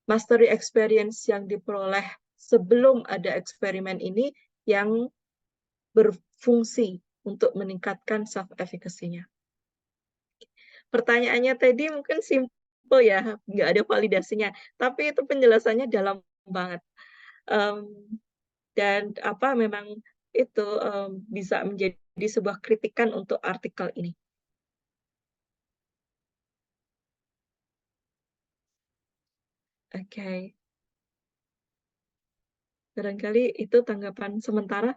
mastery experience yang diperoleh sebelum ada eksperimen ini yang berfungsi untuk meningkatkan self-efficacy-nya. Pertanyaannya tadi mungkin simple ya, nggak ada validasinya, tapi itu penjelasannya dalam banget. Dan memang itu bisa menjadi sebuah kritikan untuk artikel ini. Oke. Barangkali itu tanggapan sementara.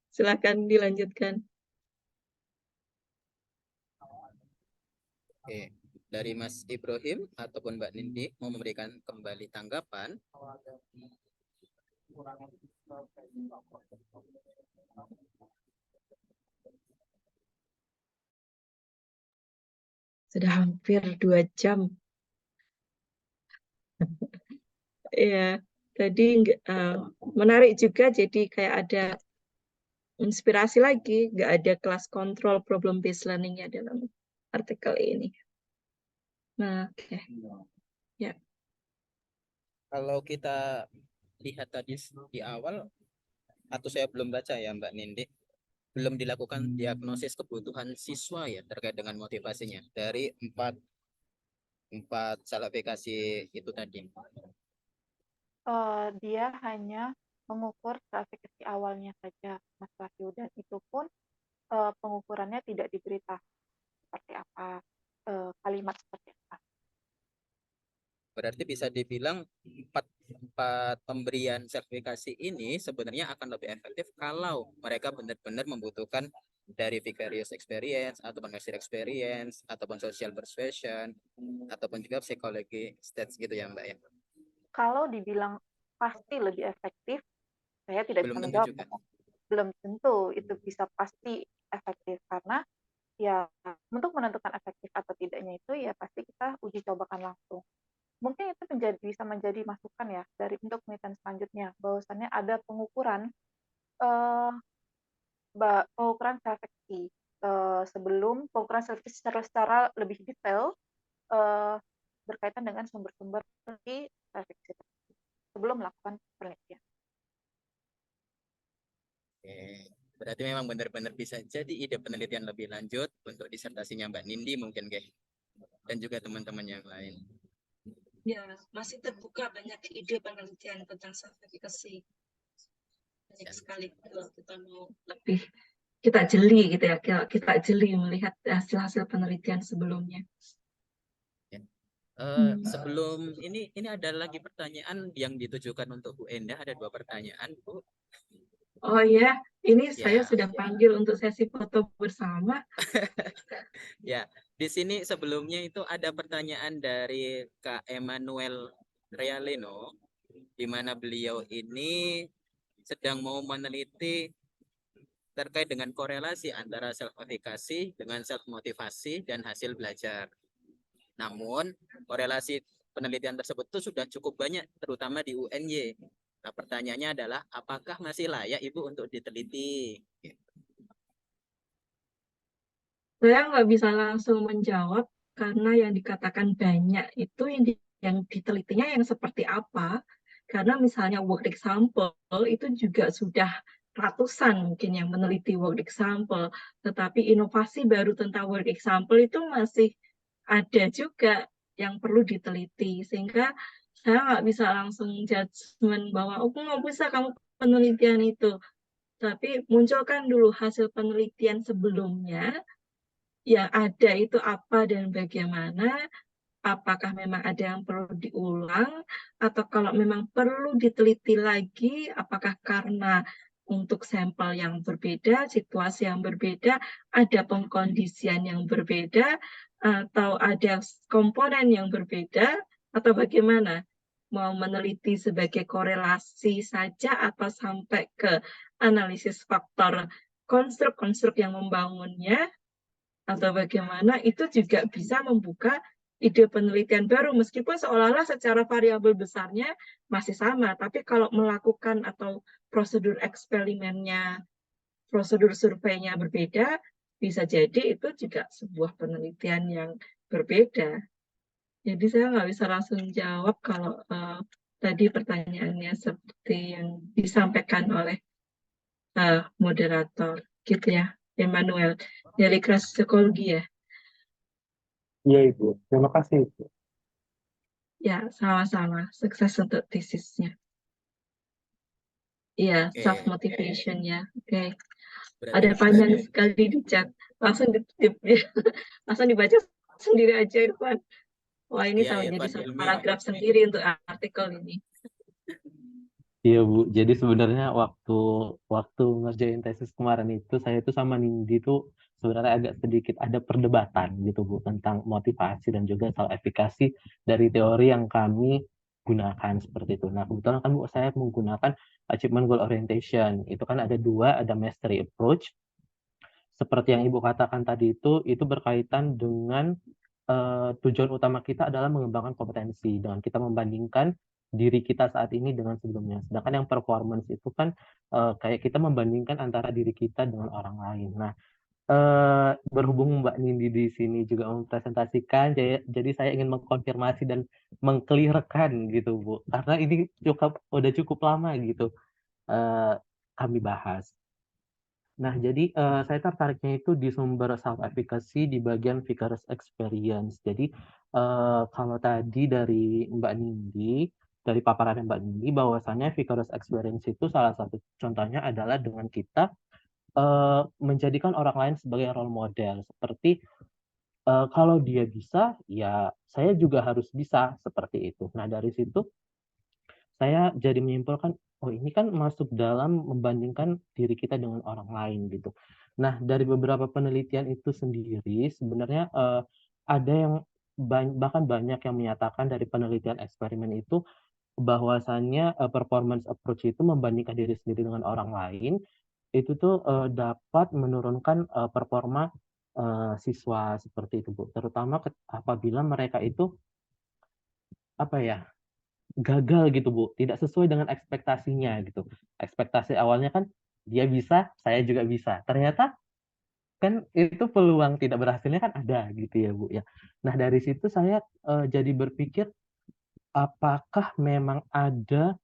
Silakan dilanjutkan. Oke, dari Mas Ibrahim ataupun Mbak Nindi mau memberikan kembali tanggapan. Sudah hampir 2 jam. Iya, tadi menarik juga, jadi kayak ada inspirasi lagi, nggak ada kelas kontrol problem based learning-nya dalam artikel ini. Nah, oke. Ya. Kalau kita lihat tadi di awal, atau saya belum baca ya Mbak Nindi, belum dilakukan diagnosis kebutuhan siswa ya terkait dengan motivasinya dari empat salah aplikasi itu tadi. Dia hanya mengukur efekasi awalnya saja, Mas Wahyu, dan itu pun pengukurannya tidak diberitahu seperti apa, kalimat seperti apa. Berarti bisa dibilang empat pemberian sertifikasi ini sebenarnya akan lebih efektif kalau mereka benar-benar membutuhkan dari vicarious experience ataupun mastery experience ataupun social persuasion ataupun juga psikologi stats gitu ya Mbak ya. Kalau dibilang pasti lebih efektif, saya tidak Belum bisa tentu menjawab. juga. Belum tentu itu bisa pasti efektif, karena ya untuk menentukan efektif atau tidaknya itu ya pasti kita uji cobakan langsung. Mungkin itu bisa menjadi masukan ya dari untuk penelitian selanjutnya, bahwasannya ada pengukuran pengukuran seleksi. Sebelum pengukuran seleksi secara lebih detail berkaitan dengan sumber-sumber di seleksi sebelum melakukan penelitian. Oke. Berarti memang benar-benar bisa jadi ide penelitian lebih lanjut untuk disertasinya Mbak Nindi mungkin, guys. Dan juga teman-teman yang lain. Ya, masih terbuka banyak ide penelitian tentang self-efficacy. Banyak sekali kalau kita mau lebih kita jeli gitu ya, kita jeli melihat hasil-hasil penelitian sebelumnya. Sebelum ini ada lagi pertanyaan yang ditujukan untuk Bu Endah, ada 2 pertanyaan, Bu. Oh ya, ini saya Ya. sudah panggil untuk sesi foto bersama. Ya, di sini sebelumnya itu ada pertanyaan dari Kak Emmanuel Realeno, di mana beliau ini sedang mau meneliti terkait dengan korelasi antara self-efficacy dengan self-motivasi dan hasil belajar. Namun, korelasi penelitian tersebut itu sudah cukup banyak, terutama di UNY. Nah, pertanyaannya adalah, apakah masih layak Ibu untuk diteliti? Saya nggak bisa langsung menjawab karena yang dikatakan banyak itu yang ditelitinya yang seperti apa. Karena misalnya work example itu juga sudah ratusan mungkin yang meneliti work example. Tetapi inovasi baru tentang work example itu masih ada juga yang perlu diteliti. Sehingga saya nggak bisa langsung judgement bahwa oh nggak bisa kamu penelitian itu. Tapi munculkan dulu hasil penelitian sebelumnya yang ada itu apa dan bagaimana, apakah memang ada yang perlu diulang, atau kalau memang perlu diteliti lagi, apakah karena untuk sampel yang berbeda, situasi yang berbeda, ada pengkondisian yang berbeda, atau ada komponen yang berbeda, atau bagaimana? Mau meneliti sebagai korelasi saja atau sampai ke analisis faktor konstruk-konstruk yang membangunnya, atau bagaimana, itu juga bisa membuka ide penelitian baru meskipun seolah-olah secara variabel besarnya masih sama, tapi kalau melakukan atau prosedur eksperimennya, prosedur surveinya berbeda, bisa jadi itu juga sebuah penelitian yang berbeda. Jadi saya nggak bisa langsung jawab kalau tadi pertanyaannya seperti yang disampaikan oleh moderator, gitu ya, Emmanuel dari kelas psikologi ya. Iya Ibu, terima kasih Ibu. Ya, sama-sama. Sukses untuk tesisnya. Iya, Oke. self-motivation ya. Oke. Berarti Ada panjang sekali di chat. Langsung langsung dibaca sendiri aja, Irfan. Wah, ini Iya, jadi Irfan satu Hilmi. paragraf sendiri untuk artikel ini. Iya Bu, jadi sebenarnya waktu ngerjain tesis kemarin itu saya itu sama Nindi tuh sebenarnya agak sedikit ada perdebatan gitu Bu tentang motivasi dan juga self efficacy dari teori yang kami gunakan seperti itu. Nah kebetulan kan Bu saya menggunakan achievement goal orientation. Itu kan ada 2, ada mastery approach. Seperti yang Ibu katakan tadi itu berkaitan dengan tujuan utama kita adalah mengembangkan kompetensi dengan kita membandingkan diri kita saat ini dengan sebelumnya. Sedangkan yang performance itu kan kayak kita membandingkan antara diri kita dengan orang lain. Nah, berhubung Mbak Nindi di sini juga mempresentasikan, jadi saya ingin mengkonfirmasi dan mengklirkan gitu Bu, karena ini udah cukup lama gitu kami bahas. Nah, jadi saya tertariknya itu di sumber self-efficacy di bagian vicarious experience. Jadi, kalau tadi dari Mbak Nindi, dari paparan Mbak Nindi, bahwasannya vicarious experience itu salah satu contohnya adalah dengan kita menjadikan orang lain sebagai role model. Seperti, kalau dia bisa, ya saya juga harus bisa, seperti itu. Nah, dari situ saya jadi menyimpulkan, oh ini kan masuk dalam membandingkan diri kita dengan orang lain gitu. Nah, dari beberapa penelitian itu sendiri sebenarnya ada yang bahkan banyak yang menyatakan dari penelitian eksperimen itu bahwasannya performance approach itu membandingkan diri sendiri dengan orang lain itu tuh dapat menurunkan performa siswa seperti itu Bu. Terutama apabila mereka itu apa ya, gagal gitu Bu, tidak sesuai dengan ekspektasinya gitu. Ekspektasi awalnya kan Dia bisa, saya juga bisa. Ternyata kan itu peluang tidak berhasilnya kan ada gitu ya Bu ya. Nah dari situ saya jadi berpikir apakah memang ada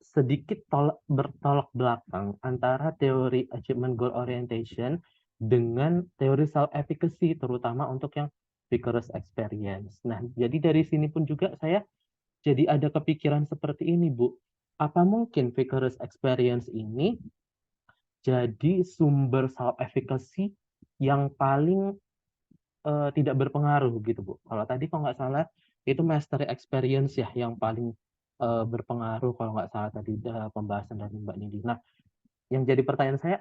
sedikit bertolak belakang antara teori achievement goal orientation dengan teori self efficacy terutama untuk yang vigorous experience. Nah, jadi dari sini pun juga saya jadi ada kepikiran seperti ini, Bu. Apa mungkin vigorous experience ini jadi sumber self efficacy yang paling tidak berpengaruh gitu, Bu? Kalau tadi kalau nggak salah itu mastery experience ya yang paling berpengaruh kalau nggak salah tadi pembahasan dari Mbak Nindi. Nah, yang jadi pertanyaan saya,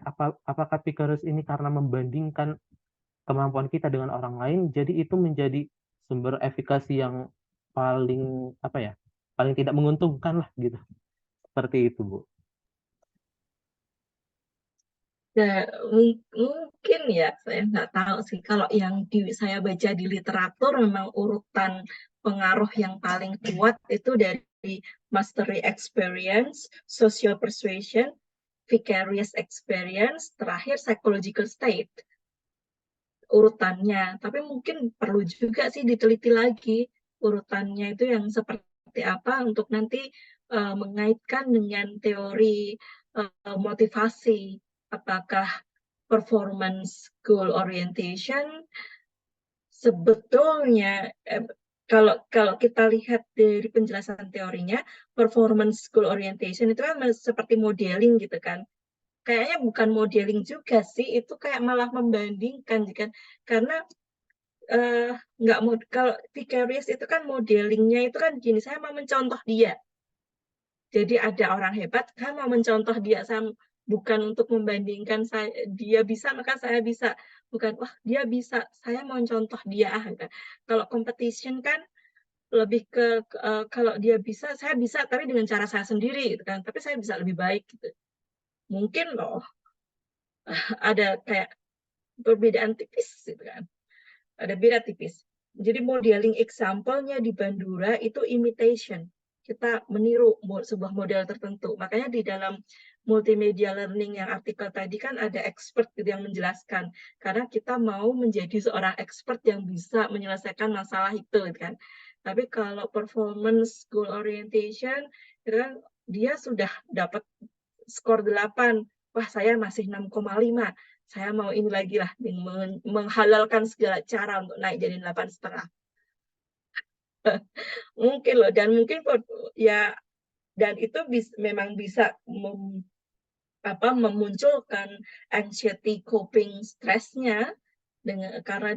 apakah vigorous ini karena membandingkan kemampuan kita dengan orang lain, jadi itu menjadi sumber efikasi yang paling apa ya, paling tidak menguntungkan lah gitu, seperti itu Bu. Ya, mungkin ya, saya nggak tahu sih. Kalau yang saya baca di literatur, memang urutan pengaruh yang paling kuat itu dari mastery experience, social persuasion, vicarious experience, terakhir psychological state urutannya. Tapi mungkin perlu juga sih diteliti lagi urutannya itu yang seperti apa untuk nanti mengaitkan dengan teori motivasi. Apakah performance goal orientation sebetulnya kalau kita lihat dari penjelasan teorinya, performance goal orientation itu kan seperti modeling gitu kan. Kayaknya bukan modeling juga sih, itu kayak malah membandingkan kan, karena nggak mau, kalau vicarious itu kan modelingnya itu kan gini, saya mau mencontoh dia. Jadi ada orang hebat, saya mau mencontoh dia, saya bukan untuk membandingkan dia bisa maka saya bisa, bukan wah dia bisa, saya mau contoh dia. Kalau competition kan lebih ke kalau dia bisa, saya bisa tapi dengan cara saya sendiri gitu kan, tapi saya bisa lebih baik gitu. Mungkin loh ada kayak perbedaan tipis gitu kan. Ada beda tipis. Jadi modeling example-nya di Bandura itu imitation. Kita meniru sebuah model tertentu. Makanya di dalam multimedia learning yang artikel tadi kan ada expert gitu yang menjelaskan. Karena kita mau menjadi seorang expert yang bisa menyelesaikan masalah itu kan. Tapi kalau performance goal orientation, itu kan dia sudah dapat skor 8. Wah, saya masih 6,5. Saya mau ini lagi lah, menghalalkan segala cara untuk naik jadi 8,5. Mungkin loh, dan mungkin ya, dan itu memang bisa memunculkan anxiety coping stress-nya karena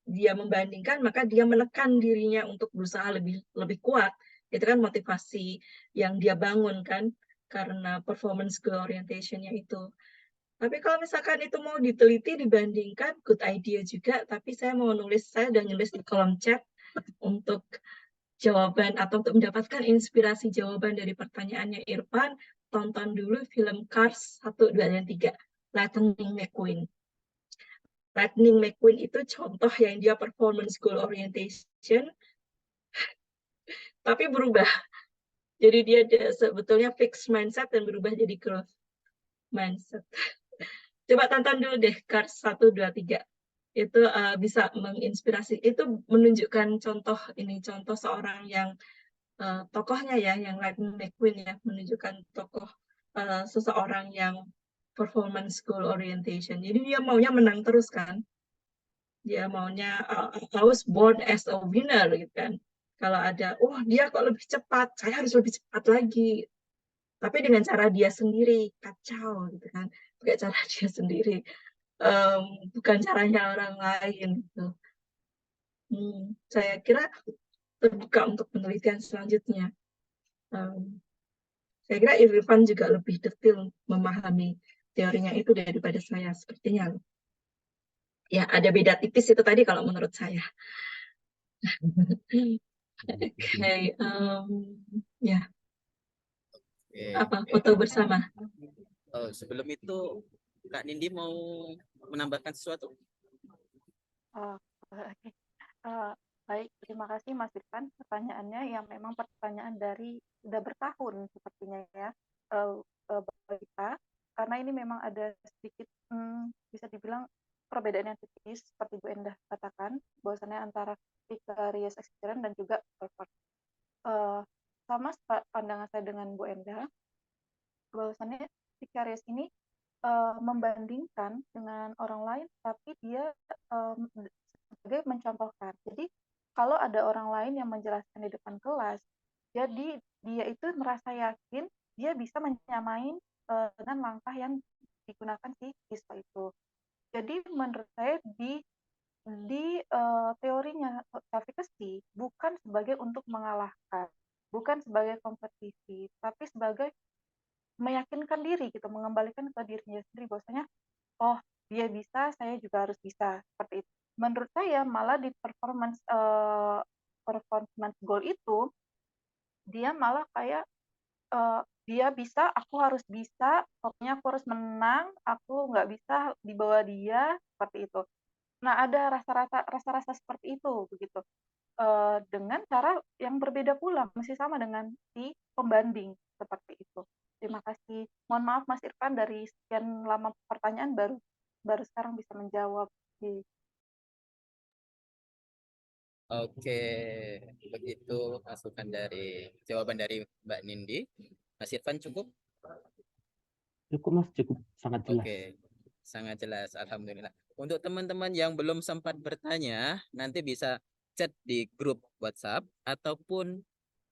dia membandingkan, maka dia menekan dirinya untuk berusaha lebih kuat. Itu kan motivasi yang dia bangun kan, karena performance goal orientation-nya itu. Tapi kalau misalkan itu mau diteliti, dibandingkan, good idea juga. Tapi saya udah nulis di kolom chat untuk jawaban atau untuk mendapatkan inspirasi jawaban dari pertanyaannya Irfan, tonton dulu film Cars 1, 2, dan 3. Lightning McQueen. Lightning McQueen itu contoh yang dia performance goal orientation, tapi berubah. Jadi dia sebetulnya fixed mindset dan berubah jadi growth mindset. Coba tonton dulu deh Cars 1, 2, 3. Itu bisa menginspirasi. Itu menunjukkan contoh seorang yang tokohnya ya, yang Lightning McQueen ya, menunjukkan tokoh seseorang yang performance goal orientation. Jadi dia maunya menang terus kan. Dia maunya I was born as a winner gitu kan. Kalau ada, dia kok lebih cepat, saya harus lebih cepat lagi. Tapi dengan cara dia sendiri, kacau gitu kan. Pakai cara dia sendiri. Bukan caranya orang lain gitu. Saya kira terbuka untuk penelitian selanjutnya. Saya kira Irfan juga lebih detail memahami teorinya itu daripada saya sepertinya. Ya, ada beda tipis itu tadi kalau menurut saya. Okay, ya, apa foto bersama? Sebelum itu, Kak Nindi mau menambahkan sesuatu? Oke. Baik, terima kasih Mas Irfan. Pertanyaannya yang memang pertanyaan dari sudah bertahun sepertinya ya. eh, balita, karena ini memang ada sedikit bisa dibilang perbedaan yang tipis seperti Bu Endah katakan, bahwasannya antara vicarious experience dan juga pervert. Sama pandangan saya dengan Bu Endah, bahwasannya vicarious ini membandingkan dengan orang lain, tapi dia sebagai mencontohkan. Jadi kalau ada orang lain yang menjelaskan di depan kelas, jadi dia itu merasa yakin dia bisa menyamain dengan langkah yang digunakan si siswa itu. Jadi menurut saya di teorinya self-efficacy bukan sebagai untuk mengalahkan, bukan sebagai kompetisi, tapi sebagai meyakinkan diri gitu, mengembalikan ke dirinya sendiri bahwasanya oh dia bisa, saya juga harus bisa, seperti itu. Menurut saya malah di performance goal itu dia malah kayak dia bisa, aku harus bisa, pokoknya aku harus menang, aku nggak bisa di bawah dia, seperti itu. Nah, ada rasa-rasa seperti itu begitu. Dengan cara yang berbeda pula, masih sama dengan si pembanding seperti itu. Terima kasih. Mohon maaf Mas Irfan, dari sekian lama pertanyaan baru sekarang bisa menjawab. Oke, begitu jawaban dari Mbak Nindi. Mas Irfan cukup? Cukup Mas, cukup sangat jelas. Oke, sangat jelas. Alhamdulillah. Untuk teman-teman yang belum sempat bertanya, nanti bisa chat di grup WhatsApp ataupun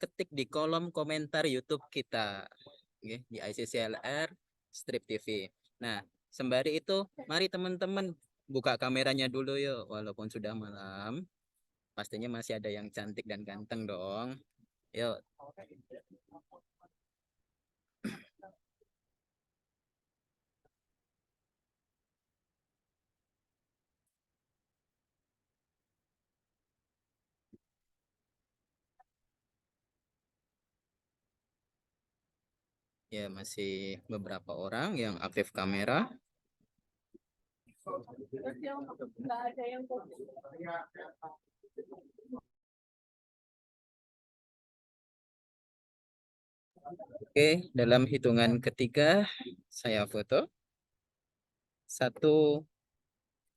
ketik di kolom komentar YouTube kita. Oke, di ICCLR Strip TV. Nah, sembari itu, mari teman-teman buka kameranya dulu yuk. Walaupun sudah malam, pastinya masih ada yang cantik dan ganteng dong. Yuk. Ya, masih beberapa orang yang aktif kamera. Oke, dalam hitungan ketiga saya foto. 1,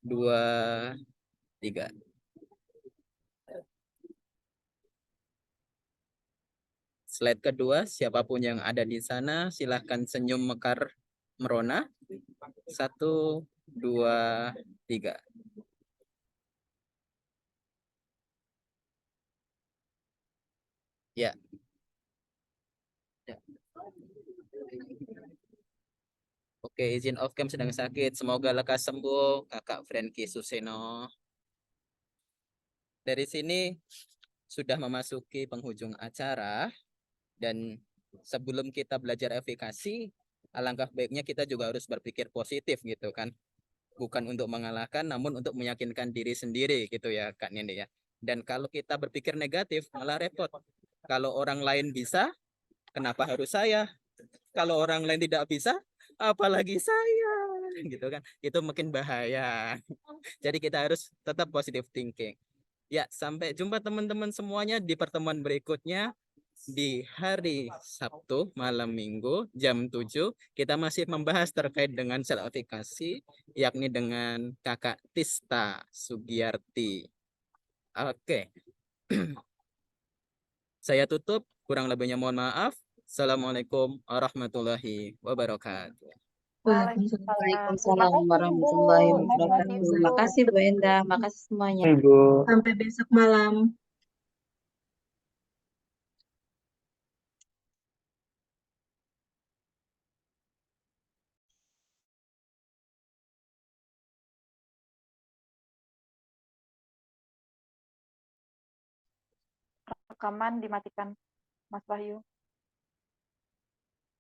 2, 3. Slide kedua, siapapun yang ada di sana, silahkan senyum mekar merona. 1, 2, 3. Ya. Ya. Oke, izin off cam sedang sakit. Semoga lekas sembuh, Kakak Franky Suseno. Dari sini sudah memasuki penghujung acara, dan sebelum kita belajar efikasi, alangkah baiknya kita juga harus berpikir positif gitu kan. Bukan untuk mengalahkan, namun untuk meyakinkan diri sendiri gitu ya Kak Nindi ya. Dan kalau kita berpikir negatif, malah repot. Kalau orang lain bisa, kenapa harus saya? Kalau orang lain tidak bisa, apalagi saya? Gitu kan. Itu makin bahaya. Jadi kita harus tetap positive thinking. Ya, sampai jumpa teman-teman semuanya di pertemuan berikutnya di hari Sabtu malam Minggu jam 7. Kita masih membahas terkait dengan sertifikasi, yakni dengan Kakak Tista Sugiyarti. Oke. Saya tutup, kurang lebihnya mohon maaf. Assalamualaikum warahmatullahi wabarakatuh. Waalaikumsalam. Terima Waalaikumsalam kasih, warahmatullahi Ibu. Terima kasih, wabarakatuh. Bu. Makasih Bu Endah, makasih semuanya. Ibu. Sampai besok malam. Rekaman dimatikan, Mas Wahyu.